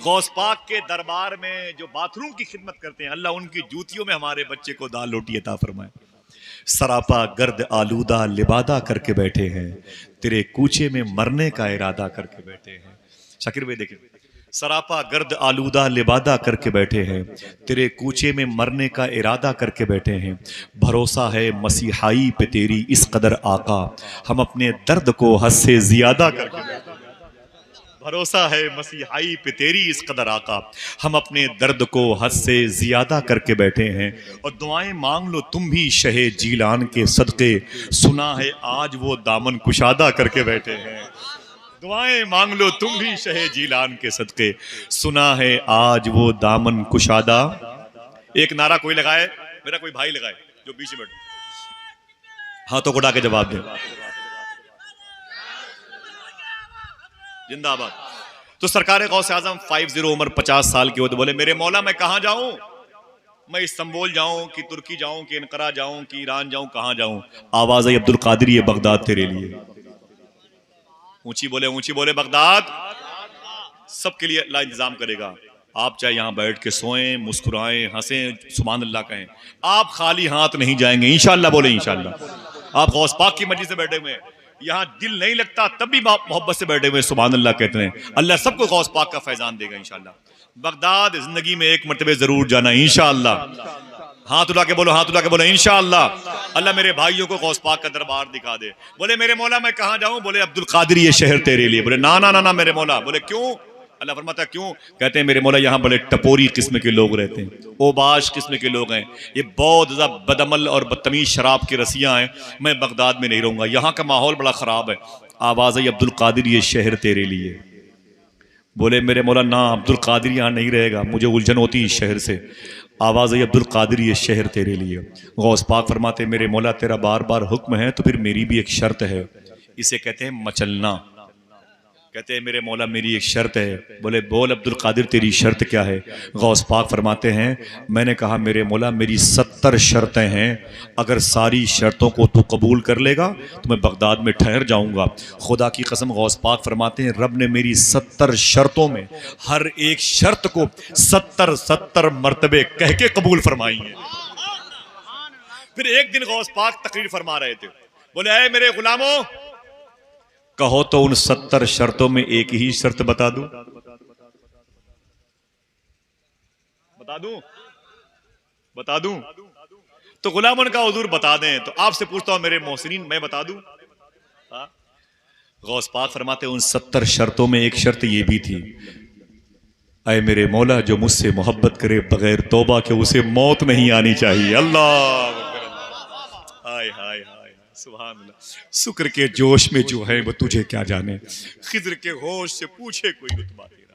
गौस पाक के दरबार में जो बाथरूम की खिदमत करते हैं, अल्लाह उनकी जूतियों में हमारे बच्चे को दाल रोटी अता फरमाए। सरापा गर्द आलूदा लिबादा करके बैठे हैं, तेरे कूचे में मरने का इरादा करके बैठे हैं। शाकिर भाई देखें, सरापा गर्द आलूदा लिबादा करके बैठे हैं, तेरे कूचे में मरने का इरादा करके बैठे हैं। भरोसा है मसीहाई पे तेरी इस कदर आका, हम अपने दर्द को हद से ज्यादा करके बैठे हैं। भरोसा है मसीहाई पे तेरी इस कदर आका, हम अपने दर्द को हद से ज्यादा करके बैठे हैं। और दुआएं मांग लो तुम भी शहे जीलान के सदके, सुना है आज वो दामन कुशादा करके बैठे हैं। दुआएं मांग लो तुम भी शहे जीलान के सदके, सुना है आज वो दामन कुशादा। एक नारा कोई लगाए, मेरा कोई भाई लगाए जो बीच में बैठे, हाथों को उठा के जवाब दे, जिंदाबाद। तो सरकार गौसे आजम 50 उम्र 50 साल की हो, तो बोले मेरे मौला मैं कहाँ जाऊं? मैं इस्तांबुल जाऊं कि तुर्की जाऊं कि अनकरा जाऊं कि ईरान जाऊं, कहाँ जाऊं? आवाज आई अब्दुल कादिर ये बगदाद तेरे लिए। ऊंची बोले बगदाद सबके लिए अल्लाह इंतजाम करेगा। आप चाहे यहां बैठ के सोएं, मुस्कुराएं, हंसें, सुभान अल्लाह कहें, आप खाली हाथ नहीं जाएंगे इंशाअल्लाह। बोले इंशाअल्लाह। आप गौस पाक की मस्जिद से बैठे हुए, यहाँ दिल नहीं लगता तब भी मोहब्बत से बैठे हुए सुभान अल्लाह कहते हैं। अल्लाह सबको गौस पाक का फैजान देगा इंशाअल्लाह। बगदाद जिंदगी में एक मरतबे जरूर जाना इंशाअल्लाह। हाथ उठा के बोलो इंशाअल्लाह। अल्लाह मेरे भाइयों को गौस पाक का दरबार दिखा दे। बोले मेरे मौला मैं कहाँ जाऊं? बोले अब्दुल कादिर ये शहर तेरे लिए। बोले ना ना ना ना मेरे मौला। बोले क्यों? अल्लाह फरमाता है क्यों? कहते हैं मेरे मौला यहाँ बड़े टपोरी किस्म के लोग रहते हैं, ओबाश किस्म के लोग हैं, ये बहुत ज़्यादा बदअमल और बदतमीज शराब की रसियाँ हैं, मैं बगदाद में नहीं रहूँगा, यहाँ का माहौल बड़ा ख़राब है। आवाज़ आई अब्दुल कादिर ये शहर तेरे लिए। बोले मेरे मौला ना अब्दुल कादिर यहाँ नहीं रहेगा, मुझे उलझन होती इस शहर से। आवाज़ आई अब्दुल कादिर ये शहर तेरे लिए। गौस पाक फरमाते मेरे मौला तेरा बार बार हुक्म है तो फिर मेरी भी एक शर्त है, इसे कहते हैं मचलना। कहते हैं मेरे मौला मेरी एक शर्त है। बोले बोल अब्दुल कादिर तेरी शर्त क्या है? गौस पाक फरमाते हैं मैंने कहा मेरे मौला मेरी 70 शर्तें हैं, अगर सारी शर्तों को तू कबूल कर लेगा तो मैं बगदाद में ठहर जाऊंगा। खुदा की कसम गौस पाक फरमाते हैं रब ने मेरी 70 शर्तों में हर एक शर्त को 70 मरतबे कह के कबूल फरमाई है। फिर एक दिन गौस पाक तकरीर फरमा रहे थे, बोले ऐ मेरे गुलामों कहो तो उन 70 शर्तों में एक ही शर्त बता दूं? बता दूं? तो गुलामन का हुजूर बता दें, तो आपसे पूछता हूं मेरे मोहसिनीन मैं बता दूं? गौस पाक फरमाते उन 70 शर्तों में एक शर्त ये भी थी, ऐ मेरे मौला जो मुझसे मोहब्बत करे बगैर तौबा के उसे मौत नहीं आनी चाहिए। अल्लाह हाय हाय हाय सुभान अल्लाह। शुक्र के जोश में जो है वो तुझे क्या जाने, खिज्र के होश से पूछे कोई रुतबा तेरा।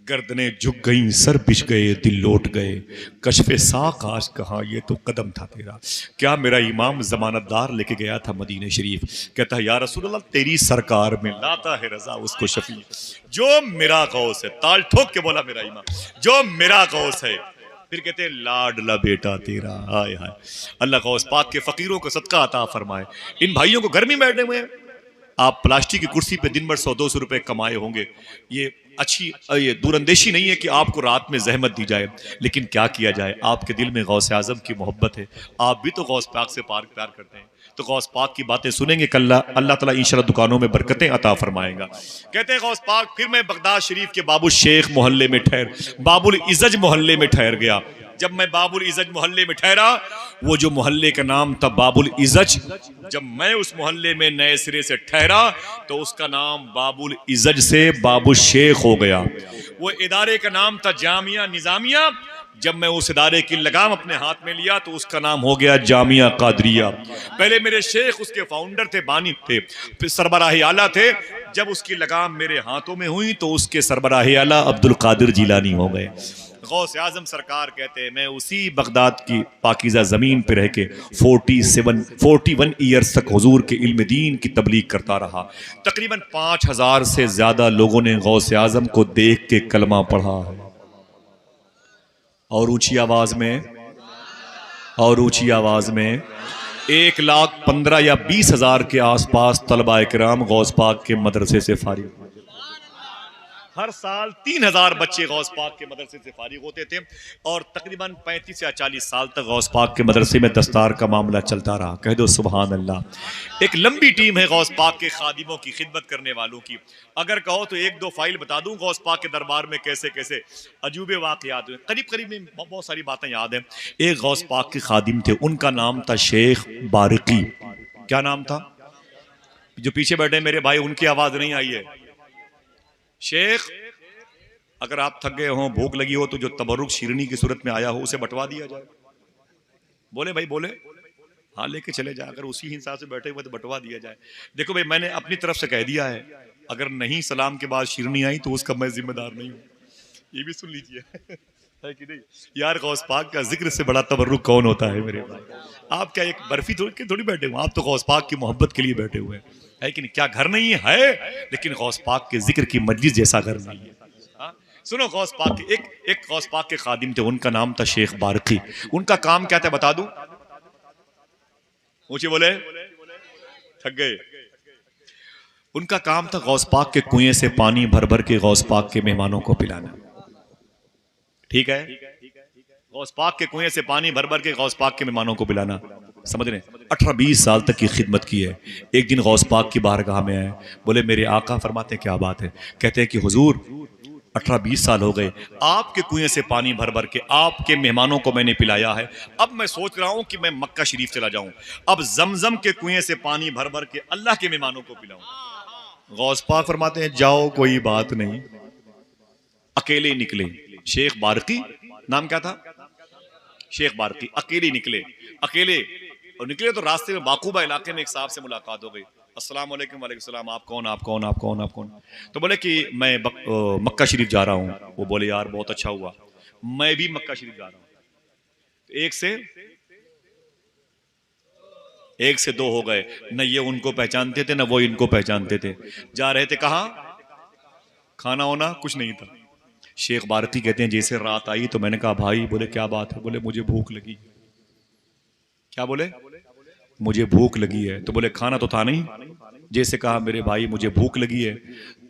गर्दनें झुक गईं, सर बिछ गए, दिल लौट गए, कशफे साक आज कहाँ ये तो कदम था तेरा। क्या मेरा इमाम जमानतदार लेके गया था मदीने शरीफ, कहता है या रसूल अल्लाह तेरी सरकार में लाता है रजा उसको शफी, जो मेरा गौस है। ताल ठोक के बोला मेरा इमाम, जो मेरा गौस है। फिर कहते हैं लाडला बेटा तेरा। हाय हाय अल्लाह गौस पाक के फकीरों को सदका अता फरमाए। इन भाइयों को घर में बैठे हुए हैं, आप प्लास्टिक की कुर्सी पे दिन भर 100-200 रुपए कमाए होंगे। ये अच्छी ये दूरंदेशी नहीं है कि आपको रात में जहमत दी जाए, लेकिन क्या किया जाए, आपके दिल में गौस आजम की मोहब्बत है, आप भी तो गौस पाक से प्यार करते हैं, तो गौस पाक की बातें सुनेंगे कल अल्लाह ताला इंशाअल्लाह दुकानों में बरकतें अता फरमाएगा। कहते हैं गौस पाक फिर मैं बगदाद शरीफ के बाबुल शेख मोहल्ले में बाबुल इज़ज मोहल्ले में ठहर गया। जब मैं बाबुल इज़ज मोहल्ले में ठहरा, वो जो मोहल्ले का नाम था बाबुल इज़ज, जब मैं उस मोहल्ले में नए सिरे से ठहरा तो उसका नाम बाबुल इज़ज से बाबुल शेख हो गया। वो इदारे का नाम था जामिया निजामिया, जब मैं उस इदारे की लगाम अपने हाथ में लिया तो उसका नाम हो गया जामिया कादरिया। पहले मेरे शेख उसके फाउंडर थे, बानी थे, फिर सरबराही आला थे। जब उसकी लगाम मेरे हाथों में हुई तो उसके सरबराही आला अब्दुल कादिर जिलानी हो गए। गौस आजम सरकार कहते हैं मैं उसी बगदाद की पाकीज़ा ज़मीन पर रह के 41 ईयर्स तक हुजूर के इल्म दीन की तबलीग करता रहा। तकरीबन 5000 से ज़्यादा लोगों ने गौस आजम को देख के कलमा पढ़ा है। और ऊंची आवाज़ में 1,15,000 या 20,000 के आसपास तलबा इकराम गौस पाक के मदरसे से फारिग। हर साल 3,000 बच्चे गौस पाक के मदरसे से फारिग होते थे और तकरीबन 35 या 40 साल तक गौस पाक के मदरसे में दस्तार का मामला चलता रहा। कह दो सुभान अल्लाह। एक लंबी टीम है गौस पाक के खादिमों की, खिदमत करने वालों की। अगर कहो तो 1-2 फाइल बता दूं गौस पाक के दरबार में कैसे कैसे अजूबे वाक़यात हुए, करीब में बहुत सारी बातें याद हैं। एक गौस पाक के खादिम थे, उनका नाम था शेख बारिकी। क्या नाम था? जो पीछे बैठे मेरे भाई उनकी आवाज नहीं आई है। शेख, अगर आप थक गए हो, भूख लगी हो, तो जो तबरुक शिरनी की सूरत में आया हो उसे बंटवा दिया जाए। बोले भाई बोले, हाँ लेके चले जाए। अगर उसी हिसाब से बैठे हुए तो बंटवा दिया जाए। देखो भाई मैंने अपनी तरफ से कह दिया है, अगर नहीं सलाम के बाद शिरनी आई तो उसका मैं जिम्मेदार नहीं हूँ, ये भी सुन लीजिए है कि नहीं यार। गौस पाक का जिक्र से बड़ा तबरुक कौन होता है मेरे भाई। आप क्या एक बर्फी थोड़ी बैठे हुए, आप तो गौस पाक की मोहब्बत के लिए बैठे हुए हैं, है कि नहीं? क्या घर नहीं है, लेकिन गौस पाक के जिक्र की मजलिस जैसा घर नहीं है। सुनो, गौस पाक के एक गौस पाक के खादिम थे, उनका नाम था शेख बारकी। उनका काम क्या था बता दूं? ऊंचे बोले, थक गए। उनका काम था गौस पाक के कुएं से पानी भर भर के गौस पाक के मेहमानों को पिलाना। ठीक है, गौस पाक के कुएं से पानी भर भर के गौस पाक के मेहमानों को पिलाना, समझ रहे? 18-20 साल तक की खिदमत की है। एक दिन गौस पाक की बारगाह में आए, बोले मेरे आका, फरमाते क्या बात है? कहते हैं कि हुजूर 18-20 साल हो गए, आपके कुएं से पानी भर भर के आपके मेहमानों को मैंने पिलाया है। अब मैं सोच रहा हूं कि मैं मक्का शरीफ चला जाऊं, अब जमजम के कुएं से पानी भर भर के अल्लाह के मेहमानों को पिलाऊं। गौस पाक फरमाते हैं जाओ, कोई बात नहीं। अकेले निकले। शेख बारकी नाम क्या था? शेख बारकी। अकेले निकले तो रास्ते में बाकूबा इलाके में एक साहब से मुलाकात हो गई। अस्सलाम वालेकुम। वालेकुम सलाम। आप कौन? आप कौन? आप कौन? आप कौन? तो बोले कि मैं मक्का शरीफ जा रहा हूँ। वो बोले यार बहुत अच्छा हुआ, मैं भी मक्का शरीफ जा रहा हूँ। एक से दो हो गए, न ये उनको पहचानते थे न वो इनको पहचानते थे। जा रहे थे कहाँ? खाना होना कुछ नहीं था। शेख बारकी कहते हैं जैसे रात आई तो मैंने कहा भाई, बोले क्या बात है? बोले मुझे भूख लगी। क्या बोले? मुझे भूख लगी है। तो बोले खाना तो था नहीं। जैसे कहा मेरे भाई मुझे भूख लगी है,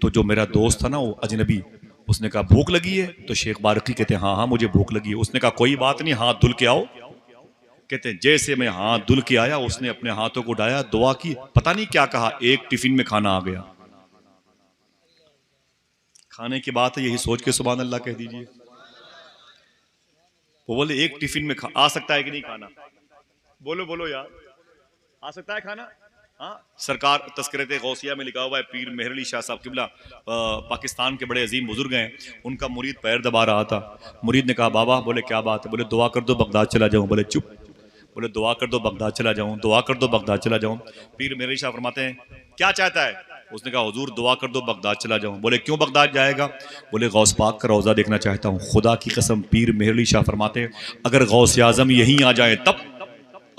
तो जो मेरा दोस्त था ना वो अजनबी, उसने कहा भूख लगी है? तो शेख बारकी कहते हैं हाँ हाँ मुझे भूख लगी है। उसने कहा कोई बात नहीं, हाथ धुल के आओ। कहते हैं जैसे मैं हाथ धुल के आया, उसने अपने हाथों को उठाया, दुआ की, पता नहीं क्या कहा, एक टिफिन में खाना आ गया। खाने की बात है, यही सोच के सुभान अल्लाह कह दीजिए। वो बोले एक टिफिन में आ सकता है कि नहीं खाना? बोलो बोलो यार, आ सकता है खाना? हाँ, सरकार तस्करत गौसिया में लिखा हुआ है, पीर मेहर अली शाह साहब किबला पाकिस्तान के बड़े अजीम बुजुर्ग हैं, उनका मुरीद पैर दबा रहा था। मुरीद ने कहा बाबा, बोले क्या बात है? बोले दुआ कर दो बगदाद चला जाऊं। बोले चुप। बोले दुआ कर दो बगदाद चला जाऊं, दुआ कर दो बगदाद चला जाऊं। पीर मेहर अली शाह फरमाते हैं क्या चाहता है? उसने कहा हुजूर दुआ कर दो बगदाद चला जाऊं। बोले क्यों बगदाद जाएगा? बोले गौस पाक का रोज़ा देखना चाहता हूं। खुदा की कसम, पीर मेहर अली शाह फरमाते हैं अगर गौस आजम यहीं आ जाए तब।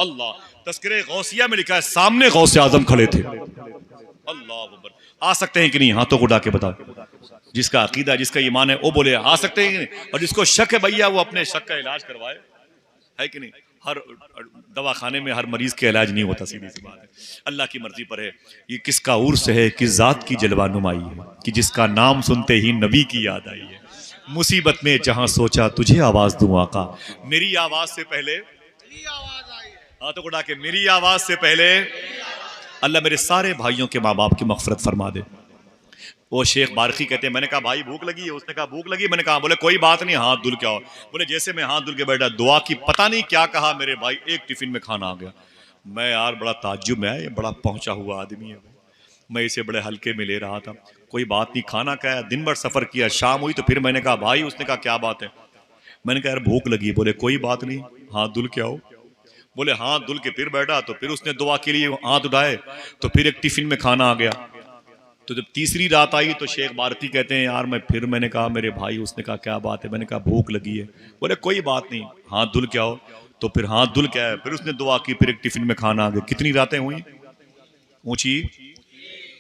अल्लाह, तस्करे गौसिया में लिखा है सामने गौस आजम खड़े थे। अल्लाह अकबर। आ सकते हैं कि नहीं? हाथों को उठा के बताओ। जिसका अकीदा, जिसका ईमान है वो बोले आ सकते हैं कि नहीं, और जिसको शक है भैया वो अपने शक का इलाज करवाए, है कि नहीं? हर दवाखाने में हर मरीज का इलाज नहीं होता, सीधी सी बात है, अल्लाह की मर्जी पर है। ये किसका उर्स है, किस जात की जलवा नुमाई है कि जिसका नाम सुनते ही नबी की याद आई है। मुसीबत में जहां सोचा तुझे आवाज दूं आका, मेरी आवाज से पहले हाथों को उठा के, मेरी आवाज से पहले। अल्लाह मेरे सारे भाइयों के माँ बाप की मग़फ़िरत फरमा दे। वो शेख बारखी कहते हैं मैंने कहा भाई भूख लगी है? उसने कहा भूख लगी। मैंने कहा बोले कोई बात नहीं, हाथ धुल के आओ। बोले जैसे मैं हाथ धुल के बैठा, दुआ की पता नहीं क्या कहा मेरे भाई, एक टिफिन में खाना आ गया। मैं यार बड़ा ताज्जुब में, ये बड़ा पहुंचा हुआ आदमी है, मैं इसे बड़े हल्के में ले रहा था। कोई बात नहीं, खाना खाया, दिन भर सफर किया, शाम हुई तो फिर मैंने कहा भाई। उसने कहा क्या बात है? मैंने कहा यार भूख लगी। बोले कोई बात नहीं, हाथ धुल के आओ। बोले हाथ धुल के फिर बैठा, तो फिर उसने दुआ के लिए हाथ उठाए, तो फिर एक टिफिन में खाना आ गया। तो जब तीसरी रात आई तो शेख बारती कहते हैं यार मैंने कहा मेरे भाई। उसने कहा क्या बात है? मैंने कहा भूख लगी है। बोले कोई बात नहीं, हाथ धुल के आओ। तो फिर हाथ धुल के आए, फिर उसने दुआ की, फिर एक टिफिन में खाना आ गया। कितनी रातें हुई? ऊंची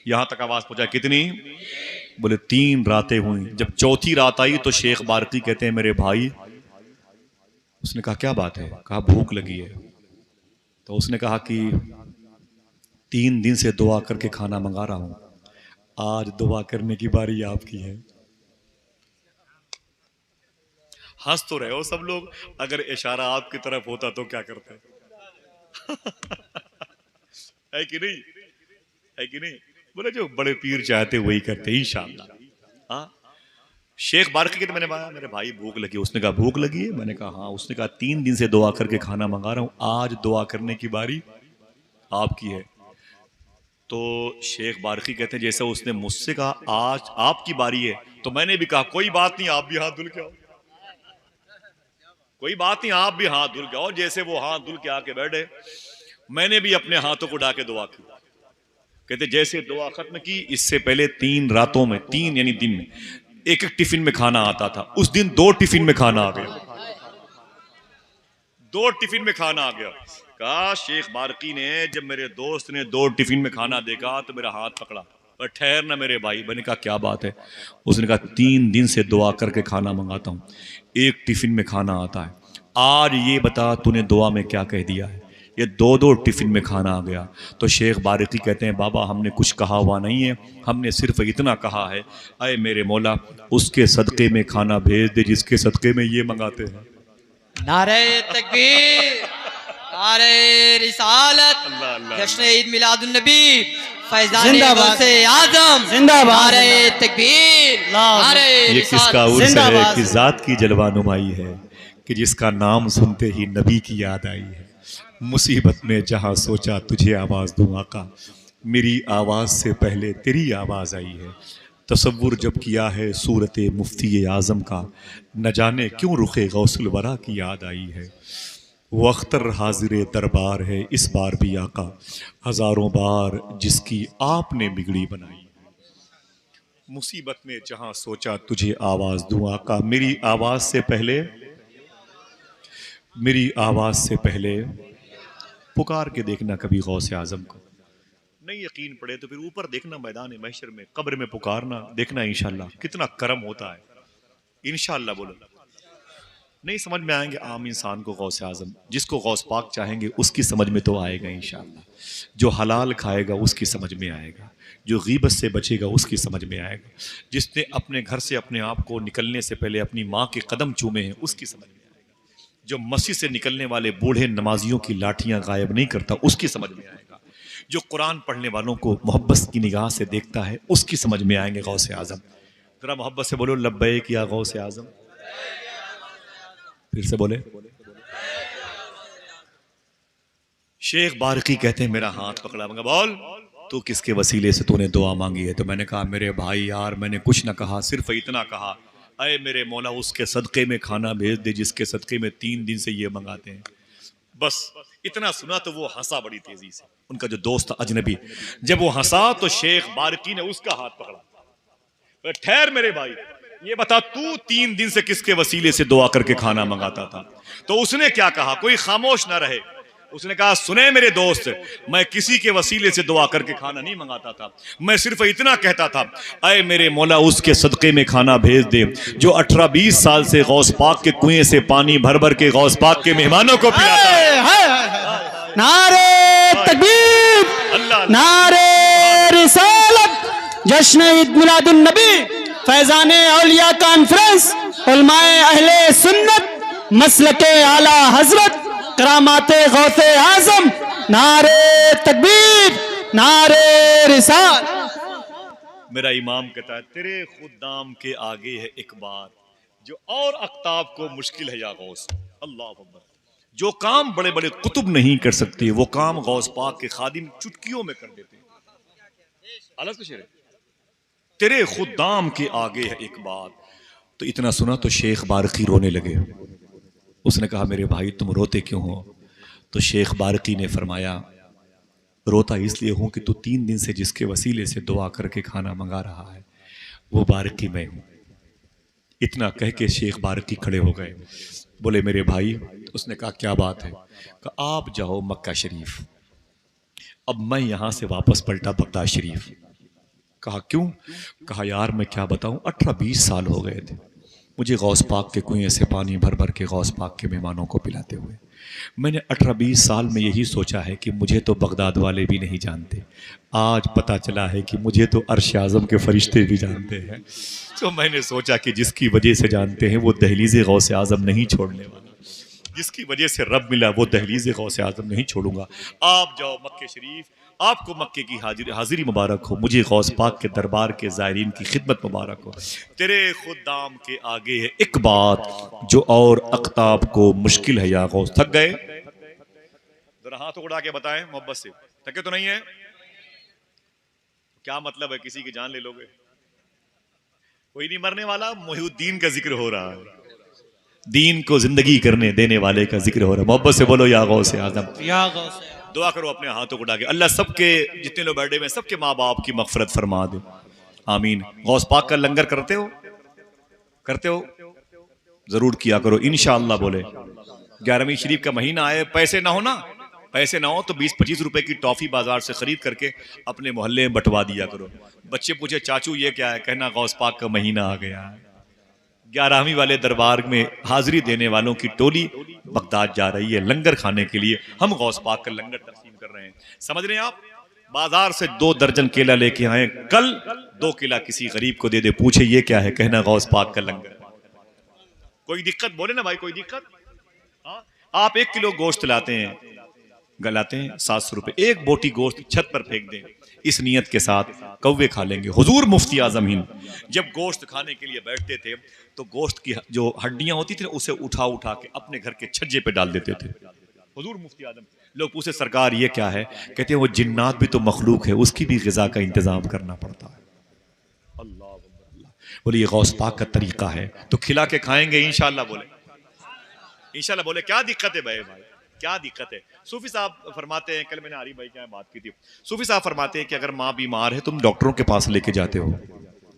यहां तक आवाज पहुंचा, कितनी? बोले 3 रातें हुई। जब चौथी रात आई तो शेख बारती कहते हैं मेरे भाई। उसने कहा क्या बात है? कहा भूख लगी है। तो उसने कहा कि 3 दिन से दुआ करके खाना मंगा रहा हूं, आज दुआ करने की बारी आपकी है। हंस तो रहे हो सब लोग, अगर इशारा आपकी तरफ होता तो क्या करते? है कि नहीं? है कि नहीं? बोले जो बड़े पीर चाहते वही करते इंशाअल्लाह। हाँ, शेख बारकी के, मैंने कहा मेरे भाई भूख लगी। उसने कहा भूख लगी है? मैंने कहा हाँ। उसने कहा 3 दिन से दुआ करके खाना मंगा रहा हूं, आज दुआ करने की बारी आपकी है। तो शेख बारकी कहते हैं जैसे उसने मुझसे कहा आज आपकी बारी है, तो मैंने भी कहा कोई बात नहीं, आप भी हाथ धुल के आओ। कोई बात नहीं, आप भी हाथ धुल के आओ। जैसे वो हाथ धुल के आके बैठे, मैंने भी अपने हाथों को उठा के दुआ की। कहते जैसे दुआ खत्म की, इससे पहले 3 रातों में, 3 यानी दिन में एक टिफिन में खाना आता था। उस दिन 2 टिफिन में खाना आ गया। 2 टिफिन में खाना आ गया। कहा शेख बारकी ने जब मेरे दोस्त ने 2 टिफिन में खाना देखा तो मेरा हाथ पकड़ा, पर ठहर ना मेरे भाई। मैंने कहा क्या बात है? उसने कहा 3 दिन से दुआ करके खाना मंगाता हूं, एक टिफिन में खाना आता है। आज ये बता तूने दुआ में क्या कह दिया है? ये 2-2 टिफिन में खाना आ गया। तो शेख बारकी कहते हैं बाबा हमने कुछ कहा हुआ नहीं है, हमने सिर्फ इतना कहा है अय मेरे मौला उसके सदक़े में खाना भेज दे जिसके सदक़े में ये मंगाते हैं।
नारे तकबीर, नारे रिसालत, जश्न ईद मिलादुन नबी, फैज़ान गौसे आज़म जिंदाबाद, नारे तकबीर, नारे
ये किसका उर्स है, किस जात की जलवा नुमाई है कि जिसका नाम सुनते ही नबी की याद आई है। मुसीबत में जहां सोचा तुझे आवाज दूं आका, मेरी आवाज से पहले तेरी आवाज आई है। तसव्वुर जब किया है सूरत मुफ्ती आज़म का, न जाने क्यों रुखे गौसुल वरा की याद आई है। वो अख्तर हाजिर दरबार है इस बार भी आका, हजारों बार जिसकी आपने बिगड़ी बनाई। मुसीबत में जहां सोचा तुझे आवाज दूं आका, मेरी आवाज से पहले, मेरी आवाज से पहले पुकार के देखना कभी गौसे आजम को। नहीं यकीन पड़े तो फिर ऊपर देखना मैदान महशर में, कब्र में पुकारना, देखना इंशाअल्लाह कितना करम होता है। इंशाअल्लाह बोलो, नहीं समझ में आएंगे आम इंसान को गौसे आजम, जिसको गौस पाक चाहेंगे उसकी समझ में तो आएगा इंशाअल्लाह। जो हलाल खाएगा उसकी समझ में आएगा, जो गीबत से बचेगा उसकी समझ में आएगा, जिसने अपने घर से अपने आप को निकलने से पहले अपनी माँ के कदम चूमे हैं उसकी समझ में आएगा, जो मस्जिद से निकलने वाले बूढ़े नमाजियों की लाठियां गायब नहीं करता उसकी समझ में आएगा, जो कुरान पढ़ने वालों को मोहब्बत की निगाह से देखता है उसकी समझ में आएंगे गौसे आजम। जरा मोहब्बत से बोलो लब्बैक या गौसे आजम, फिर से बोले। शेख बारकी कहते हैं मेरा हाथ पकड़ा, मगर बोल तू किसके वसीले से तूने दुआ मांगी है? तो मैंने कहा मेरे भाई यार मैंने कुछ ना कहा, सिर्फ इतना कहा, अय मेरे मौला उसके सदक़े में खाना भेज दे जिसके सदक़े में 3 दिन से ये मंगाते हैं। बस इतना सुना तो वो हंसा बड़ी तेजी से, उनका जो दोस्त था अजनबी। जब वो हंसा तो शेख बारकी ने उसका हाथ पकड़ा, ठहर मेरे भाई, ये बता तू 3 दिन से किसके वसीले से दुआ करके खाना मंगाता था? तो उसने क्या कहा, कोई खामोश ना रहे, उसने कहा सुने मेरे दोस्त, मैं किसी के वसीले से दुआ करके खाना नहीं मंगाता था, मैं सिर्फ इतना कहता था, अय मेरे मौला उसके सदक़े में खाना भेज दे जो 18-20 साल से गौस पाक के कुएं से पानी भर भर के गौस पाक के मेहमानों को पिलाता है।
नारे तकबीर, नारे रिसालत, जश्न ईद मिलादुन नबी, फैजाने औलिया कॉन्फ्रेंस, उलमाए अहले सुन्नत, मसलके आला हजरत, करामाते गौसे आजम, नारे तकबीर, नारे रिसाल।
मेरा इमाम कहता है तेरे खुदाम के आगे है एक बात जो और अख्ताब को मुश्किल है या गौस। अल्लाह अकबर। जो काम बड़े बड़े कुतुब नहीं कर सकते वो काम गौस पाक के खादिम चुटकियों में कर देते हैं। अलग तो शेर है, तेरे खुदाम के आगे है एक बात। तो इतना सुना तो शेख बारकी रोने लगे। उसने कहा मेरे भाई तुम रोते क्यों हो? तो शेख बारकी ने फरमाया रोता इसलिए हूं कि तू 3 दिन से जिसके वसीले से दुआ करके खाना मंगा रहा है वो बारकी मैं हूं। इतना कह के शेख बारकी खड़े हो गए, बोले मेरे भाई। उसने कहा क्या बात है? कहा आप जाओ मक्का शरीफ। अब मैं यहां से वापस पलटा बगदाद शरीफ। कहा क्यों? कहा यार मैं क्या बताऊं, 18-20 साल हो गए थे मुझे गौस पाक के कुएं से पानी भर भर के गौस पाक के मेहमानों को पिलाते हुए। मैंने 18-20 साल में यही सोचा है कि मुझे तो बगदाद वाले भी नहीं जानते, आज पता चला है कि मुझे तो अर्श आज़म के फरिश्ते भी जानते हैं। तो मैंने सोचा कि जिसकी वजह से जानते हैं वो दहलीज़ गौस आज़म नहीं छोड़ने वाला, जिसकी वजह से रब मिला वो दहलीज़ गौस आज़म नहीं छोड़ूंगा। आप जाओ मक्के शरीफ, आपको मक्के की हाजिरी मुबारक हो, मुझे गौस पाक के दरबार के ज़ायरीन की खिदमत मुबारक हो। तेरे खुदाम के आगे है एक बात जो और अख्ताब को मुश्किल है या गौस। थक गए? जरा हाथ उड़ा के बताएं मोहब्बत से, थके तो नहीं है? क्या मतलब है किसी की जान ले लोगे? कोई नहीं मरने वाला। मोहिउद्दीन का जिक्र हो रहा है, दीन को जिंदगी करने देने वाले का जिक्र हो रहा है। मोहब्बत से बोलो या गौस आज़म, या गौस। दुआ करो अपने हाथों को डाके, अल्लाह सबके जितने लोग बैठे हुए सबके माँ बाप की मगफरत फरमा दे, आमीन। गौस पाक का लंगर करते हो? करते हो? जरूर किया करो इंशाअल्लाह। बोले 11वीं शरीफ का महीना आए, पैसे ना हो ना, पैसे ना हो तो 20-25 रुपए की टॉफी बाजार से खरीद करके अपने मोहल्ले में बंटवा दिया करो। बच्चे पूछे चाचू ये क्या है? कहना गौस पाक का महीना आ गया है। 11वीं वाले दरबार में हाजिरी देने वालों की टोली बगदाद जा रही है लंगर खाने के लिए। हम गौस पाक का लंगर तकसीम कर रहे हैं, समझ रहे हैं आप? बाजार से 2 दर्जन केला लेके आए, कल 2 केला किसी गरीब को दे दे, पूछे ये क्या है? कहना गौस पाक का लंगर। कोई दिक्कत? बोले ना भाई कोई दिक्कत? हाँ, आप 1 किलो गोश्त लाते हैं, गलाते हैं 700 रुपए, 1 बोटी गोश्त छत पर फेंक दें, इस नियत के साथ कौवे खा लेंगे। हुजूर मुफ्ती आजम हिंद जब गोश्त खाने के लिए बैठते थे तो गोश्त की जो हड्डियां होती थी उसे उठा उठा के अपने घर के छज्जे पे डाल देते थे। हुजूर मुफ्ती आजम। लोग पूछे सरकार ये क्या है? कहते हैं वो जिन्नात भी तो मखलूक है, उसकी भी ग़िज़ा का इंतजाम करना पड़ता है। अल्लाह बोले ये गौस पाक का तरीका है, तो खिला के खाएंगे इंशाअल्लाह। बोले इंशाअल्लाह। बोले क्या दिक्कत है भाई? क्या दिक्कत है? सूफी साहब फरमाते हैं, कल मैंने आरिफ भाई क्या बात की थी, सूफी साहब फरमाते हैं कि अगर माँ बीमार है तुम डॉक्टरों के पास लेके जाते हो,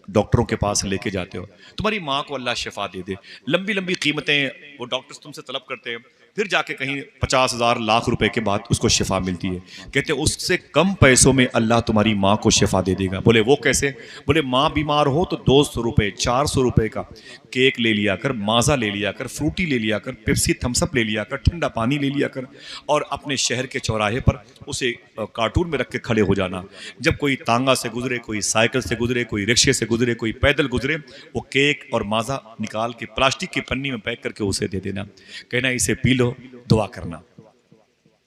डॉक्टरों के पास लेके जाते हो, तुम्हारी माँ को अल्लाह शिफा दे दे, लंबी लंबी कीमतें वो डॉक्टर्स तुमसे तलब करते हैं, फिर जाके कहीं 50,000 लाख रुपए के बाद उसको शिफा मिलती है। कहते हैं उससे कम पैसों में अल्लाह तुम्हारी माँ को शिफा दे देगा। बोले वो कैसे? बोले माँ बीमार हो तो 200 रुपये 400 रुपये का केक ले लिया कर, माज़ा ले लिया कर, फ्रूटी ले लिया कर, पेप्सी थम्सअप ले लिया कर, ठंडा पानी ले लिया कर, और अपने शहर के चौराहे पर उसे कार्टून में रख के खड़े हो जाना। जब कोई तांगा से गुजरे, कोई साइकिल से गुजरे, कोई रिक्शे से गुजरे, कोई पैदल गुजरे, वो केक और माज़ा निकाल के प्लास्टिक की पन्नी में पैक करके उसे दे देना। कहना इसे पी लो, दुआ करना।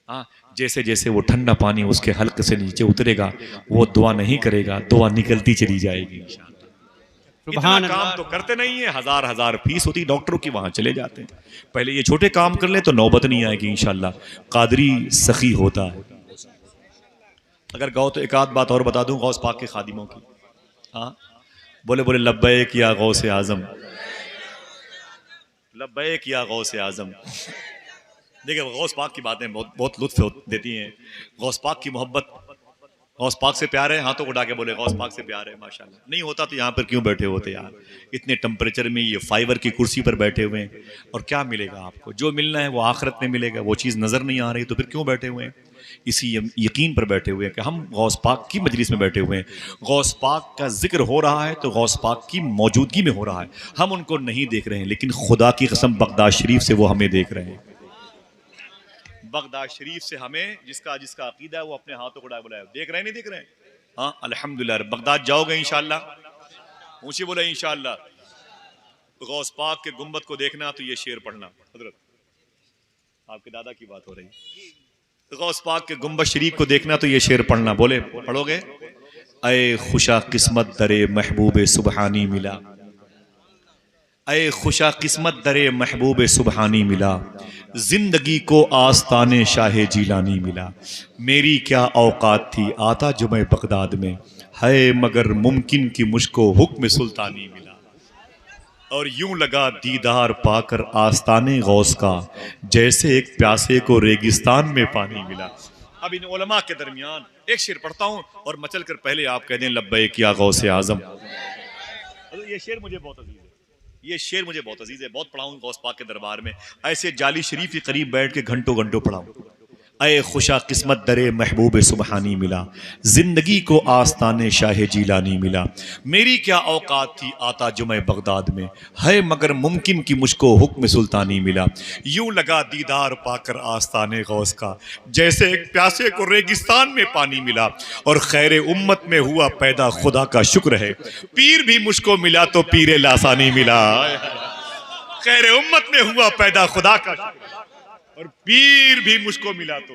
हाँ, जैसे जैसे वो ठंडा पानी उसके हल्क से नीचे उतरेगा वो दुआ नहीं करेगा, दुआ निकलती चली जाएगी। इतना काम तो करते नहीं है, हजार हजार फीस होती डॉक्टरों की, वहां चले जाते हैं। पहले ये छोटे काम कर ले तो नौबत नहीं आएगी इंशाल्लाह। कादरी सखी होता है। अगर गौ तो एक आध बात और बता दूं गौस पाक के खादिमों की। हाँ बोले बोले लब्बैक या गौसे आजम, लब्बैक या गौसे आजम। देखिए गौस पाक की बातें बहुत लुत्फ देती हैं। गौस पाक की मोहब्बत, गौस पाक से प्यार है, हाथों को उठा के बोले गौस पाक से प्यार है माशाल्लाह। नहीं होता तो यहाँ पर क्यों बैठे होते यार, इतने टेम्परेचर में ये फाइबर की कुर्सी पर बैठे हुए हैं। और क्या मिलेगा आपको, जो मिलना है वो आखिरत में मिलेगा, वो चीज़ नज़र नहीं आ रही तो फिर क्यों बैठे हुए हैं। इसी यकीन पर बैठे हुए हैं कि हम गौस पाक की मजलिस में बैठे हुए हैं, गौस पाक का जिक्र हो रहा है तो गौस पाक की मौजूदगी में हो रहा है। हम उनको नहीं देख रहे हैं, लेकिन खुदा की कसम बगदाद शरीफ से वो हमें देख रहे हैं। बगदाद शरीफ से हमें जिसका अकीदा है वो अपने हाथों को उठाए बुलाया, देख रहे हैं नहीं देख रहे हैं। हाँ अल्हम्दुलिल्लाह। बगदाद जाओगे इंशाअल्लाह, ऊंची बोले इंशाअल्लाह। गौस पाक के गुंबद को देखना तो ये शेर पढ़ना। हजरत आपके दादा की बात हो रही, गौस पाक के गुंबद शरीफ को देखना तो ये शेर पढ़ना। बोले पढ़ोगे? अय खुशा किस्मत दरे महबूब सुबहानी मिला, अय खुशा किस्मत दरे महबूब सुबहानी मिला, जिंदगी को आस्ताने शाहे जीलानी मिला। मेरी क्या औकात थी आता जो मैं बगदाद में, है मगर मुमकिन कि मुझको हुक्म सुल्तानी मिला। और यूं लगा दीदार पाकर आस्ताने गौस का, जैसे एक प्यासे को रेगिस्तान में पानी मिला। अब इन उलमा के दरमियान एक शेर पढ़ता हूं और मचल कर पहले आप कह दें लब्बैक या गौसे आजम। ये शेर मुझे बहुत अजीज है, ये शेर मुझे बहुत अजीज है, बहुत पढ़ाऊं गौस पाक के दरबार में, ऐसे जाली शरीफ के करीब बैठ के घंटों घंटों पढ़ाऊं। अय खुशा किस्मत दरे महबूब सुबहानी मिला, जिंदगी को आस्ताने शाहे जीलानी मिला। मेरी क्या औकात थी आता जो मैं बगदाद में, है मगर मुमकिन कि मुझको हुक्म सुल्तानी मिला। यूं लगा दीदार पाकर आस्ताने गौस का, जैसे एक प्यासे को रेगिस्तान में पानी मिला। और खैर उम्मत में हुआ पैदा खुदा का शुक्र है, पीर भी मुझको मिला तो पीरे लासानी मिला। खैर उम्मत में हुआ पैदा खुदा का शुक्र और पीर भी मुझको मिला तो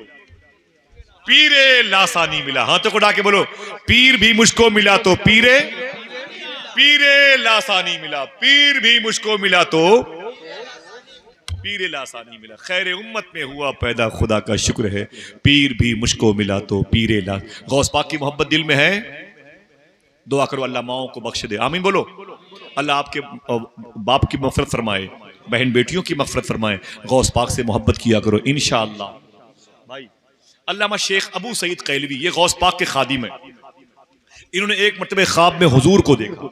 पीरे लासानी मिला। हाथों को उठा के बोलो, पीर भी मुझको मिला तो पीरे लासानी मिला, पीर भी मुझको मिला तो पीरे लासानी मिला। खैर उम्मत में हुआ पैदा खुदा का शुक्र है, पीर भी मुझको मिला तो पीरे ला। गौस पाक की मोहब्बत दिल में है, दुआ करो अल्लाह माओ को बख्श दे, आमीन बोलो। अल्लाह आपके बाप की मग़फ़िरत फरमाए, बहन बेटियों की मग़फ़िरत फरमाए। गौस पाक से मोहब्बत किया करो इंशाअल्लाह। भाई अल्लामा शेख अबू सईद कैलवी ये गौस पाक के खादिम है। इन्होंने एक मरतबे ख्वाब में हुजूर को देखा,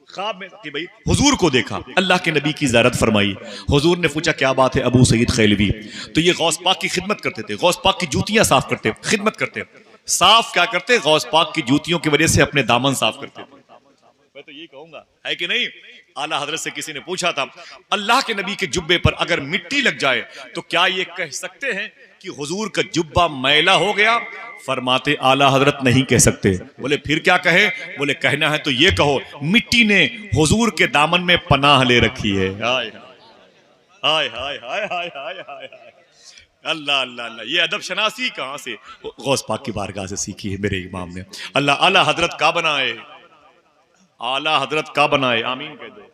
ख्वाब में कि भाई हुजूर को देखा, अल्लाह के नबी की ज़ियारत फरमाई। हुजूर ने पूछा क्या बात है अबू सईद कैलवी, तो ये गौस पाक की खिदमत करते थे, गौस पाक की जूतियां साफ करते, खिदमत करते। साफ क्या करते? गौस पाक की जूतियों की वजह से अपने दामन साफ करते थे। मैं तो यही कहूंगा है कि नहीं। आला हजरत से किसी ने पूछा था अल्लाह के नबी के जुब्बे पर अगर मिट्टी लग जाए तो क्या ये कह सकते हैं कि हुजूर का जुब्बा मैला हो गया? फरमाते आला हजरत नहीं कह सकते। बोले फिर क्या कहे? बोले कहना है तो ये कहो मिट्टी ने हुजूर के दामन में पनाह ले रखी है। हाय हाय हाय हाय हाय हाय हाय, अल्लाह अल्लाह अल्लाह। ये अदब शनासी कहाँ से? गौस पाक की बारगाह से सीखी है मेरे इमाम ने। अल्लाह आला हजरत का बनाए, आला हजरत का बनाए, आमीन कह दो।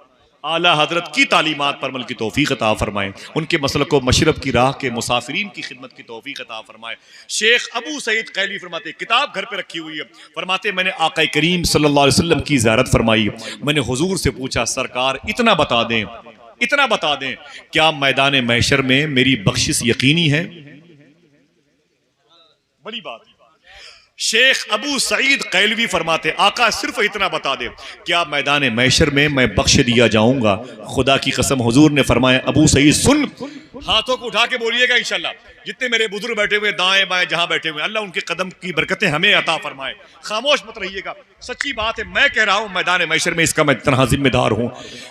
आला हजरत की तालीमात पर अमल की तौफीक अता फरमाए, उनके मसलक व मशरब की राह के मुसाफिरीन की खिदमत की तौफीक अता फरमाए। शेख अबू सईद कैली फरमाते, किताब घर पे रखी हुई है, फरमाते मैंने आका करीम सल्लल्लाहु अलैहि वसल्लम की ज़ियारत फरमाई। मैंने हुजूर से पूछा सरकार इतना बता दें, इतना बता दें, क्या मैदान महशर में मेरी बख्शिश यकीनी है? बड़ी बात। शेख अबू सईद कैलवी फरमाते आका सिर्फ इतना बता दे, क्या मैदान महशर में मैं बख्श दिया जाऊंगा? खुदा की कसम हुजूर ने फरमाया अबू सईद सुन, हाथों को उठा के बोलिएगा इंशाल्लाह। जितने मेरे बुजुर्ग बैठे हुए दाएं बाएं जहां बैठे हुए, अल्लाह उनके कदम की बरकतें हमें अता फरमाए। खामोश मत रहिएगा, सच्ची बात है, मैं कह रहा हूं मैदान महशर में इसका मैं तनहा जिम्मेदार हूं।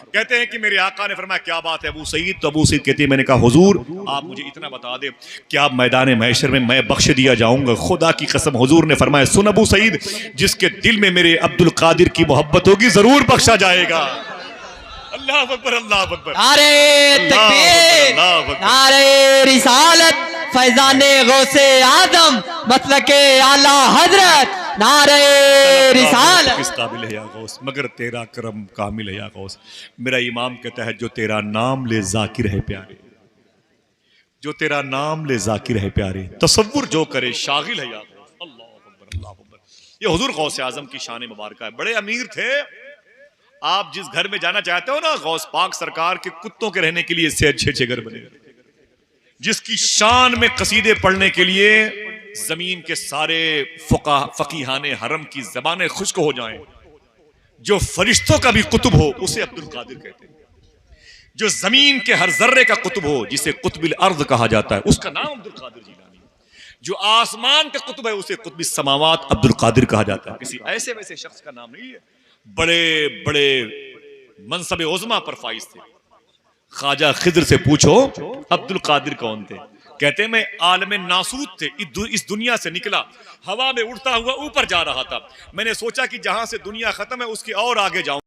कहते हैं कि मेरे आका ने फरमाया क्या बात है अबू सईद? तो अबू सईद कहते हैं मैंने कहा हुजूर आप मुझे इतना बता दे, क्या मैदान महशर में मैं बख्श दिया जाऊंगा? खुदा की कसम हुजूर ने फरमाया सुन अबू सईद, जिसके दिल में मेरे अब्दुल कादिर की मोहब्बत होगी जरूर बख्शा जाएगा। अल्लाह अकबर, अल्लाह अकबर,
नारे तकबीर, नारे रिसालत, फैजाने गौसे आदम, मतलब के आला हजरत नारे रिसालत
किस काबिल है या गौस, मगर तेरा करम कामिल है या गौस। मेरा इमाम कहता है जो तेरा नाम ले जाकिर है प्यारे, जो तेरा नाम ले जाकिर है प्यारे, तसव्वुर जो करे शागिल है या गौस। अल्लाह अकबर, अल्लाह अकबर। ये हुजूर गौस आजम की शान मुबारक है। बड़े अमीर थे। आप जिस घर में जाना चाहते हो ना, गौस पाक सरकार के कुत्तों के रहने के लिए इससे अच्छे अच्छे घर बने, जिसकी शान में कसीदे पढ़ने के लिए जमीन के सारे फकीहाने हरम की जबानें खुश्क हो जाएं। जो फरिश्तों का भी कुतुब हो उसे अब्दुल कादिर कहते हैं। जो जमीन के हर जर्रे का कुतुब हो, जिसे कुतुबिल अर्द कहा जाता है, उसका नाम अब्दुल कादिर जीलानी। जो आसमान का कुतुब है उसे कुतुबिस समावात अब्दुल कादिर कहा जाता है। किसी ऐसे वैसे शख्स का नाम नहीं है। बड़े बड़े मनसब उज़्मा पर फाइज थे। ख्वाजा खिद्र से पूछो अब्दुल कादिर कौन थे, कहते मैं आलम नासूत थे, इस दुनिया से निकला, हवा में उड़ता हुआ ऊपर जा रहा था। मैंने सोचा कि जहां से दुनिया खत्म है उसके और आगे जाऊं।